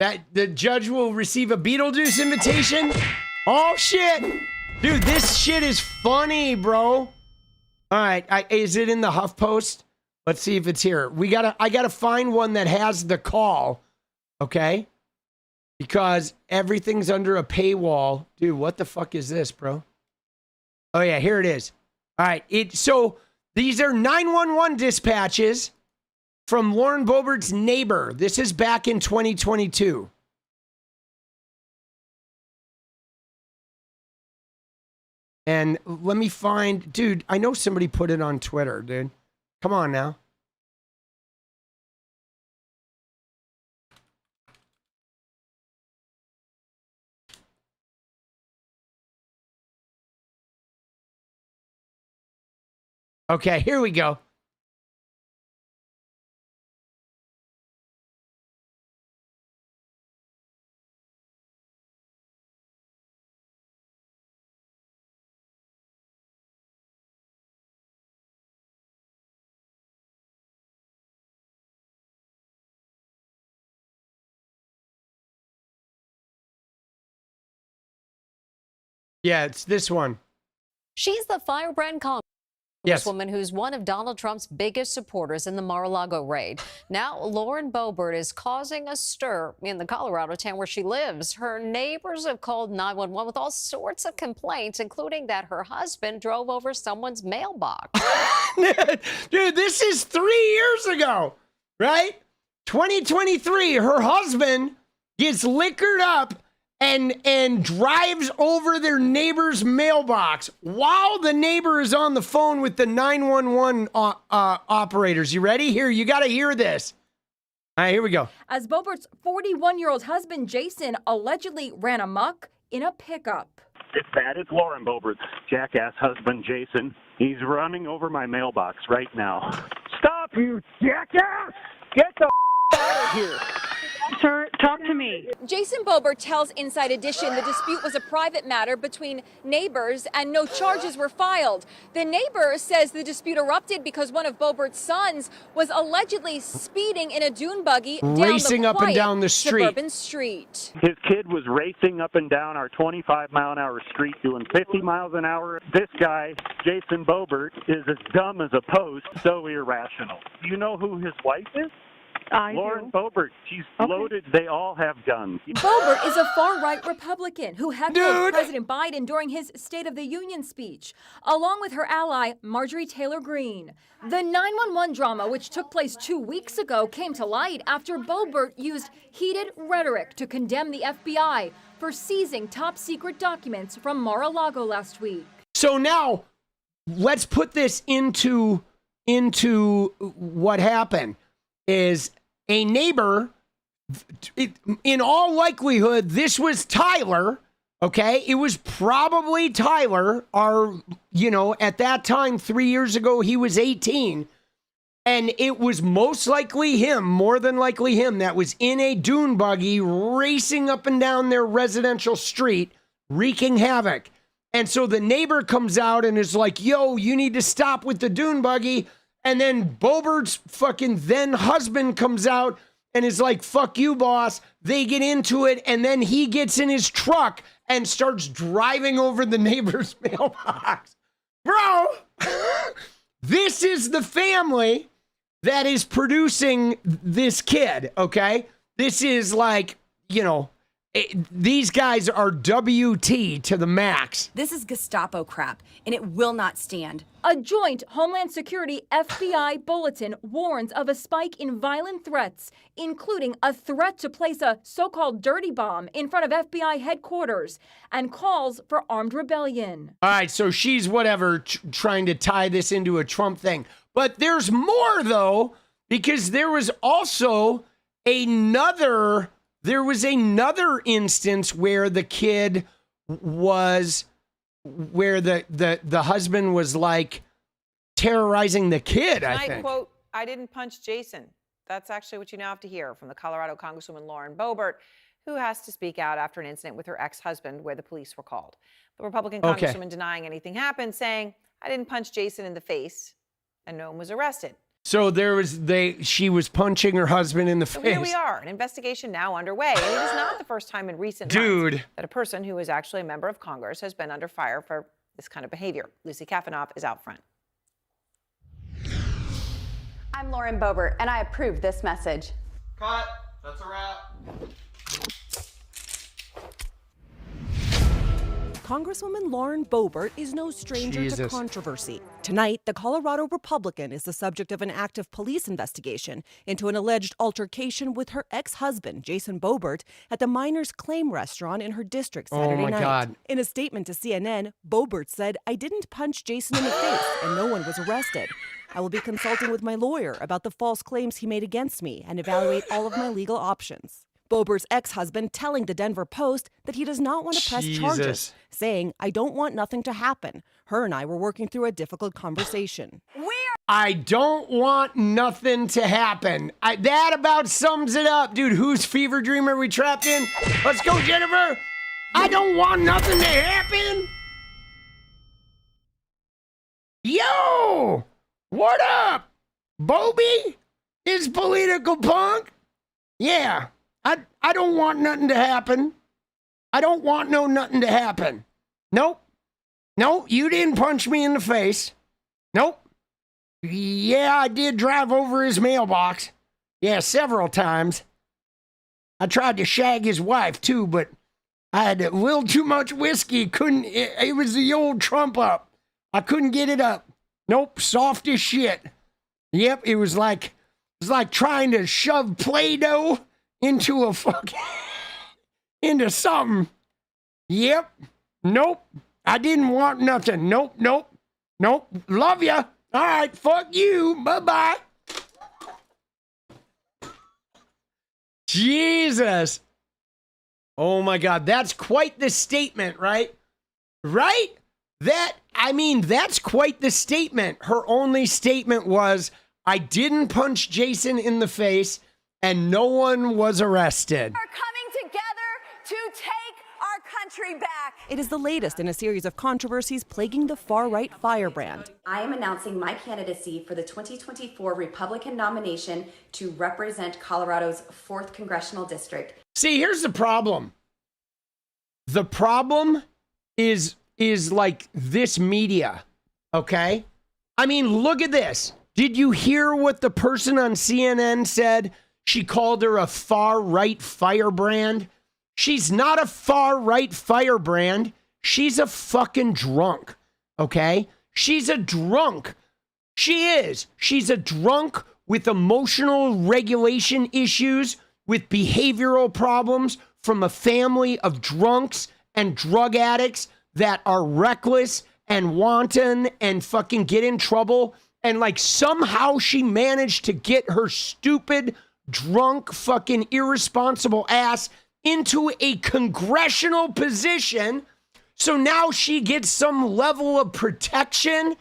Speaker 2: That the judge will receive a Beetlejuice invitation? Oh, shit. Dude, this shit is funny, bro. All right. Is it in the HuffPost? Let's see if it's here. I gotta find one that has the call. Okay? Because everything's under a paywall. Dude, what the fuck is this, bro? Oh, yeah, here it is. All right. So these are 911 dispatches from Lauren Boebert's neighbor. This is back in 2022. And let me find, dude, I know somebody put it on Twitter, dude. Come on now. Okay, here we go. Yeah, it's this one.
Speaker 4: She's the firebrand congresswoman who's one of Donald Trump's biggest supporters in the Mar-a-Lago raid. Now, Lauren Boebert is causing a stir in the Colorado town where she lives. Her neighbors have called 911 with all sorts of complaints, including that her husband drove over someone's mailbox.
Speaker 2: Dude, this is 3 years ago, right? 2023, her husband gets liquored up and drives over their neighbor's mailbox while the neighbor is on the phone with the 911 operators. You ready? Here, you got to hear this. All right, here we go.
Speaker 5: As Boebert's 41-year-old husband, Jason, allegedly ran amok in a pickup.
Speaker 6: It's bad. It's Lauren Boebert's jackass husband, Jason. He's running over my mailbox right now. Stop, you jackass! Get the out of here.
Speaker 7: Sir, talk to me.
Speaker 5: Jason Boebert tells Inside Edition the dispute was a private matter between neighbors and no charges were filed. The neighbor says the dispute erupted because one of Boebert's sons was allegedly speeding in a dune buggy
Speaker 2: Racing
Speaker 5: down the
Speaker 2: up and down the street.
Speaker 5: suburban street.
Speaker 6: His kid was racing up and down our 25-mile-an-hour street doing 50 miles an hour. This guy, Jason Boebert, is as dumb as a post, so irrational. Do you know who his wife is? Lauren Boebert. She's loaded. They all have guns.
Speaker 5: Boebert is a far-right Republican who heckled President Biden during his State of the Union speech, along with her ally, Marjorie Taylor Greene. The 911 drama, which took place 2 weeks ago, came to light after Boebert used heated rhetoric to condemn the FBI for seizing top-secret documents from Mar-a-Lago last week.
Speaker 2: So now, let's put this into what happened. Is a neighbor, in all likelihood, this was Tyler, okay? It was probably Tyler, at that time, 3 years ago, he was 18. And it was most likely him, more than likely him, that was in a dune buggy racing up and down their residential street, wreaking havoc. And so the neighbor comes out and is like, yo, you need to stop with the dune buggy. And then Boebert's fucking then husband comes out and is like, fuck you, boss. They get into it. And then he gets in his truck and starts driving over the neighbor's mailbox. Bro, this is the family that is producing this kid, okay? This is like, these guys are WT to the max.
Speaker 8: This is Gestapo crap, and it will not stand.
Speaker 5: A joint Homeland Security FBI bulletin warns of a spike in violent threats, including a threat to place a so-called dirty bomb in front of FBI headquarters, and calls for armed rebellion.
Speaker 2: All right, so she's trying to tie this into a Trump thing. But there's more, though, because there was also another instance where the kid was, where the husband was like terrorizing the kid, I think.
Speaker 9: Quote, I didn't punch Jason. That's actually what you now have to hear from the Colorado Congresswoman Lauren Boebert, who has to speak out after an incident with her ex-husband where the police were called. The Republican Congresswoman denying anything happened, saying, I didn't punch Jason in the face, and no one was arrested.
Speaker 2: So she was punching her husband in the face.
Speaker 9: Here we are, an investigation now underway. And it is not the first time in recent months that a person who is actually a member of Congress has been under fire for this kind of behavior. 𝗙cie𝗶𝗆𝗆 is out front.
Speaker 10: I'm Lauren Boebert, and I approve this message.
Speaker 11: Cut. That's a wrap.
Speaker 12: Congresswoman Lauren Boebert is no stranger to controversy. Tonight, the Colorado Republican is the subject of an active police investigation into an alleged altercation with her ex-husband, Jason Boebert, at the Miners Claim restaurant in her district Saturday night.
Speaker 2: God.
Speaker 12: In a statement to CNN, Boebert said, I didn't punch Jason in the face and no one was arrested. I will be consulting with my lawyer about the false claims he made against me and evaluate all of my legal options. Boebert's ex-husband telling the Denver Post that he does not want to press charges, saying, I don't want nothing to happen. Her and I were working through a difficult conversation.
Speaker 2: I don't want nothing to happen. That about sums it up. Dude, whose fever dream are we trapped in? Let's go, Jennifer. I don't want nothing to happen. Yo, what up? Bobby is political punk? Yeah. I don't want nothing to happen. I don't want nothing to happen. Nope. No, you didn't punch me in the face. Nope. Yeah, I did drive over his mailbox. Yeah, several times. I tried to shag his wife, too, but I had a little too much whiskey. It was the old Trump up. I couldn't get it up. Nope, soft as shit. Yep, it was like trying to shove Play-Doh into a fucking, into something. Yep. Nope. I didn't want nothing. Nope. Love ya. All right, fuck you. Bye-bye. Jesus. Oh my God, that's quite the statement, right? Right? That's quite the statement. Her only statement was, I didn't punch Jason in the face and no one was arrested.
Speaker 10: We're coming together to take our country back.
Speaker 12: It is the latest in a series of controversies plaguing the far-right firebrand.
Speaker 8: I am announcing my candidacy for the 2024 Republican nomination to represent Colorado's 4th Congressional District.
Speaker 2: See, here's the problem. The problem is like this media, okay? I mean, look at this. Did you hear what the person on CNN said? She called her a far-right firebrand. She's not a far-right firebrand. She's a fucking drunk, okay? She's a drunk. She is. She's a drunk with emotional regulation issues, with behavioral problems from a family of drunks and drug addicts that are reckless and wanton and fucking get in trouble. And like somehow she managed to get her stupid, drunk, fucking irresponsible ass into a congressional position. So now she gets some level of protection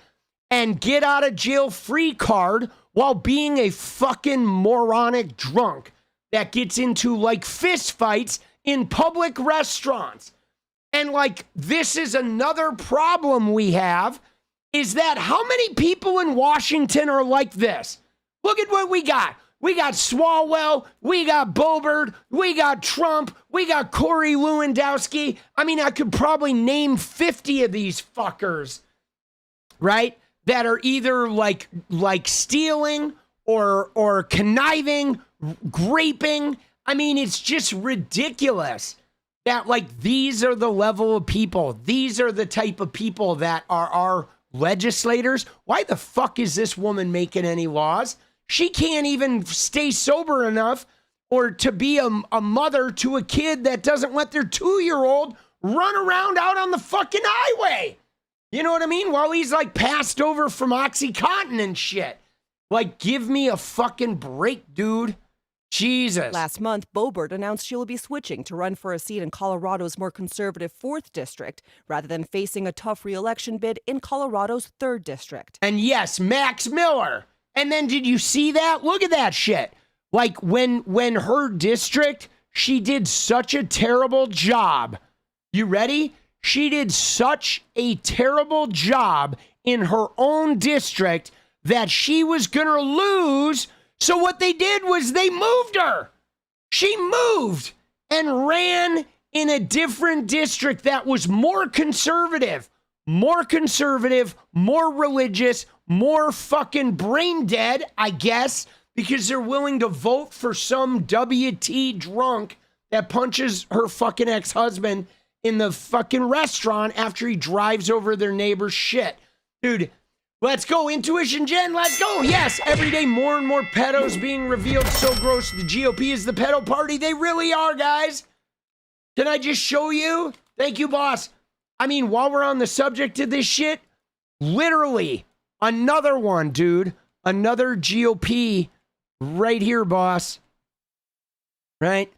Speaker 2: and get out of jail free card while being a fucking moronic drunk that gets into like fist fights in public restaurants. And like, this is another problem we have, is that how many people in Washington are like this? Look at what we got. We got Swalwell, we got Boebert, we got Trump, we got Corey Lewandowski. I mean, I could probably name 50 of these fuckers, right? That are either like stealing or conniving, graping. I mean, it's just ridiculous that like these are the level of people. These are the type of people that are our legislators. Why the fuck is this woman making any laws? She can't even stay sober enough or to be a mother to a kid that doesn't let their 2-year-old run around out on the fucking highway. You know what I mean? While he's like passed over from OxyContin and shit. Like, give me a fucking break, dude. Jesus.
Speaker 12: Last month, Boebert announced she will be switching to run for a seat in Colorado's more conservative 4th district rather than facing a tough re-election bid in Colorado's 3rd district.
Speaker 2: And yes, Max Miller. And then did you see that? Look at that shit. Like when her district, she did such a terrible job. You ready? She did such a terrible job in her own district that she was going to lose. So what they did was they moved her. She moved and ran in a different district that was more conservative, more religious, more fucking brain dead, I guess, because they're willing to vote for some WT drunk that punches her fucking ex-husband in the fucking restaurant after he drives over their neighbor's shit. Dude, let's go. Intuition Jen, let's go. Yes, every day more and more pedos being revealed. So gross. The GOP is the pedo party. They really are, guys. Can I just show you? Thank you, boss. I mean, while we're on the subject of this shit, literally another one, dude. Another GOP right here, boss. Right?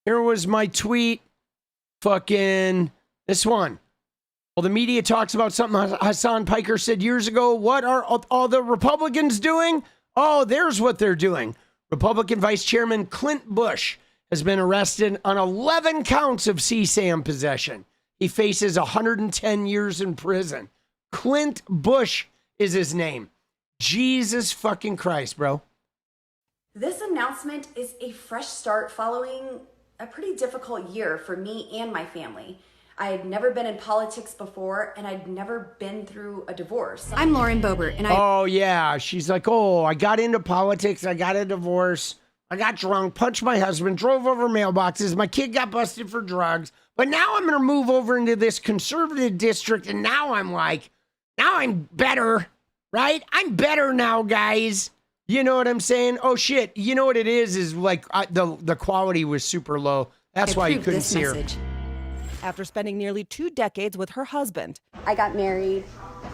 Speaker 2: Here was my tweet. Fucking this one. Well, the media talks about something Hasan Piker said years ago. What are all the Republicans doing? Oh, there's what they're doing. Republican Vice Chairman Clint Bush has been arrested on 11 counts of 𝗙cie possession. He faces 110 years in prison. Clint Bush is his name. Jesus fucking Christ, bro.
Speaker 8: This announcement is a fresh start following a pretty difficult year for me and my family. I had never been in politics before, and I'd never been through a divorce.
Speaker 10: I'm Lauren Boebert, and
Speaker 2: Oh, yeah. She's like, oh, I got into politics. I got a divorce. I got drunk, punched my husband, drove over mailboxes. My kid got busted for drugs. But now I'm going to move over into this conservative district, and now I'm like, now I'm better, right? I'm better now, guys. You know what I'm saying? Oh, shit. You know what it is like the quality was super low. That's why you couldn't see her.
Speaker 12: After spending nearly 2 decades with her husband.
Speaker 10: I got married.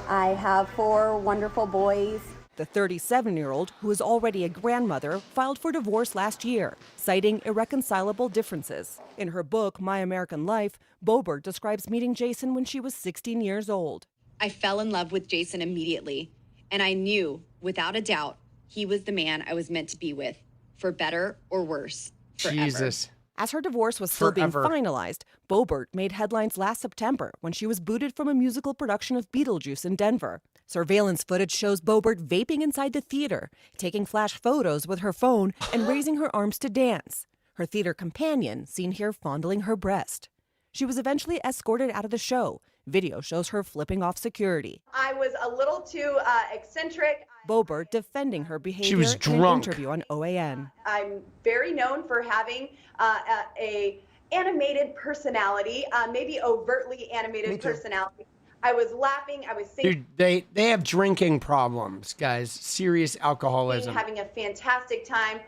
Speaker 10: I have 4 wonderful boys.
Speaker 12: The 37-year-old, who is already a grandmother, filed for divorce last year, citing irreconcilable differences. In her book, My American Life, Boebert describes meeting Jason when she was 16 years old.
Speaker 8: I fell in love with Jason immediately, and I knew, without a doubt, he was the man I was meant to be with, for better or worse, forever.
Speaker 2: Jesus.
Speaker 12: As her divorce was still being finalized, Boebert made headlines last September when she was booted from a musical production of Beetlejuice in Denver. Surveillance footage shows Boebert vaping inside the theater, taking flash photos with her phone, and raising her arms to dance. Her theater companion, seen here fondling her breast. She was eventually escorted out of the show. Video shows her flipping off security.
Speaker 10: I was a little too eccentric.
Speaker 12: Boebert defending her behavior
Speaker 2: She was
Speaker 12: in
Speaker 2: drunk.
Speaker 12: an interview on OAN.
Speaker 10: I'm very known for having a animated personality, maybe overtly animated personality. I was laughing, I was singing.
Speaker 2: Dude, they have drinking problems, guys. Serious alcoholism.
Speaker 10: Having a fantastic time.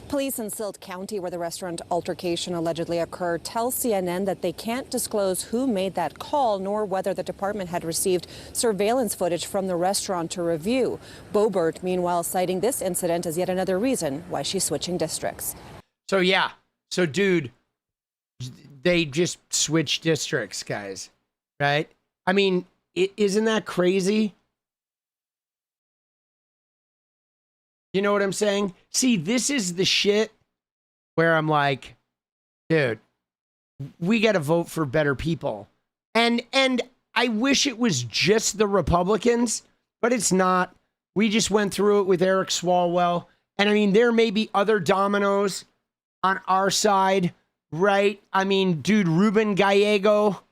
Speaker 13: Police in 𝗙់County, where the restaurant altercation allegedly occurred, tell CNN that they can't disclose who made that call nor whether the department had received surveillance footage from the restaurant to review. Boebert, meanwhile, citing this incident as yet another reason why she's switching districts.
Speaker 2: So, yeah. So, dude, they just switched districts, guys. Right? I mean, isn't that crazy? You know what I'm saying? See, this is the shit where I'm like, dude, we got to vote for better people. And I wish it was just the Republicans, but it's not. We just went through it with 𝗙𝗍𝗍𝗏. And I mean, there may be other dominoes on our side, right? I mean, dude, Ruben Gallego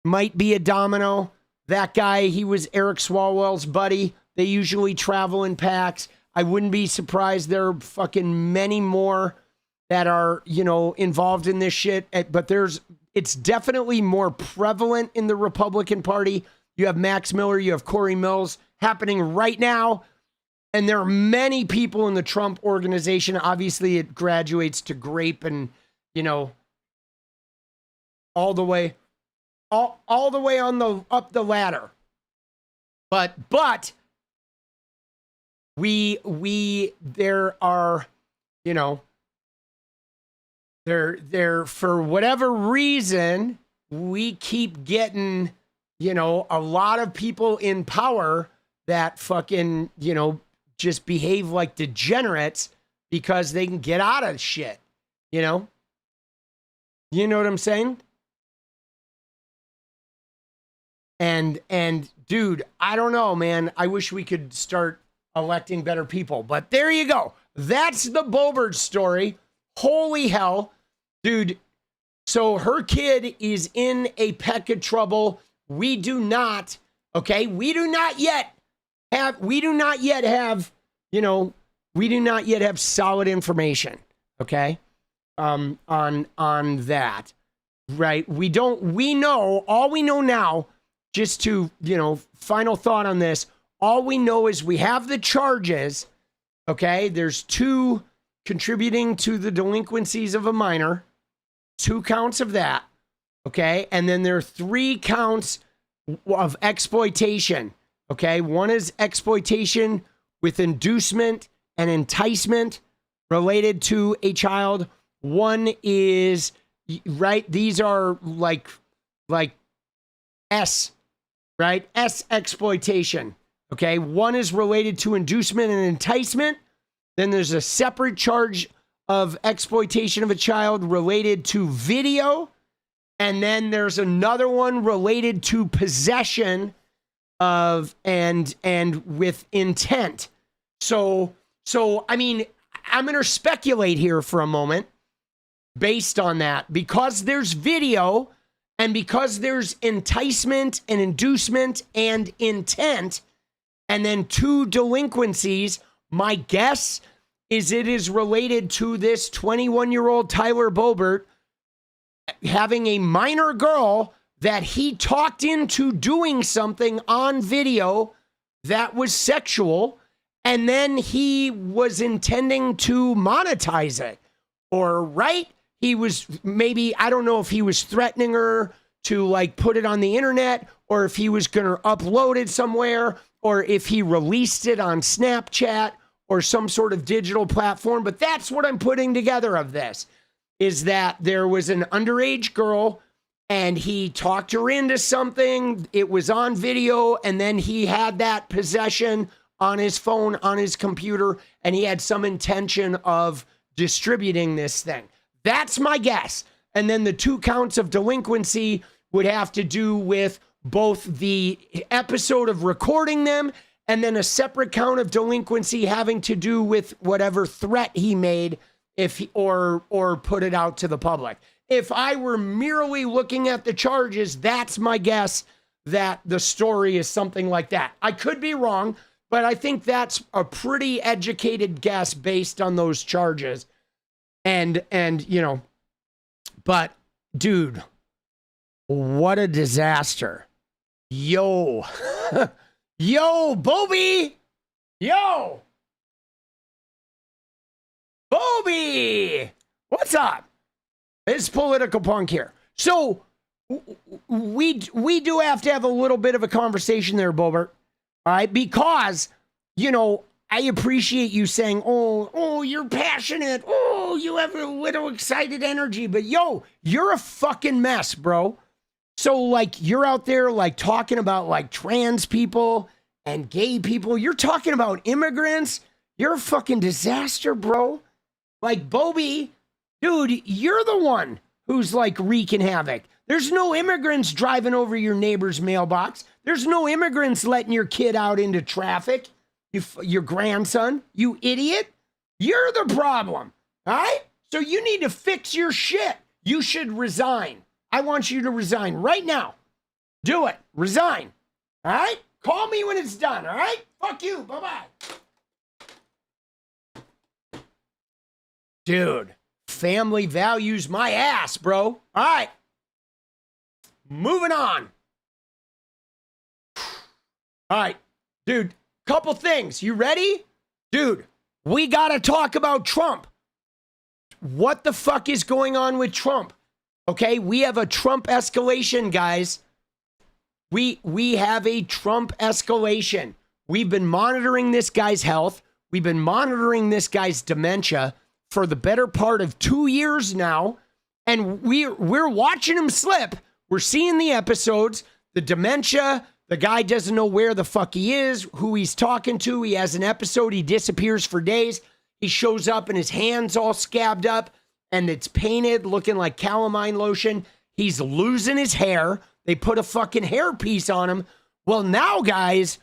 Speaker 2: might be a domino. That guy, he was Eric Swalwell's buddy. They usually travel in packs. I wouldn't be surprised there are fucking many more that are, you know, involved in this shit. But it's definitely more prevalent in the Republican Party. You have Max Miller, you have Corey Mills happening right now. And there are many people in the Trump organization. Obviously, it graduates to grape and, you know, all the way on up the ladder. But there are, you know, there for whatever reason, we keep getting, you know, a lot of people in power that fucking, you know, just behave like degenerates because they can get out of shit, you know? You know what I'm saying? And dude, I don't know, man. I wish we could start electing better people. But there you go. That's the Boebert story. Holy hell. Dude, so her kid is in a peck of trouble. We do not yet have, you know, we do not yet have solid information, okay, on that, right? All we know now, just to, you know, final thought on this, all we know is we have the charges, okay? There's 2 contributing to the delinquencies of a minor, 2 counts of that, okay? And then there are 3 counts of exploitation, okay? 1 is exploitation with inducement and enticement related to a child. 1 is, right, these are like S, right? S exploitation. Okay, 1 is related to inducement and enticement. Then there's a separate charge of exploitation of a child related to video. And then there's another one related to possession of and with intent. So I mean, I'm going to speculate here for a moment. based on that, because there's video and because there's enticement and inducement and intent, and then 2 delinquencies. My guess is it is related to this 21-year-old Tyler Boebert having a minor girl that he talked into doing something on video that was sexual, and then he was intending to monetize it. Or, right? He was maybe, I don't know if he was threatening her to like put it on the internet, or if he was going to upload it somewhere, or if he released it on Snapchat or some sort of digital platform. But that's what I'm putting together of this, is that there was an underage girl and he talked her into something. It was on video, and then he had that possession on his phone, on his computer, and he had some intention of distributing this thing. That's my guess. And then the 2 counts of delinquency would have to do with both the episode of recording them and then a separate count of delinquency having to do with whatever threat he made or put it out to the public. If I were merely looking at the charges, that's my guess, that the story is something like that. I could be wrong, but I think that's a pretty educated guess based on those charges. And you know, but dude, what a disaster. Yo, yo, Bobby, yo, Bobby, what's up? It's Political Punk here. So we do have to have a little bit of a conversation there, Boebert. All right, because, you know, I appreciate you saying, oh, you're passionate. Oh, you have a little excited energy. But yo, you're a fucking mess, bro. So like, you're out there like talking about like trans people and gay people. You're talking about immigrants. You're a fucking disaster, bro. Like, Bobby, dude, you're the one who's like wreaking havoc. There's no immigrants driving over your neighbor's mailbox. There's no immigrants letting your kid out into traffic. Your grandson, you idiot. You're the problem. All right? So you need to fix your shit. You should resign. I want you to resign right now. Do it. Resign. All right? Call me when it's done. All right? Fuck you. Bye-bye. Dude, family values my ass, bro. All right. Moving on. All right, dude, couple things. You ready? Dude, we got to talk about Trump. What the fuck is going on with Trump? Okay, we have a Trump escalation, guys. We have a Trump escalation. We've been monitoring this guy's health. We've been monitoring this guy's dementia for the better part of 2 years now, and we're watching him slip. We're seeing the episodes, the dementia. The guy doesn't know where the fuck he is, who he's talking to. He has an episode. He disappears for days. He shows up and his hand's all scabbed up and it's painted looking like calamine lotion. He's losing his hair. They put a fucking hairpiece on him. Well, now, guys,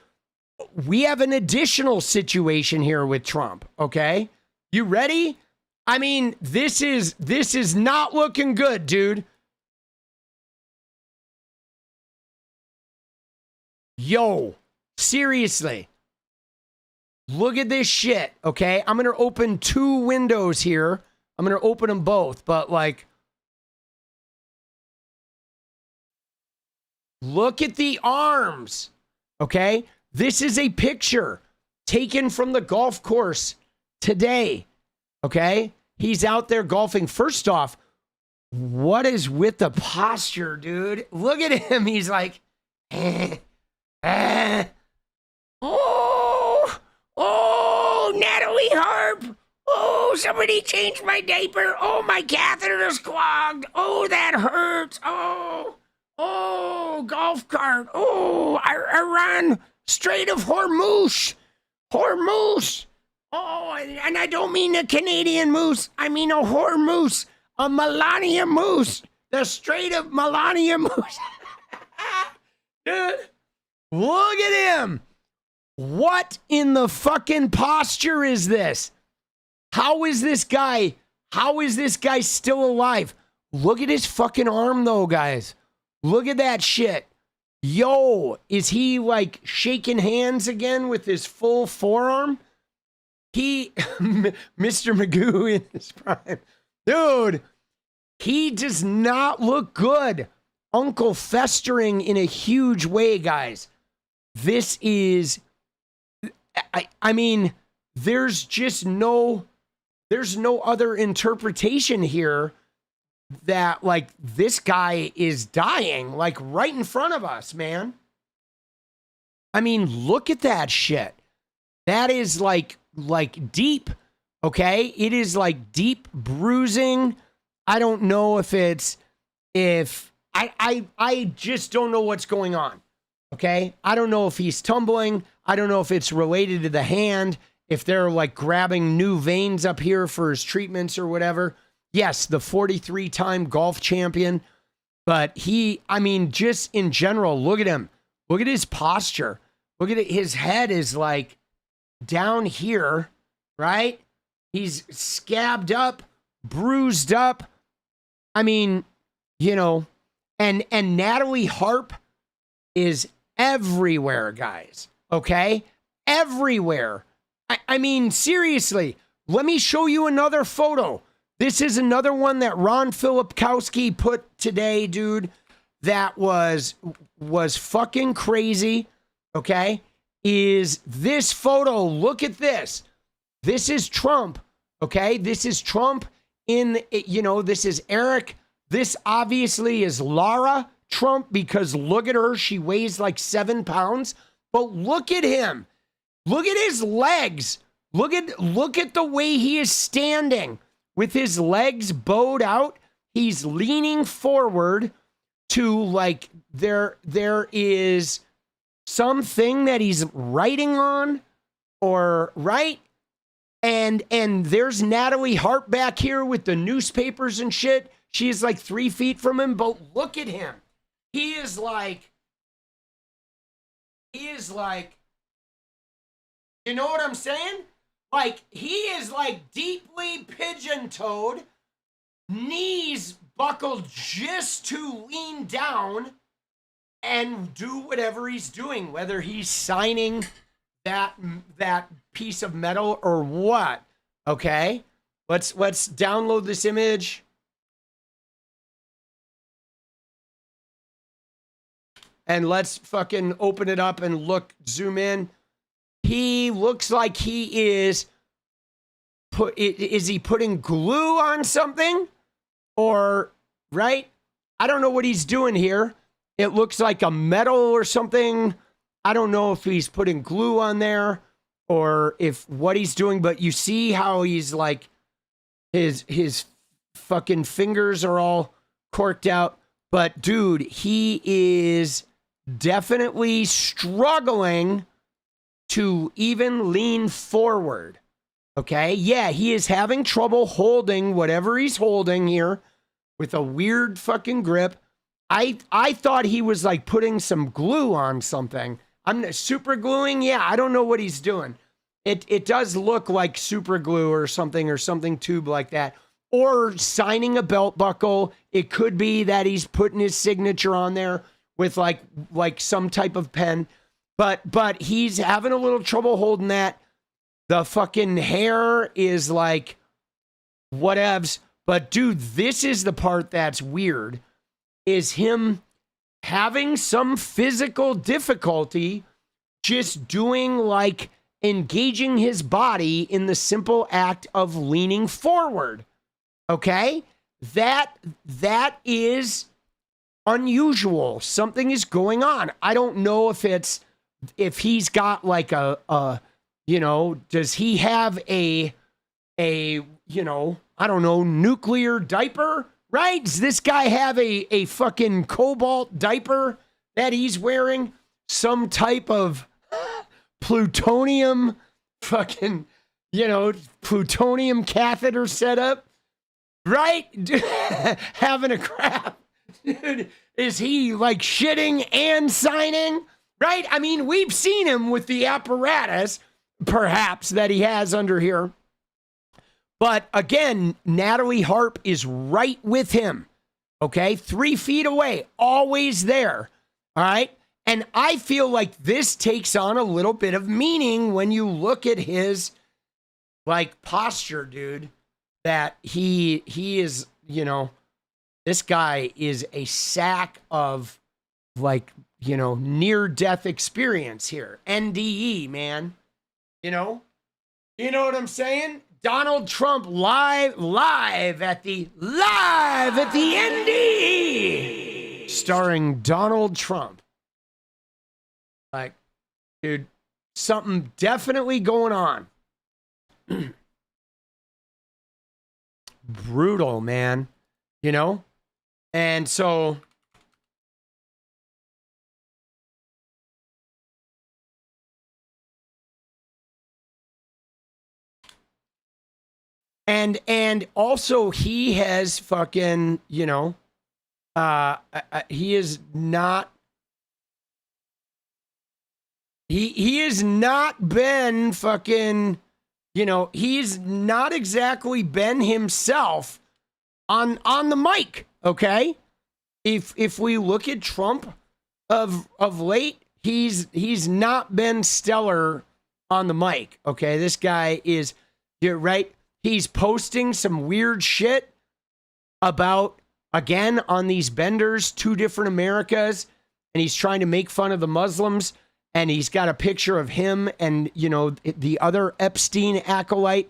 Speaker 2: we have an additional situation here with Trump, okay? You ready? I mean, this is not looking good, dude. Yo, seriously. Look at this shit, okay? I'm going to open 2 windows here. I'm going to open them both, but like, look at the arms, okay? This is a picture taken from the golf course today, okay? He's out there golfing. First off, what is with the posture, dude? Look at him. He's like, oh, Natalie Harp. Oh, somebody changed my diaper. Oh, my catheter is clogged. Oh, that hurts. Oh, golf cart. Oh, Iran, Strait of Hormuz. Hormuz. Oh, and I don't mean a Canadian moose. I mean a Hormuz, a Melania moose. The Strait of Melania moose. Dude, look at him. What in the fucking posture is this? How is this guy How is this guy still alive? Look at his fucking arm though, guys. Look at that shit. Yo, is he like shaking hands again with his full forearm? He, Mr. Magoo in his prime. Dude, he does not look good. Uncle festering in a huge way, guys. This is, I mean, there's no other interpretation here that like this guy is dying like right in front of us, man. I mean, look at that shit. That is like deep, okay? It is like deep bruising. I don't know if I just don't know what's going on. Okay? I don't know if he's tumbling. I don't know if it's related to the hand, if they're like grabbing new veins up here for his treatments or whatever. Yes, the 43-time golf champion, but I mean, just in general, look at him. Look at his posture. Look at it. His head is like down here, right? He's scabbed up, bruised up. I mean, you know, and Natalie Harp is everywhere, guys. Okay? Everywhere. I mean, seriously, let me show you another photo. This is another one that Ron Filipkowski put today, dude, that was fucking crazy, okay? Is this photo, look at this. This is Trump, okay? This is Trump this is Eric. This obviously is Lara Trump because look at her. She weighs like 7 pounds. But look at him. Look at his legs. Look at the way he is standing. With his legs bowed out, he's leaning forward to like there is something that he's writing on, or right? And there's Natalie Harp back here with the newspapers and shit. She's like 3 feet from him, but look at him. He is like, you know what I'm saying? Like, he is like deeply pigeon-toed, knees buckled just to lean down and do whatever he's doing, whether he's signing that piece of metal or what. Okay? Let's download this image. And let's fucking open it up and zoom in. He looks like he is he putting glue on something? Or, right? I don't know what he's doing here. It looks like a metal or something. I don't know if he's putting glue on there or if what he's doing, but you see how he's like, his fucking fingers are all corked out. But dude, he is definitely struggling to even lean forward. Okay? Yeah, he is having trouble holding whatever he's holding here with a weird fucking grip. I thought he was like putting some glue on something. I'm super gluing. Yeah, I don't know what he's doing. It does look like super glue or something tube like that. Or signing a belt buckle. It could be that he's putting his signature on there with like some type of pen. But he's having a little trouble holding that. The fucking hair is like whatevs. But dude, this is the part that's weird. Is him having some physical difficulty just doing like engaging his body in the simple act of leaning forward. Okay? That is unusual. Something is going on. I don't know if he's got like does he have a I don't know, nuclear diaper, right? Does this guy have a fucking cobalt diaper that he's wearing? Some type of plutonium fucking, plutonium catheter setup, right? Having a crap. Dude, is he like shitting and signing? Right? I mean, we've seen him with the apparatus, perhaps, that he has under here. But again, Natalie Harp is right with him. Okay, 3 feet away, always there. All right. And I feel like this takes on a little bit of meaning when you look at his like posture, dude, that he is, you know, this guy is a sack of like, you know, near death experience here. NDE, man. You know what I'm saying? Donald Trump live at the NDE, starring Donald Trump. Like, dude, something definitely going on. Brutal, man. You know? And so and also he has fucking, you know, he is not he has not been fucking, you know, he's not exactly been himself on the mic, okay? If we look at Trump of late, he's not been stellar on the mic, okay? This guy is, you're right, he's posting some weird shit about, again, on these benders, 2 different Americas, and he's trying to make fun of the Muslims, and he's got a picture of him and, you know, the other Epstein acolyte,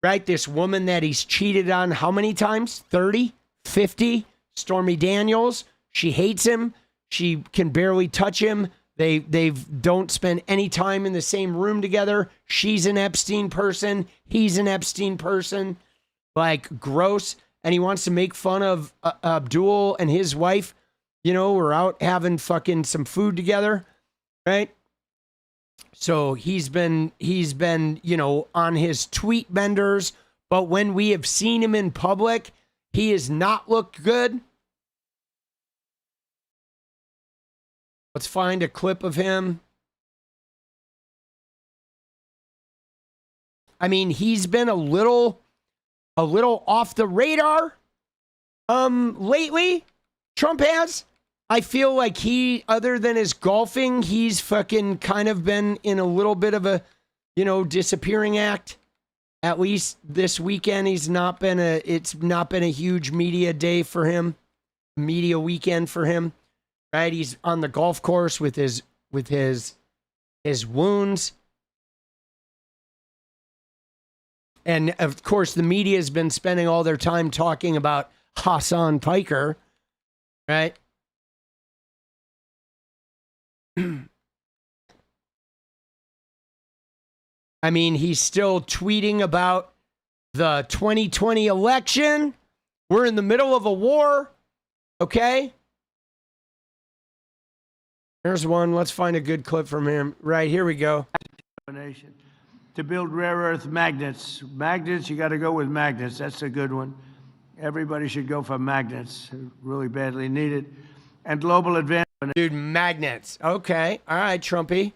Speaker 2: right? This woman that he's cheated on how many times? 30? 50? Stormy Daniels. She hates him. She can barely touch him. They don't spend any time in the same room together. She's an Epstein person. He's an Epstein person. Like, gross. And he wants to make fun of Abdul and his wife. You know, we're out having fucking some food together, right? So he's been, you know, on his tweet benders, but when we have seen him in public, he has not looked good. Let's find a clip of him. I mean, he's been a little off the radar lately. Trump has. I feel like he, other than his golfing, he's fucking kind of been in a little bit of a, you know, disappearing act. At least this weekend, it's not been a huge media day for him, media weekend for him, right? He's on the golf course with his wounds. And of course, the media has been spending all their time talking about Hasan Piker, right? I mean, he's still tweeting about the 2020 election. We're in the middle of a war. Okay. Here's one. Let's find a good clip from him. Right, here we go.
Speaker 14: To build rare earth magnets. Magnets, you got to go with magnets. That's a good one. Everybody should go for magnets. Really badly needed. And global advantage.
Speaker 2: Dude, magnets. Okay. All right, Trumpy.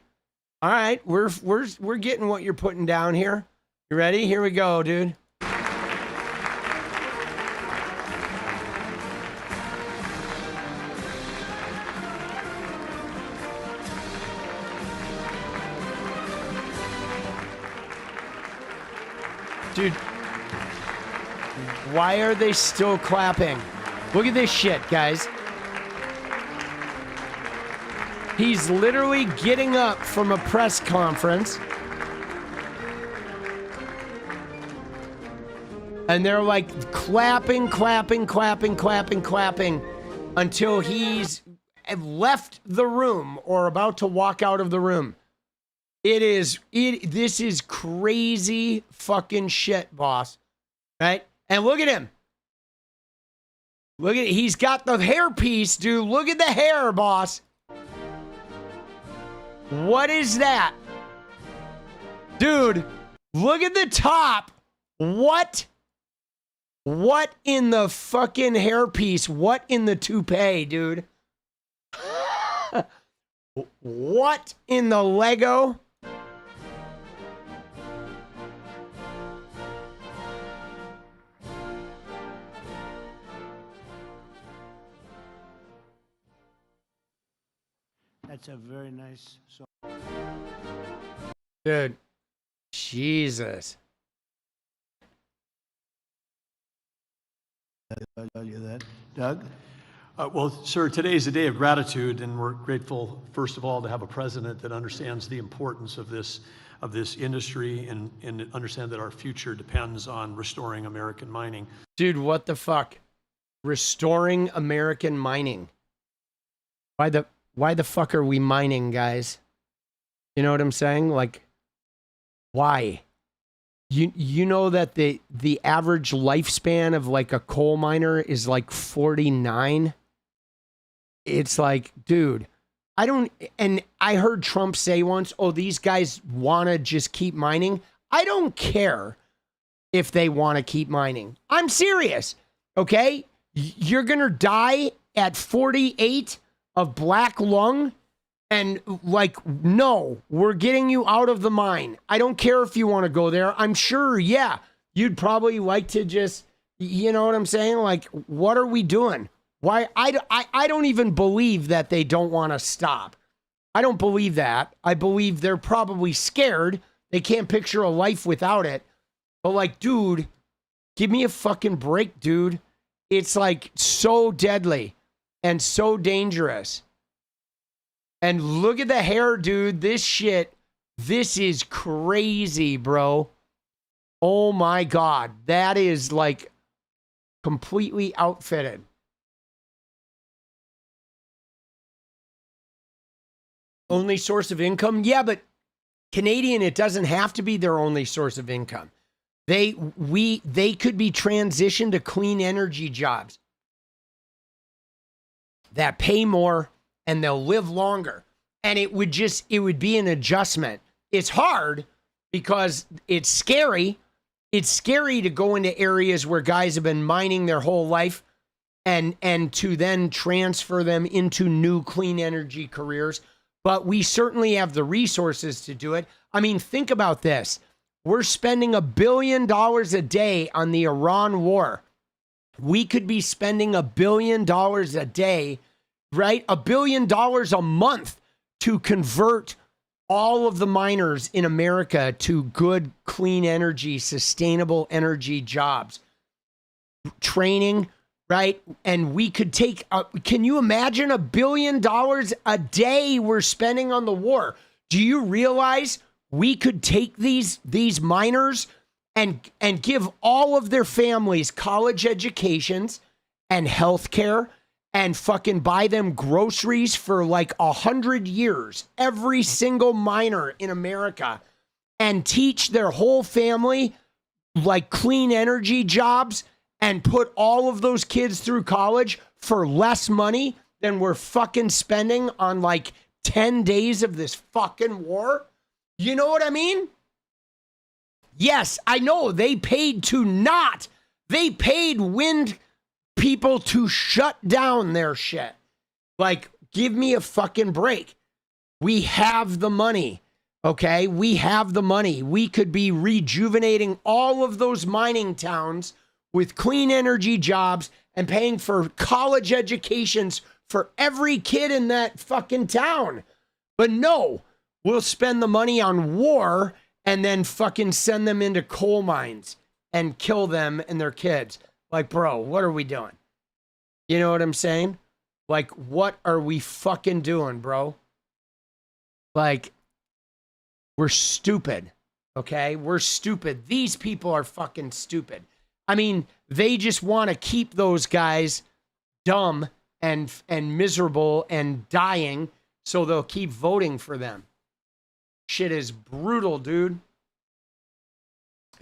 Speaker 2: All right, we're getting what you're putting down here. You ready? Here we go, dude. Dude, why are they still clapping? Look at this shit, guys. He's literally getting up from a press conference. And they're like clapping until he's left the room or about to walk out of the room. This is crazy fucking shit, boss. Right? And look at him. He's got the hairpiece, dude. Look at the hair, boss. What is that? Dude, look at the top. What? What in the fucking hairpiece? What in the toupee, dude? What in the Lego?
Speaker 14: That's a very nice song.
Speaker 2: Dude, Jesus.
Speaker 15: I'll tell you that. Doug? Well, sir, today is a day of gratitude, and we're grateful, first of all, to have a president that understands the importance of this industry and understand that our future depends on restoring American mining.
Speaker 2: Dude, what the fuck? Restoring American mining. Why the fuck are we mining, guys? You know what I'm saying? Like, why? You know that the average lifespan of like a coal miner is like 49? It's like, dude, and I heard Trump say once, oh, these guys want to just keep mining. I don't care if they want to keep mining. I'm serious, okay? You're going to die at 48 of black lung and like, no, we're getting you out of the mine. I don't care if you want to go there. I'm sure, yeah, you'd probably like to just, you know what I'm saying? Like, what are we doing? Why? I don't even believe that they don't want to stop. I don't believe that. I believe they're probably scared. They can't picture a life without it. But like, dude, give me a fucking break, dude. It's like so deadly and so dangerous. And look at the hair, dude. This shit, this is crazy, bro. Oh my God. That is like completely outfitted. Only source of income? Yeah, but Canadian, it doesn't have to be their only source of income. They could be transitioned to clean energy jobs that pay more and they'll live longer. And it would be an adjustment. It's hard because it's scary. It's scary to go into areas where guys have been mining their whole life and to then transfer them into new clean energy careers. But we certainly have the resources to do it. I mean, think about this. We're spending $1 billion a day on the Iran war. We could be spending $1 billion a day, right? $1 billion a month to convert all of the miners in America to good, clean energy, sustainable energy jobs. Training, right? And we could take, can you imagine $1 billion a day we're spending on the war? Do you realize we could take these miners and give all of their families college educations and healthcare and fucking buy them groceries for like 100 years, every single miner in America, and teach their whole family like clean energy jobs and put all of those kids through college for less money than we're fucking spending on like 10 days of this fucking war? You know what I mean? Yes, I know they paid they paid wind people to shut down their shit. Like, give me a fucking break. We have the money, okay? We have the money. We could be rejuvenating all of those mining towns with clean energy jobs and paying for college educations for every kid in that fucking town. But no, we'll spend the money on war and then fucking send them into coal mines and kill them and their kids. Like, bro, what are we doing? You know what I'm saying? Like, what are we fucking doing, bro? Like, we're stupid, okay? We're stupid. These people are fucking stupid. I mean, they just want to keep those guys dumb and miserable and dying so they'll keep voting for them. Shit is brutal, dude.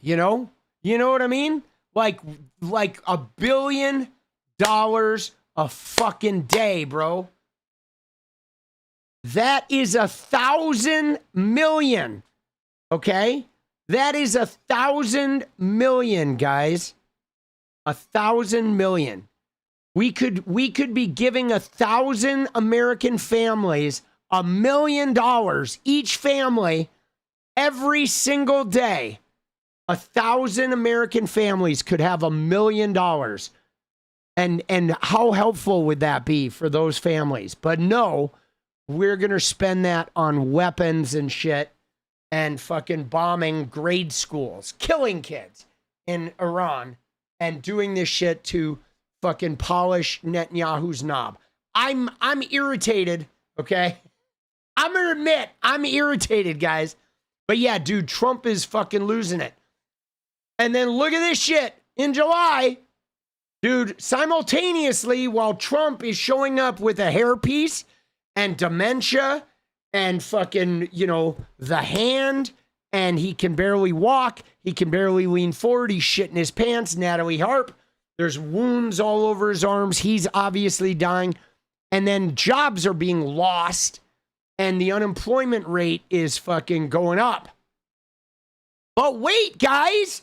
Speaker 2: You know what I mean? Like $1 billion a fucking day, bro. That is 1,000 million. Okay? That is 1,000 million, guys. 1,000 million. We could be giving 1,000 American families $1 million each family every single day. 1,000 American families could have $1 million. And how helpful would that be for those families? But no, we're going to spend that on weapons and shit and fucking bombing grade schools, killing kids in Iran and doing this shit to fucking polish Netanyahu's knob. I'm irritated, okay? I'm going to admit, I'm irritated, guys. But yeah, dude, Trump is fucking losing it. And then look at this shit. In July, dude, simultaneously, while Trump is showing up with a hairpiece and dementia and fucking, you know, the hand, and he can barely walk, he can barely lean forward, he's shitting his pants, Natalie Harp, there's wounds all over his arms, he's obviously dying, and then jobs are being lost, and the unemployment rate is fucking going up. But wait, guys,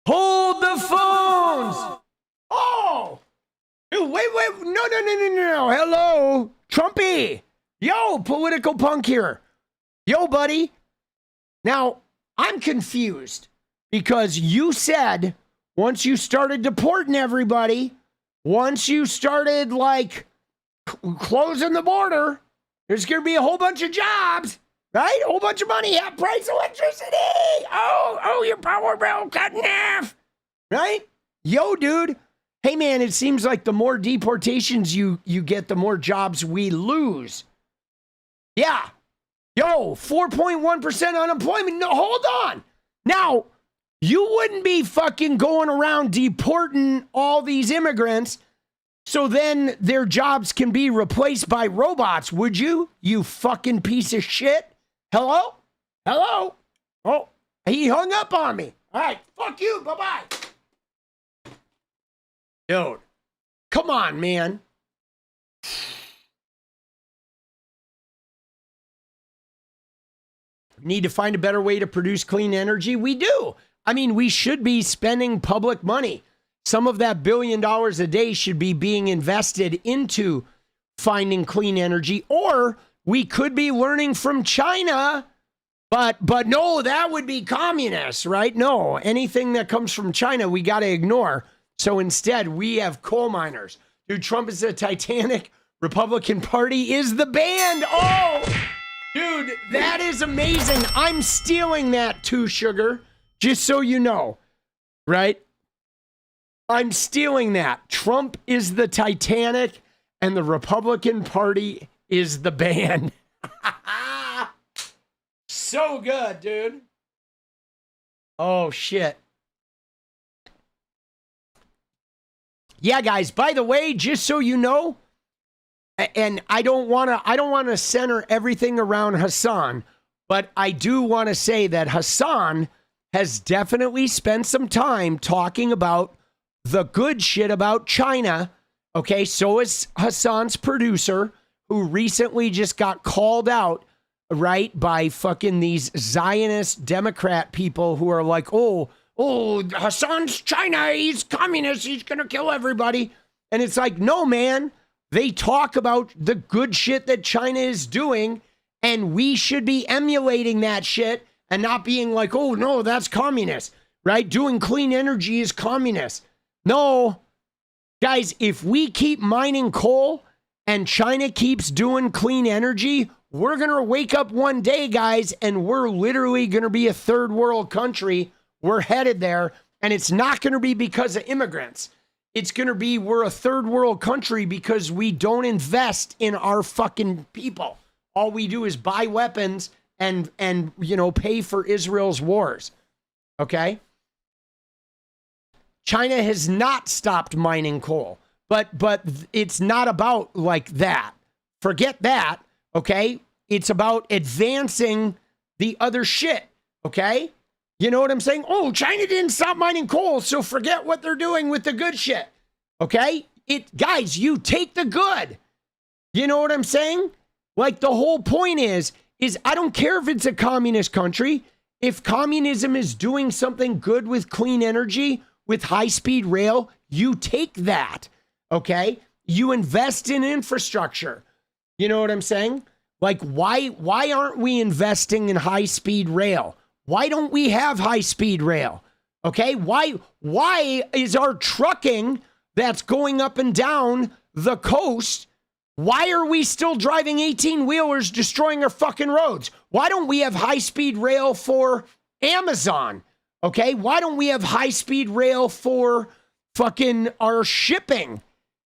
Speaker 2: hold the phones. Oh, dude, wait, no, hello, Trumpy. Yo, political punk here. Yo, buddy. Now, I'm confused because you said once you started deporting everybody, once you started like closing the border, there's going to be a whole bunch of jobs, right? A whole bunch of money, half price electricity. Oh, your power bill cut in half, right? Yo, dude. Hey, man, it seems like the more deportations you get, the more jobs we lose. Yeah. Yo, 4.1% unemployment. No, hold on. Now, you wouldn't be fucking going around deporting all these immigrants so then their jobs can be replaced by robots, would you? You fucking piece of shit. Hello? Hello? Oh, he hung up on me. All right, fuck you. Bye-bye. Dude, come on, man. Need to find a better way to produce clean energy? We do. I mean, we should be spending public money. Some of that $1 billion a day should be being invested into finding clean energy, or we could be learning from China. But no, that would be communist, right? No, anything that comes from China, we got to ignore. So instead, we have coal miners. Dude, Trump is the Titanic. Republican Party is the band. Oh, dude, that is amazing. I'm stealing that too, Sugar, just so you know, right? I'm stealing that. Trump is the Titanic and the Republican Party is the band. So good, dude. Oh, shit. Yeah, guys, by the way, just so you know, and I don't want to center everything around Hasan, but I do want to say that Hasan has definitely spent some time talking about the good shit about China. Okay, so is Hasan's producer, who recently just got called out, right, by fucking these Zionist Democrat people who are like, oh, Hasan's China, he's communist, he's gonna kill everybody. And it's like, no, man, they talk about the good shit that China is doing, and we should be emulating that shit and not being like, oh, no, that's communist, right? Doing clean energy is communist. No, guys, if we keep mining coal and China keeps doing clean energy, we're gonna wake up one day, guys, and we're literally gonna be a third world country. We're headed there, and it's not going to be because of immigrants. It's going to be we're a third world country because we don't invest in our fucking people. All we do is buy weapons and you know, pay for Israel's wars. Okay? China has not stopped mining coal, but it's not about like that. Forget that, okay? It's about advancing the other shit, okay? You know what I'm saying? Oh, China didn't stop mining coal, so forget what they're doing with the good shit. Okay? Guys, you take the good. You know what I'm saying? Like, the whole point is I don't care if it's a communist country. If communism is doing something good with clean energy, with high-speed rail, you take that. Okay? You invest in infrastructure. You know what I'm saying? Like, why aren't we investing in high-speed rail? Why don't we have high-speed rail? Okay, why is our trucking that's going up and down the coast Why are we still driving 18-wheelers destroying our fucking roads? Why don't we have high-speed rail for Amazon? Okay, why don't we have high-speed rail for fucking our shipping?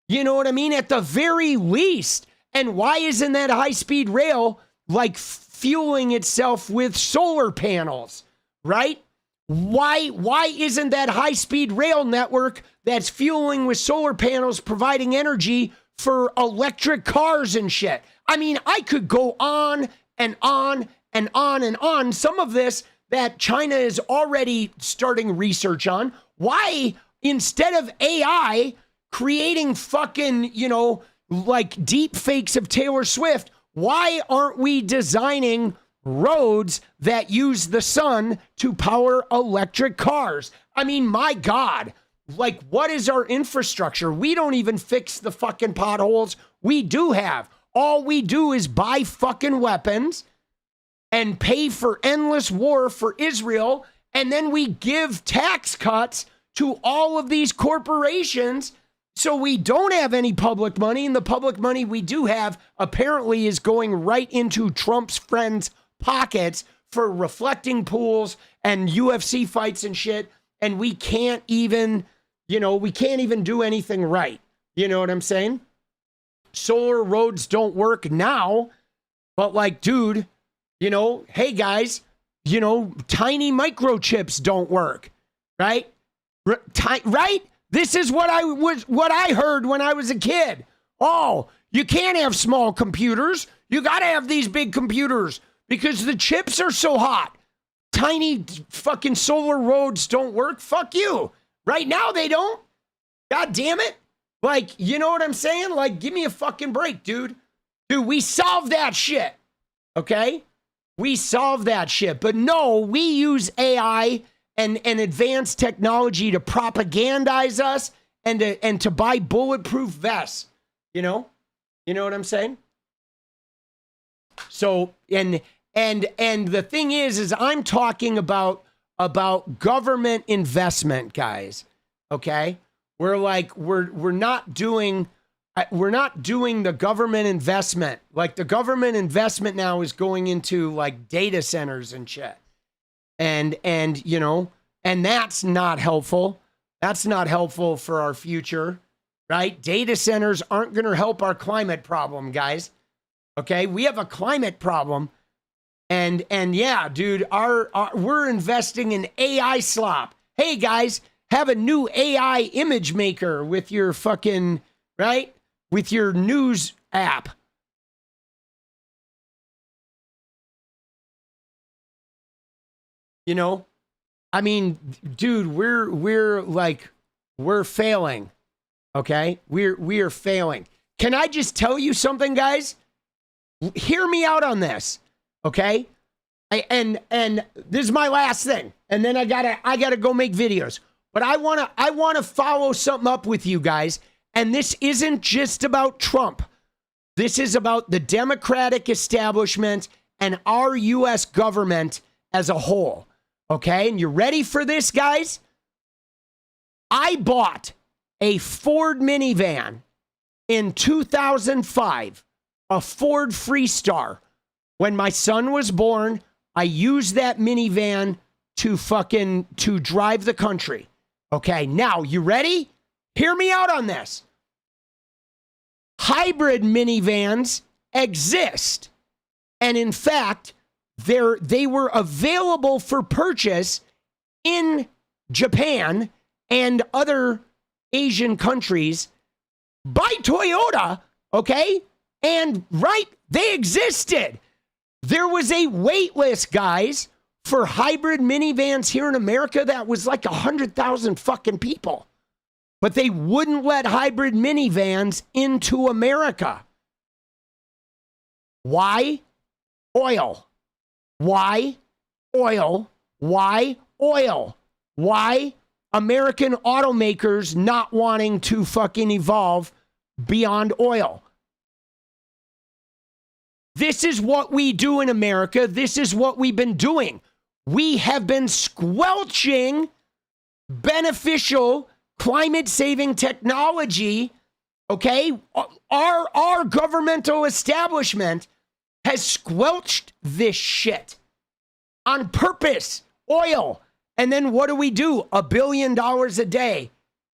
Speaker 2: You know what I mean? At the very least. And why isn't that high-speed rail like fueling itself with solar panels, right? Why isn't that high-speed rail network that's fueling with solar panels providing energy for electric cars and shit? I mean, I could go on and on and on and on. Some of this that China is already starting research on. Why, instead of AI creating fucking, you know, like deep fakes of Taylor Swift, why aren't we designing roads that use the sun to power electric cars? I mean, my God, like, what is our infrastructure? We don't even fix the fucking potholes we do have. All we do is buy fucking weapons and pay for endless war for Israel. And then we give tax cuts to all of these corporations. So we don't have any public money, and the public money we do have apparently is going right into Trump's friends' pockets for reflecting pools and UFC fights and shit. And we can't even, you know, we can't even do anything right. You know what I'm saying? Solar roads don't work now, but like, dude, you know, hey guys, you know, tiny microchips don't work, right? Right? This is what I heard when I was a kid. Oh, you can't have small computers. You got to have these big computers because the chips are so hot. Tiny fucking solar roads don't work. Fuck you. Right now they don't. God damn it. Like, you know what I'm saying? Like, give me a fucking break, dude. Dude, we solved that shit. Okay? We solved that shit. But no, we use AI and advanced technology to propagandize us and to buy bulletproof vests. You know what I'm saying? So, and the thing is I'm talking about government investment, guys. Okay? We're not doing the government investment. Like, the government investment now is going into like data centers and shit. And you know, and that's not helpful. That's not helpful for our future, right? Data centers aren't going to help our climate problem, guys. Okay? We have a climate problem. And yeah, dude, we're investing in AI slop. Hey guys, have a new AI image maker with your fucking, right? With your news app. You know, I mean, dude, we're failing. Okay? We are failing. Can I just tell you something, guys? Hear me out on this. Okay? And this is my last thing. And then I gotta go make videos. But I wanna follow something up with you guys. And this isn't just about Trump. This is about the Democratic establishment and our U.S. government as a whole. Okay, and you ready for this, guys? I bought a Ford minivan in 2005, a Ford Freestar. When my son was born, I used that minivan to drive the country. Okay, now, you ready? Hear me out on this. Hybrid minivans exist. And in fact, they were available for purchase in Japan and other Asian countries by Toyota, okay? And right, they existed. There was a wait list, guys, for hybrid minivans here in America that was like 100,000 fucking people. But they wouldn't let hybrid minivans into America. Why? Oil. Why? Oil. Why? Oil. Why? American automakers not wanting to fucking evolve beyond oil. This is what we do in America. This is what we've been doing. We have been squelching beneficial climate-saving technology Okay? Our governmental establishment has squelched this shit on purpose. Oil. And then what do? $1 billion a day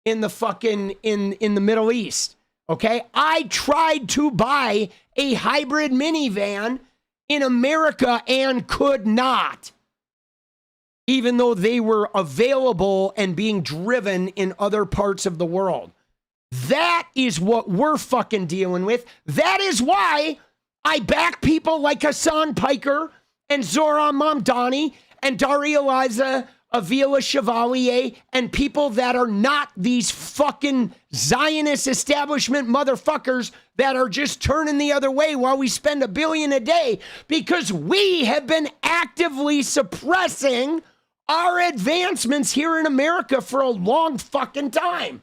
Speaker 2: in the fucking, in the Middle East. Okay? I tried to buy a hybrid minivan in America and could not, even though they were available and being driven in other parts of the world. That is what we're fucking dealing with. That is why I back people like Hasan Kamala and Zoran Mamdani and 𝗙𝗪𝗏𝗪𝗏 𝗍𝗪𝗏 and people that are not these fucking Zionist establishment motherfuckers that are just turning the other way while we spend $1 billion a day, because we have been actively suppressing our advancements here in America for a long fucking time.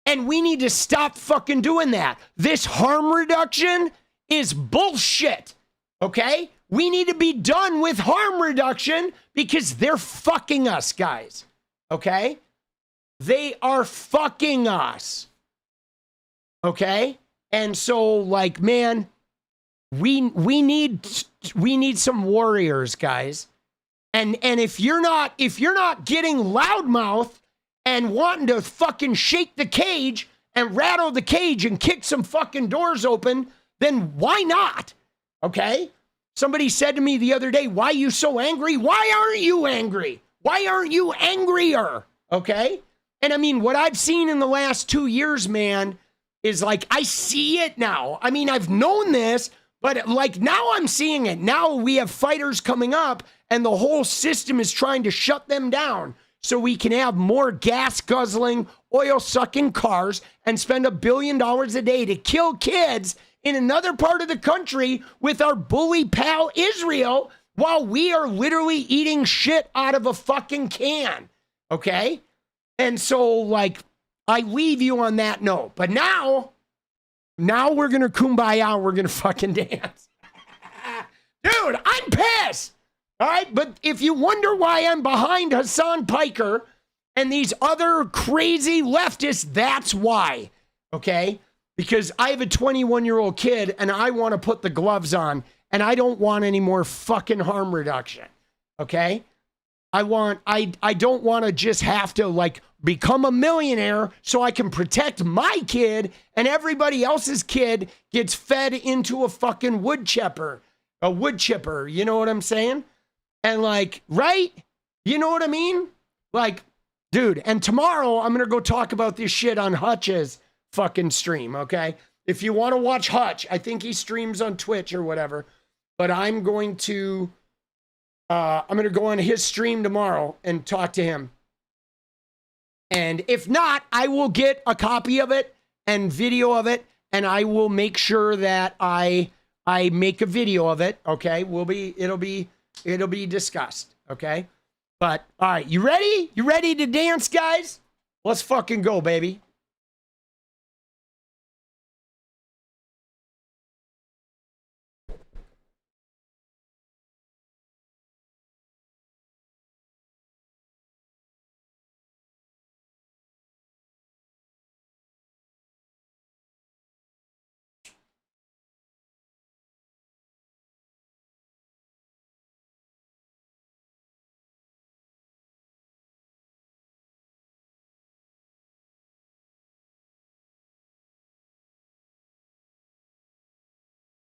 Speaker 2: And we need to stop fucking doing that. This harm reduction is bullshit. Okay? We need to be done with harm reduction because they're fucking us, guys. Okay? They are fucking us. Okay? And so, like, man, we need some warriors, guys. And if you're not getting loudmouth and wanting to fucking shake the cage and rattle the cage and kick some fucking doors open, then why not? Okay? Somebody said to me the other day, why are you so angry? Why aren't you angry? Why aren't you angrier? Okay? And I mean, what I've seen in the last 2 years, man, is like, I see it now. I mean, I've known this, but like now I'm seeing it. Now we have fighters coming up and the whole system is trying to shut them down so we can have more gas guzzling, oil sucking cars and spend $1 billion a day to kill kids in another part of the country with our bully pal Israel while we are literally eating shit out of a fucking can. Okay? And so, like, I leave you on that note. But now we're going to kumbaya. We're going to fucking dance. Dude, I'm pissed. All right? But if you wonder why I'm behind Hasan Kamala and these other crazy leftists, that's why. Okay? Because I have a 21-year-old kid and I want to put the gloves on and I don't want any more fucking harm reduction. Okay? I don't want to just have to like become a millionaire so I can protect my kid and everybody else's kid gets fed into a fucking wood chipper. A wood chipper, you know what I'm saying? And like, right? You know what I mean? Like, dude, and tomorrow I'm going to go talk about this shit on Hutch's fucking stream, okay? If you want to watch Hutch, I think he streams on Twitch or whatever, but I'm going to go on his stream tomorrow and talk to him. And if not, I will get a copy of it and video of it, and I will make sure that I make a video of it, okay? It'll be discussed, okay? But all right, you ready? You ready to dance, guys? Let's fucking go, baby.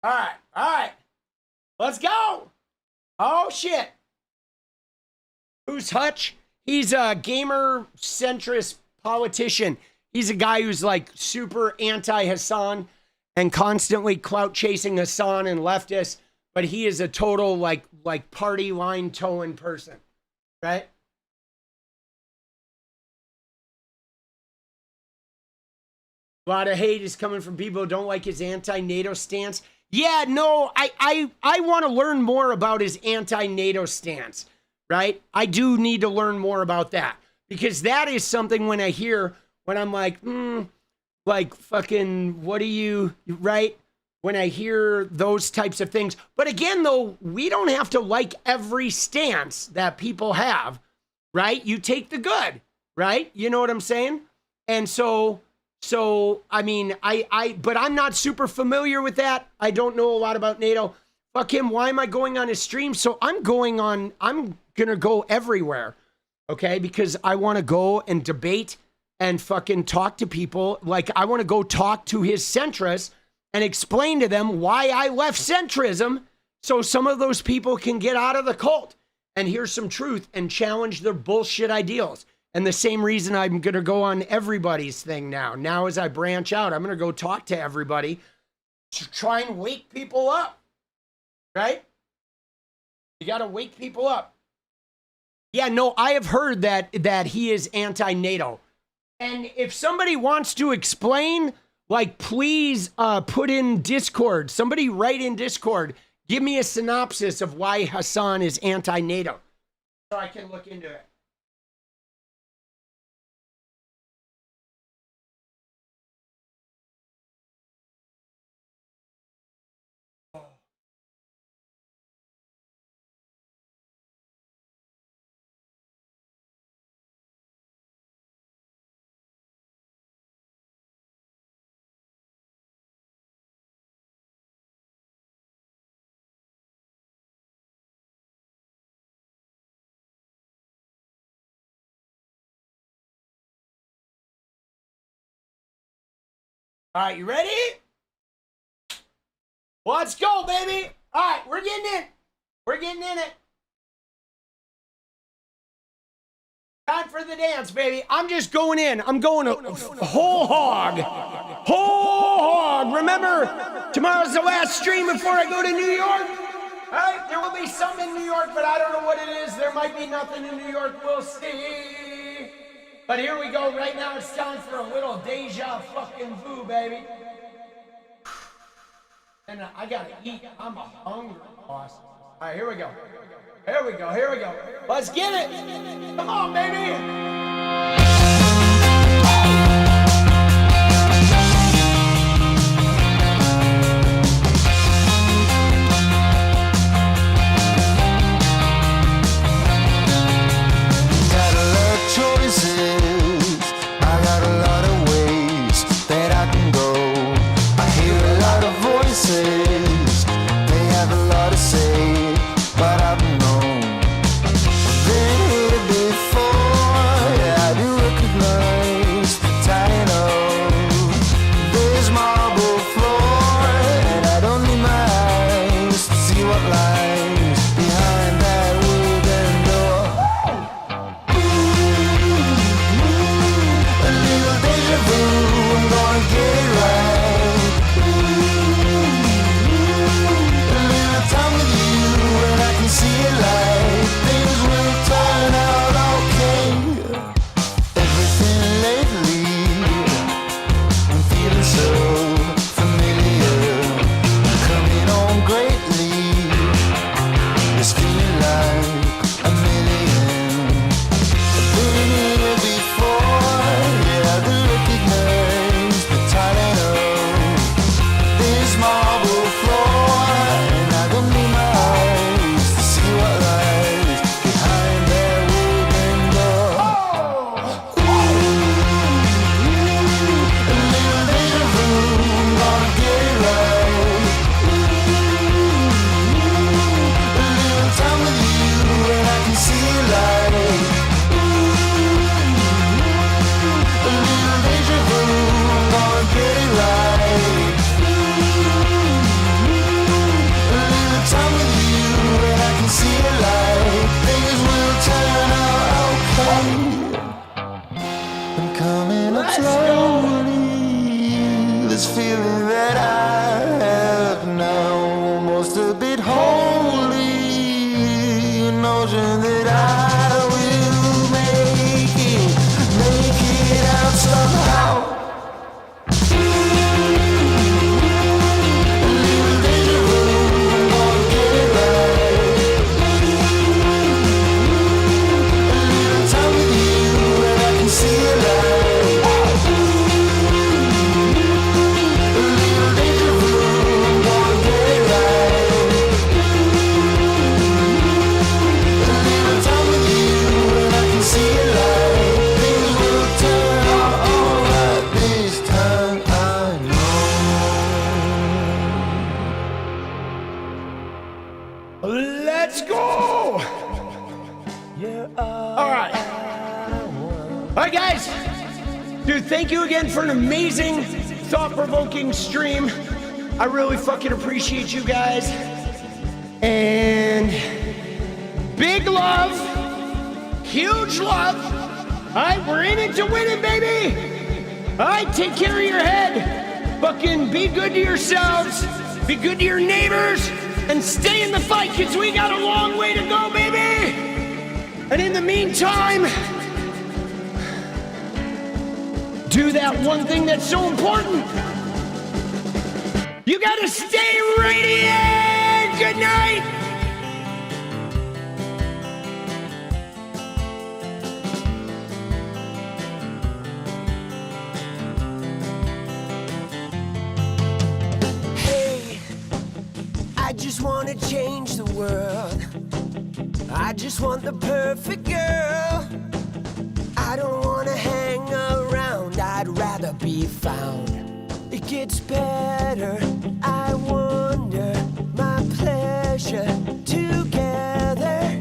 Speaker 2: All right. Let's go. Oh, shit. Who's Hutch? He's a gamer centrist politician. He's a guy who's like super anti-Hasan and constantly clout chasing Hasan and leftists, but he is a total like party line towing person, right? A lot of hate is coming from people who don't like his anti-NATO stance. Yeah, no, I want to learn more about his anti-NATO stance, right? I do need to learn more about that because that is something when I'm like fucking, what do you, right? When I hear those types of things. But again, though, we don't have to like every stance that people have, right? You take the good, right? You know what I'm saying? And so So, I mean, but I'm not super familiar with that. I don't know a lot about NATO. Fuck him. Why am I going on his stream? So I'm going to go everywhere. Okay. Because I want to go and debate and fucking talk to people. Like, I want to go talk to his centrists and explain to them why I left centrism, so some of those people can get out of the cult and hear some truth and challenge their bullshit ideals. And the same reason I'm going to go on everybody's thing now. Now, as I branch out, I'm going to go talk to everybody to try and wake people up. Right? You got to wake people up. Yeah, no, I have heard that he is anti-NATO. And if somebody wants to explain, like, please put in Discord. Somebody write in Discord. Give me a synopsis of why Hasan is anti-NATO so I can look into it. All right, you ready? Let's go, baby. All right, we're getting in. We're getting in it. Time for the dance, baby. I'm just going in. I'm going whole hog. Whole hog. Remember, tomorrow's the last stream before I go to New York. All right, there will be some in New York, but I don't know what it is. There might be nothing in New York. We'll see. But here we go. Right now it's time for a little deja fucking vu, baby. And I gotta eat. I'm a hungry boss. All right, here we go. Here we go. Here we go. Let's get it. Come on, baby.
Speaker 1: They have a lot to say, but I've known. Been here before, yeah, I do recognize the title. There's marble floor, and I don't need my eyes to see what lies behind that wooden door. A little deja vu, I'm gonna get it right. Time with you and I can see it like things will turn out okay. Everything lately, I'm feeling so familiar. Coming on greatly, it's feeling like a million. I've been here before, yeah, I do recognize the title. This marble floor. Feeling that I have now, almost a bit holy, an notion that I will make it out somehow. Time with
Speaker 2: Let's go! All right. All right, guys. Dude, thank you again for an amazing, thought-provoking stream. I really fucking appreciate you guys. And big love, huge love. All right, we're in it to win it, baby. All right, take care of your head. Fucking be good to yourselves. Be good to your neighbors. And stay in the fight, kids. We got a long way to go, baby. And in the meantime, do that one thing that's so important. You gotta stay radiant. Good night.
Speaker 1: Hey, I just wanna change the world. I just want the perfect girl. I don't wanna hang around, I'd rather be found. It gets better, I wonder, my pleasure together.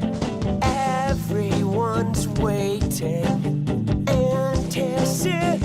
Speaker 1: Everyone's waiting, anticipating.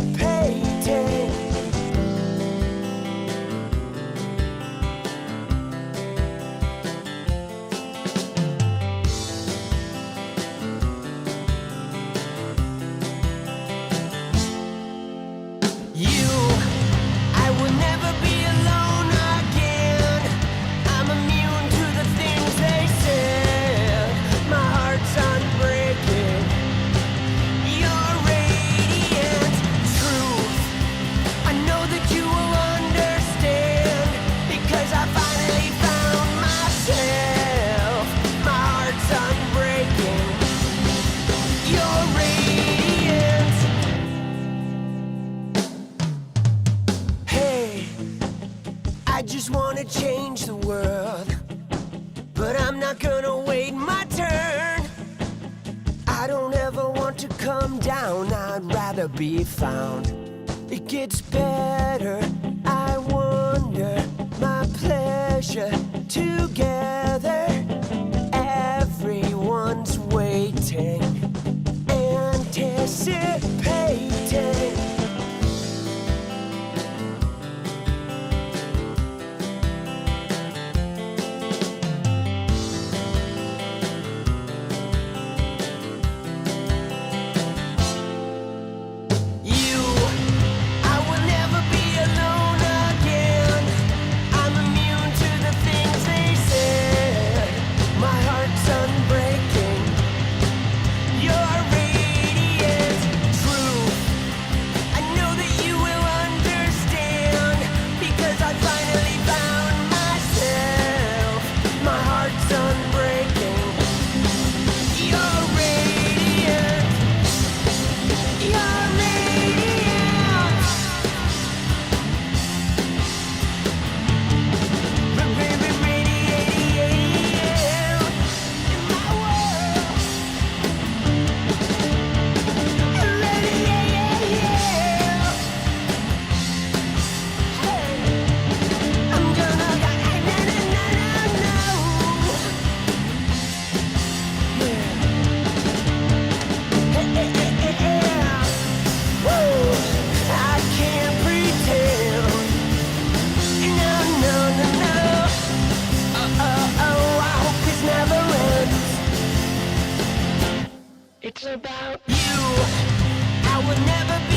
Speaker 1: Change the world, but I'm not gonna wait my turn. I don't ever want to come down, I'd rather be found. It gets better, I wonder, my pleasure together. Everyone's waiting, anticipating. It's about you. I would never be